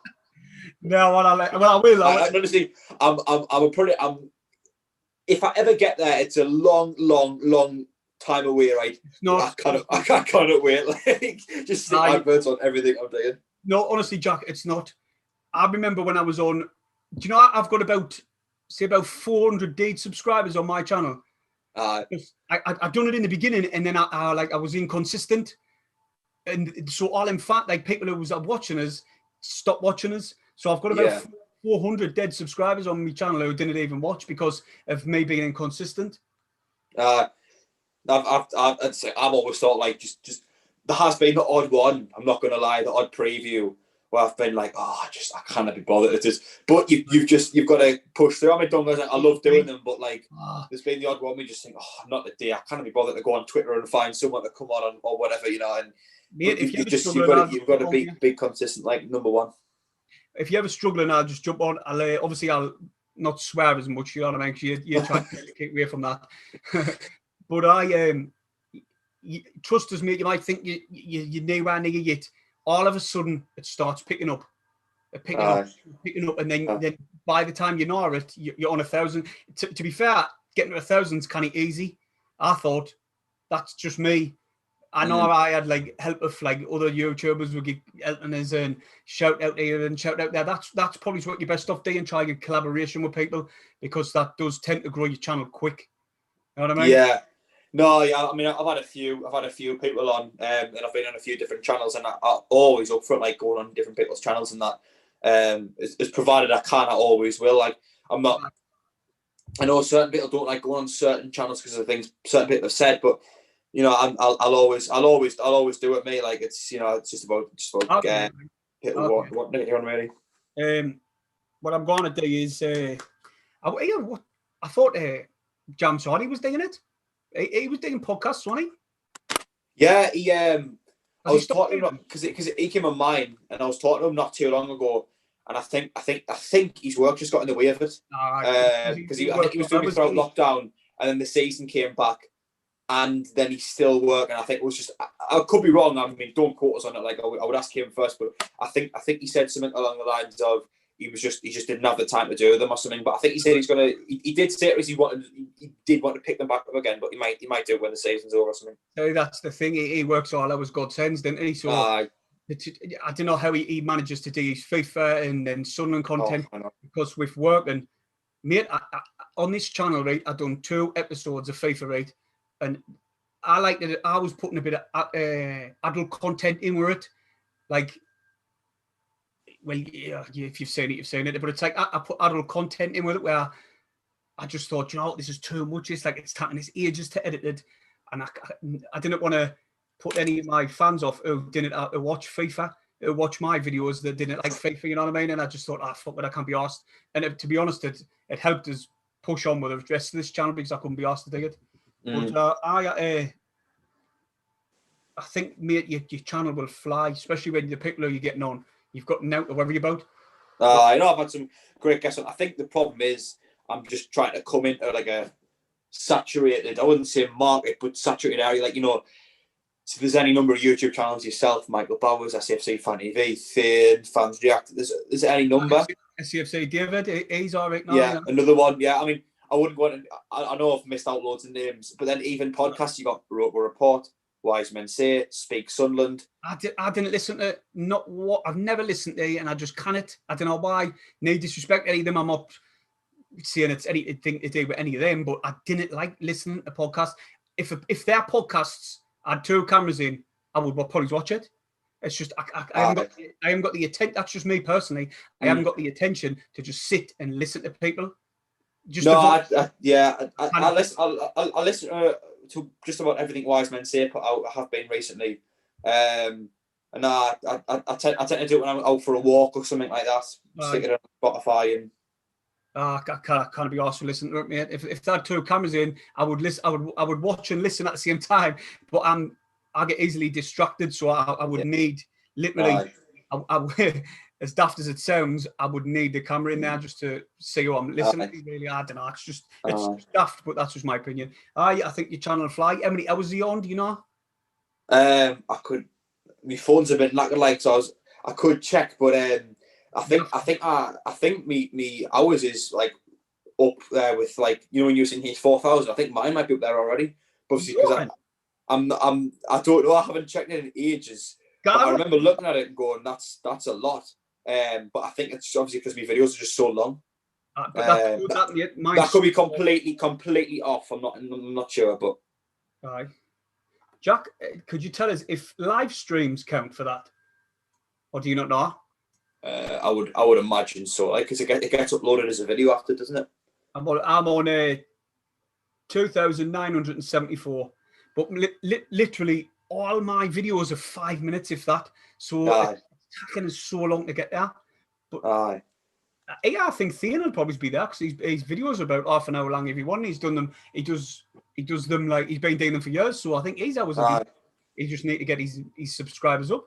No, I will. Honestly, if I ever get there, it's a long time away, right? I can't wait. Like, just see adverts on everything I'm doing. No, honestly, Jack, it's not. I remember when I was on. Do you know I've got about 400 dead subscribers on my channel? I've done it in the beginning, and then I was inconsistent, and so all in fact, like people who was watching us stopped watching us. So I've got about 400 dead subscribers on my channel who didn't even watch because of me being inconsistent. I've always thought like just there has been the odd one. I'm not going to lie, the odd preview where I've been like, I cannot be bothered. It is, but you've got to push through. I mean, I love doing them, but like there's been the odd one we just think, not the day. I cannot be bothered to go on Twitter and find someone to come on or whatever, And mate, you've got to be consistent. Like number one. If you're ever struggling, I'll just jump on. I'll not swear as much, you know what I mean? Because you're trying to keep away from that. But trust us, mate. You might think you're nowhere near yet. All of a sudden, it starts picking up, and then by the time you know it, you're on 1,000. To be fair, getting to 1,000 is kind of easy. I thought that's just me. I know I had like help of like other YouTubers would get helping us and shout out here and shout out there. That's probably what your best stuff do, and try and get collaboration with people, because that does tend to grow your channel quick. You know what I mean? Yeah. No, yeah. I mean, I've had a few people on, and I've been on a few different channels, and I'm always up for like going on different people's channels and that. As provided I can, I always will. Like I'm not. I know certain people don't like going on certain channels because of things certain people have said, but. I'll always do it, mate. Like it's it's just about what minute you're on, really. What I'm going to do is I thought Jam Soddy was doing it. He was doing podcasts, wasn't he? Yeah, I was talking to him because he came on mine, and I was talking to him not too long ago, and I think his work just got in the way of it because I think he was doing it throughout lockdown, and then the season came back. And then he's still working. I think it was just. I could be wrong. I mean, don't quote us on it. Like I would ask him first, but I think he said something along the lines of he just didn't have the time to do them or something. But I think he said he's gonna. He did say it was he did want to pick them back up again, but he might do it when the season's over or something. So that's the thing. He works all hours God sends, didn't he? So I don't know how he manages to do his FIFA and then Sunderland content because with work and mate, on this channel, right, I've done 2 episodes of FIFA, right. And I like that I was putting a bit of adult content in with it. Like, well, yeah, if you've seen it, you've seen it. But it's like I put adult content in with it where I just thought, this is too much. It's like it's taking its ages to edit it. And I didn't want to put any of my fans off who didn't watch FIFA, who watch my videos that didn't like FIFA, you know what I mean? And I just thought, fuck it, I can't be asked. And to be honest, it helped us push on with the rest of this channel because I couldn't be asked to do it. But I think, mate, your channel will fly, especially when the people who you're getting on, you've got now to worry about. I know I've had some great guests on. I think the problem is I'm just trying to come into like a saturated, I wouldn't say market, but saturated area. Like, so there's any number of YouTube channels, yourself, Michael Bowers, SFC Fan TV, Thane, Fans React. There's any number. SCFC David, he's all right now. Yeah, another one. Yeah, I mean, I wouldn't want to. I know I've missed out loads of names, but then even podcasts, you got Roper Report, Wise Men Say, Speak Sunderland. I didn't listen to I've never listened to, and I just can't. I don't know why. No disrespect to any of them. I'm not saying it's anything to do with any of them, but I didn't like listening to podcasts. If their podcasts had 2 cameras in, I would probably watch it. It's just I haven't got the attention. That's just me personally. I haven't got the attention to just sit and listen to people. I listen to just about everything Wise Men Say put out. I have been recently, and I tend to do it when I'm out for a walk or something like that. Stick it on Spotify and. I can't be asked to listen to it, mate. If there had 2 cameras in, I would listen. I would watch and listen at the same time. But I get easily distracted, so I would need literally. As daft as it sounds, I would need the camera in there just to see who I'm listening to. Really, I don't know. It's just daft, but that's just my opinion. I think your channel will fly. How many hours are you on? Do you know? I could. My phone's a bit knackered, so I could check, but I think me hours is like up there with like when you were saying he's 4,000. I think mine might be up there already. Obviously, because I don't know. I haven't checked it in ages. I remember looking at it and going, that's a lot. But I think it's obviously because my videos are just so long. But that that could be completely off. I'm not sure, but aye. Jack, could you tell us if live streams count for that, or do you not know? I would imagine so. Like, because it gets uploaded as a video after, doesn't it? I'm on 2,974, but literally all my videos are 5 minutes, if that. So it's taking us so long to get there. But I think Thean will probably be there because his videos are about half an hour long every one. He's done them. He does them like he's been doing them for years. So I think he's always. He just need to get his subscribers up.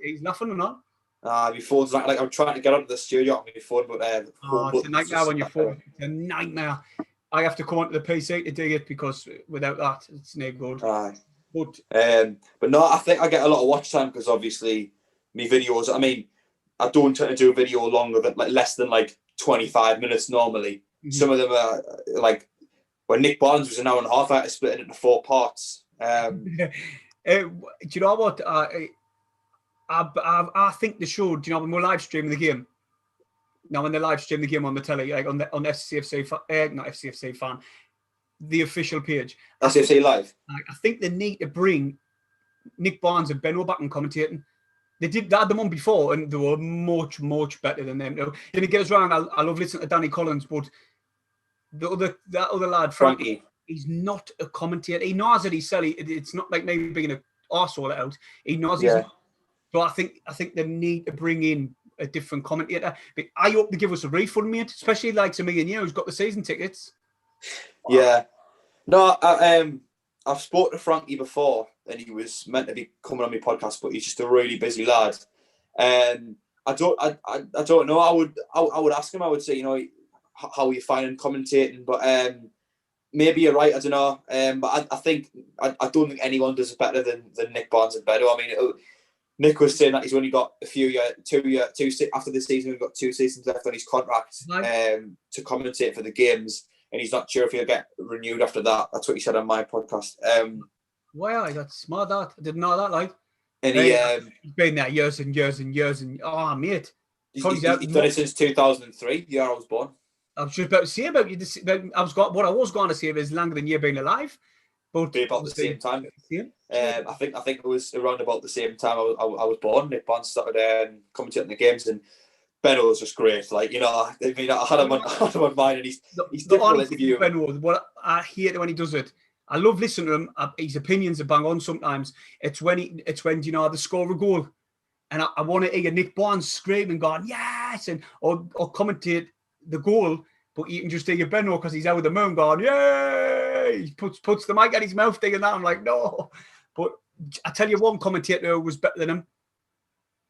He's laughing and all. My phone's like I'm trying to get onto the studio on my phone, but it's a nightmare when your phone. It's a nightmare. I have to come onto the PC to do it because without that, it's no good. But no, I think I get a lot of watch time because obviously my videos. I mean, I don't tend to do a video longer than less than 25 minutes normally. Mm-hmm. Some of them are like when Nick Barnes was an hour and a half. I had to split it into 4 parts. Do you know what? I think they should. Do you know when we're live streaming the game? Now, when they live stream the game on the telly, like on SCFC, not FCFC fan, the official page. SCFC Live. I think they need to bring Nick Barnes and Benno back and commentating. They had them on before, and they were much, much better than them. Then it gets around. I love listening to Danny Collins, but that other lad, Frankie, he's not a commentator. He knows that he's silly. It's not like maybe being an arsehole out. He knows he's not. So I think they need to bring in a different commentator. But I hope they give us a refund, mate, especially like to me and you who's got the season tickets. Yeah. No, I've spoke to Frankie before and he was meant to be coming on my podcast, but he's just a really busy lad. And I don't know. I would ask him, I would say, how are you finding commentating? But maybe you're right, I don't know. But I don't think anyone does it better than Nick Barnes and Bedo. I mean, Nick was saying that he's only got after this season, we've got 2 seasons left on his contract to commentate for the games, and he's not sure if he'll get renewed after that. That's what he said on my podcast. Wow, that's smart. That I didn't know that. Like, and he's been there years and years and years, and mate, he's done it since 2003, the year I was born. I was just about to say about you. What I was going to say is longer than you being alive. Be about the same time. I think it was around about the same time I was born. Nick Barnes started commentating the games, and Benno was just great. I had him on mine, and he's difficult to interview. Benno, what I hate when he does it. I love listening to him. His opinions are bang on sometimes. It's when they score a goal, and I want to hear Nick Barnes screaming, going yes, or commentate the goal, but you can just hear Benno because he's out of the moon going yay. He puts the mic at his mouth thinking that. I'm like, no. But I tell you, one commentator who was better than him.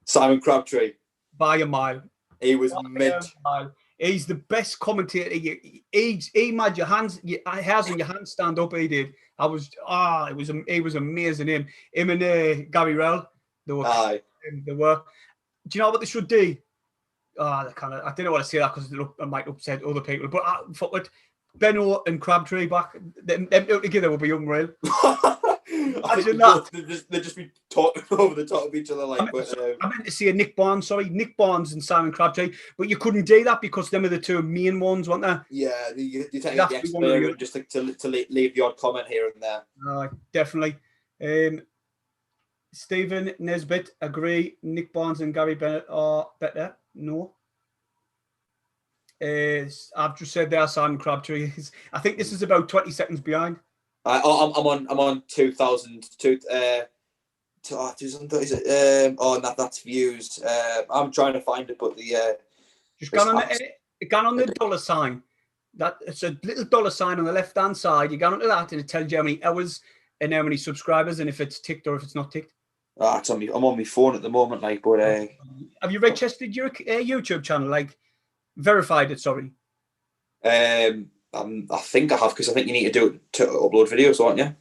Simon Crabtree. By a mile. He was mint. He's the best commentator. He made your hairs on your hands stand up. He did. He was amazing. Him and Gary Rell. They were. Do you know what they should do? I don't know what to say that because it might upset other people. But Benno and Crabtree back, them two together would be unreal. Imagine that. They'd just be talking over the top of each other. I meant to say Nick Barnes and Simon Crabtree, but you couldn't do that because them are the 2 main ones, weren't they? Yeah, you take the experience just to leave the odd comment here and there. Definitely. Stephen Nesbitt, agree. Nick Barnes and Gary Bennett are better. No. I've just said there, Simon Crabtree. I think this is about 20 seconds behind. I'm on 2,000. That's views. I'm trying to find it, but just gone on the dollar sign. It's a little dollar sign on the left hand side. You go onto that, and it tells you how many hours and how many subscribers, and if it's ticked or if it's not ticked. It's on me. I'm on my phone at the moment, but have you registered your YouTube channel? Verified it, sorry. I think I have because I think you need to do it to upload videos, don't you?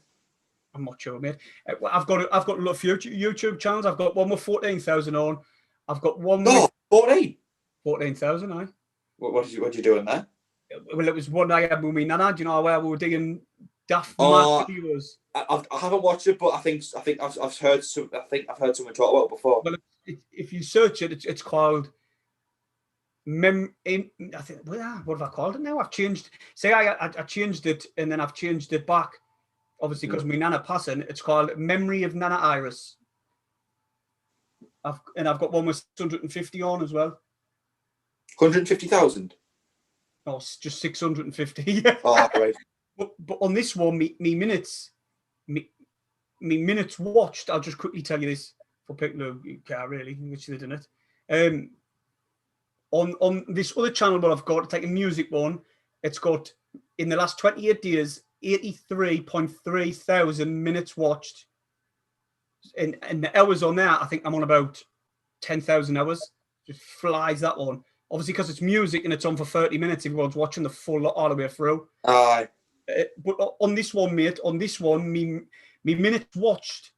I'm not sure, mate. I've got a lot of YouTube channels. I've got one with 14,000 on. I've got one with 14,000. Aye. What did you do in there? Well, it was one I had with me nana. Do you know where we were digging daft mad videos? I haven't watched it, but I think I've heard someone talk about it before. Well, if you search it, it's called I think, what have I called it now? I've changed. Say I changed it, and then I've changed it back. Obviously, because my Nana passing, it's called Memory of Nana Iris. I've got one with 650 on as well. 150,000. No, it's just 650. Oh, right. But on this one, me minutes watched. I'll just quickly tell you this for people who care really, which they didn't. On this other channel, what I've got, take a music one. It's got in the last 28 days 83.3 thousand minutes watched. And the hours on there, I think I'm on about 10,000 hours. Just flies that one. Obviously, because it's music and it's on for 30 minutes, everyone's watching the full lot all the way through. Aye. But on this one, mate, me minutes watched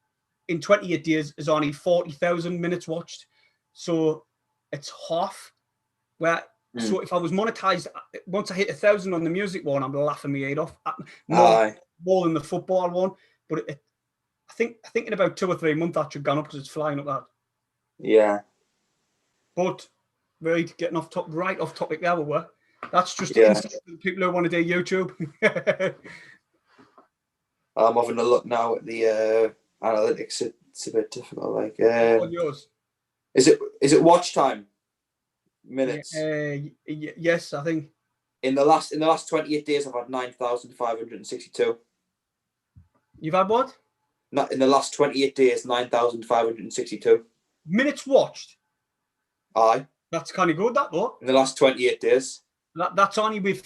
in 28 days is only 40,000 minutes watched. So it's half. So if I was monetized, once I hit 1,000 on the music one, I'm laughing my head off. More than the football one. But I think in about 2 or 3 months that should go up because it's flying up that. Yeah. But getting off topic there, we were. That's just people who want to do YouTube. I'm having a look now at the analytics. It's a bit difficult. Like, on yours, is it watch time minutes? Yes, I think. In the last 28 days, I've had 9,562. You've had what? Not in the last 28 days, 9,562 minutes watched. Aye. That's kind of good, that though. In the last 28 days. That's only with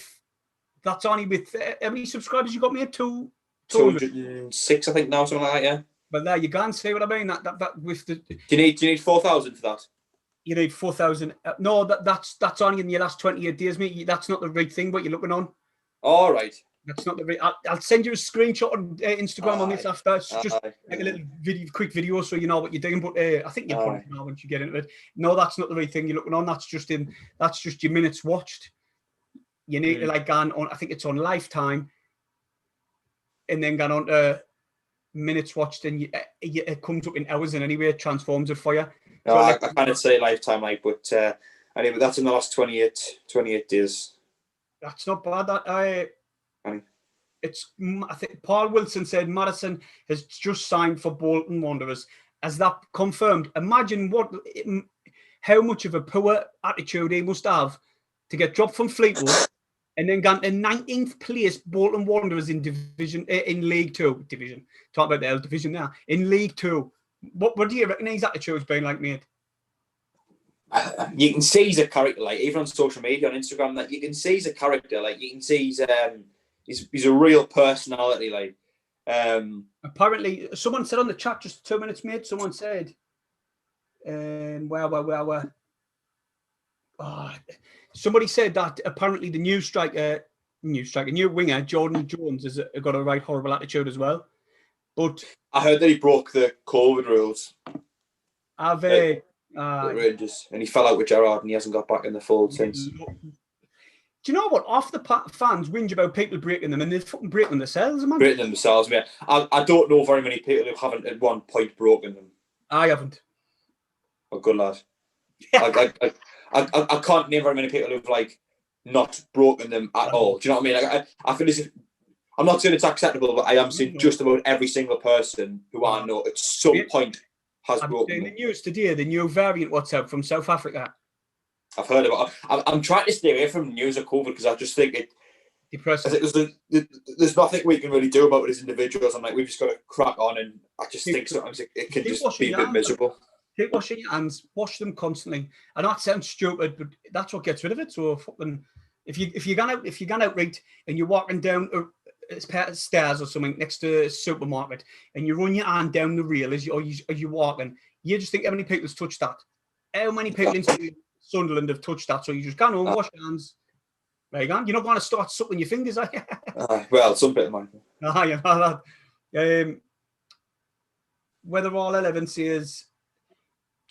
how many subscribers you got me at? 206, I think now, something like that, yeah. But there you go and see what I mean. That with the. Do you need 4,000 for that? You need 4,000. No, that's only in your last 28 days, mate. That's not the right thing. What you're looking on. All right. That's not the right. I'll send you a screenshot on Instagram on this after. It's just like a little quick video, so you know what you're doing. But I think you'll probably know once you get into it. No, that's not the right thing you're looking on. That's just your minutes watched. You need to like go on. I think it's on Lifetime, and then go on to minutes watched, and it comes up in hours, and anyway, it transforms it for you. No, I can't say Lifetime, like, but anyway, that's in the last 28 days. That's not bad. I think Paul Wilson said Madison has just signed for Bolton Wanderers. As that confirmed, imagine how much of a poor attitude he must have to get dropped from Fleetwood and then gone to 19th place Bolton Wanderers in League Two division. Talk about the L division now in League Two. What do you reckon his attitude's been like, mate? You can see he's a character, like even on social media, on Instagram, that you can see he's a character. Like you can see he's a real personality. Like apparently, someone said on the chat just 2 minutes, mate. Someone said, somebody said that apparently the new winger Jordan Jones has got a right horrible attitude as well. But I heard that he broke the COVID rules. Have Rangers, and he fell out with Gerrard, and he hasn't got back in the fold since. Do you know what? Half the fans whinge about people breaking them, and they fucking break them themselves, man. Breaking them themselves, man. I don't know very many people who haven't at one point broken them. I haven't. Oh, good lad. I can't name very many people who've like not broken them at all. Do you know what I mean? Like, I feel as if I'm not saying it's acceptable, but I am seeing just about every single person who I know at some point has broken them. The news today, the new variant WhatsApp from South Africa. I've heard about it. I'm trying to stay away from news of COVID because I just think it depressing. There's nothing we can really do about it as individuals. I'm like, we've just got to crack on, and I just think sometimes it can just be a bit miserable. Keep washing your hands, wash them constantly. I know it sounds stupid, but that's what gets rid of it. So fucking, if you gone out right and you're walking down a pair of stairs or something next to a supermarket, and you run your hand down the rail as you're walking, you just think how many people's touched that? How many people in Sunderland have touched that? So you just go home, wash your hands. There you go. You're not going to start sucking your fingers, are you? Well, some bit of mine. You know that. Whether all 11 says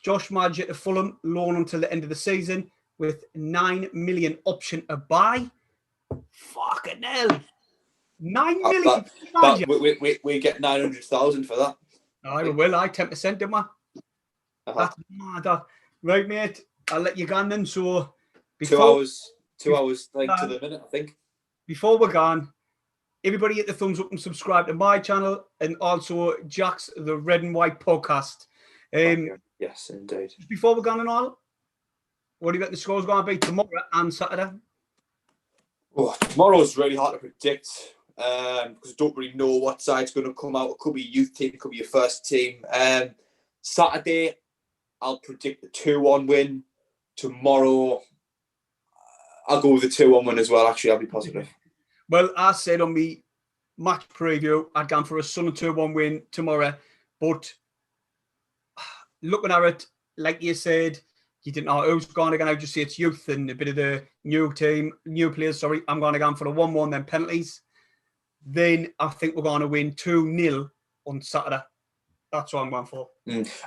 Josh Madge at Fulham, loan until the end of the season with 9 million option to buy. Fucking hell. 9 million. We get 900,000 for that. I will. 10%, didn't we? That's mad. Right, mate. I'll let you go on then. So Before, 2 hours like to the minute, I think. Before we're gone, everybody hit the thumbs up and subscribe to my channel and also Jack's The Red and White Podcast. Yes, indeed. Before we're gone and all, what do you think the score's going to be tomorrow and Saturday? Oh, tomorrow's really hard to predict because I don't really know what side's going to come out. It could be a youth team, it could be your first team. Saturday, I'll predict a 2-1 win. Tomorrow, I'll go with a 2-1 win as well. Actually, I'll be positive. Well, I said on me match preview, I'd gone for a Sunderland 2-1 win tomorrow. But looking at it, like you said, you didn't know who's going to go. Just say it's youth and a bit of the new players. Sorry, I'm going to go for a 1-1, then penalties. Then I think we're going to win 2-0 on Saturday. That's what I'm going for.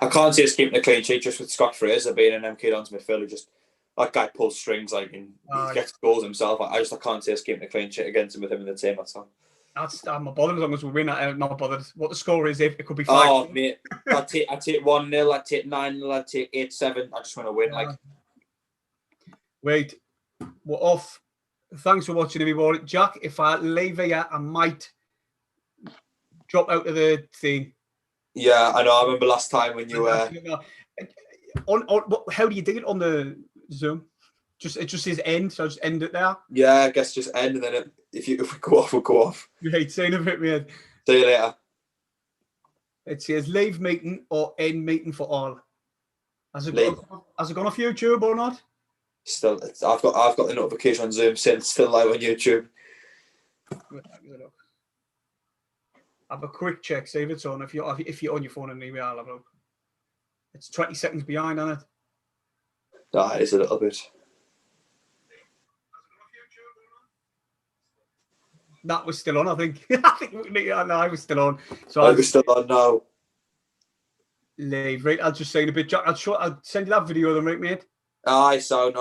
I can't see us keeping a clean sheet just with Scott Fraser being an MK Dons midfielder. Just that guy pulls strings, like, and he gets goals himself. I can't see us keeping a clean sheet against him with him in the team. That's all. I'm not bothered as long as we win. I'm not bothered what the score is. If it could be 5. Oh, mate, I take 1-0. I take 9-0. I take 8-7. I just want to win. Like, wait, we're off. Thanks for watching, everybody. Jack, if I leave here, I might drop out of the thing. Yeah, I know. I remember last time when you how do you do it on the Zoom? It just says end, so I just end it there. Yeah, I guess just end, and then if we go off, we'll go off. Right, saying a bit weird. See you later. It says leave meeting or end meeting for all. Has it gone off YouTube or not? Still, I've got the notification on Zoom saying it's still live on YouTube. Have a quick check, see if it's on. If you're on your phone anyway, I'll have a look. It's 20 seconds behind on it. That is a little bit. That was still on, I think. I was still on. So I was still on now. Leave, right? I'll just say in a bit, Jack. I'll send you that video of them, right, mate? Aye, so no.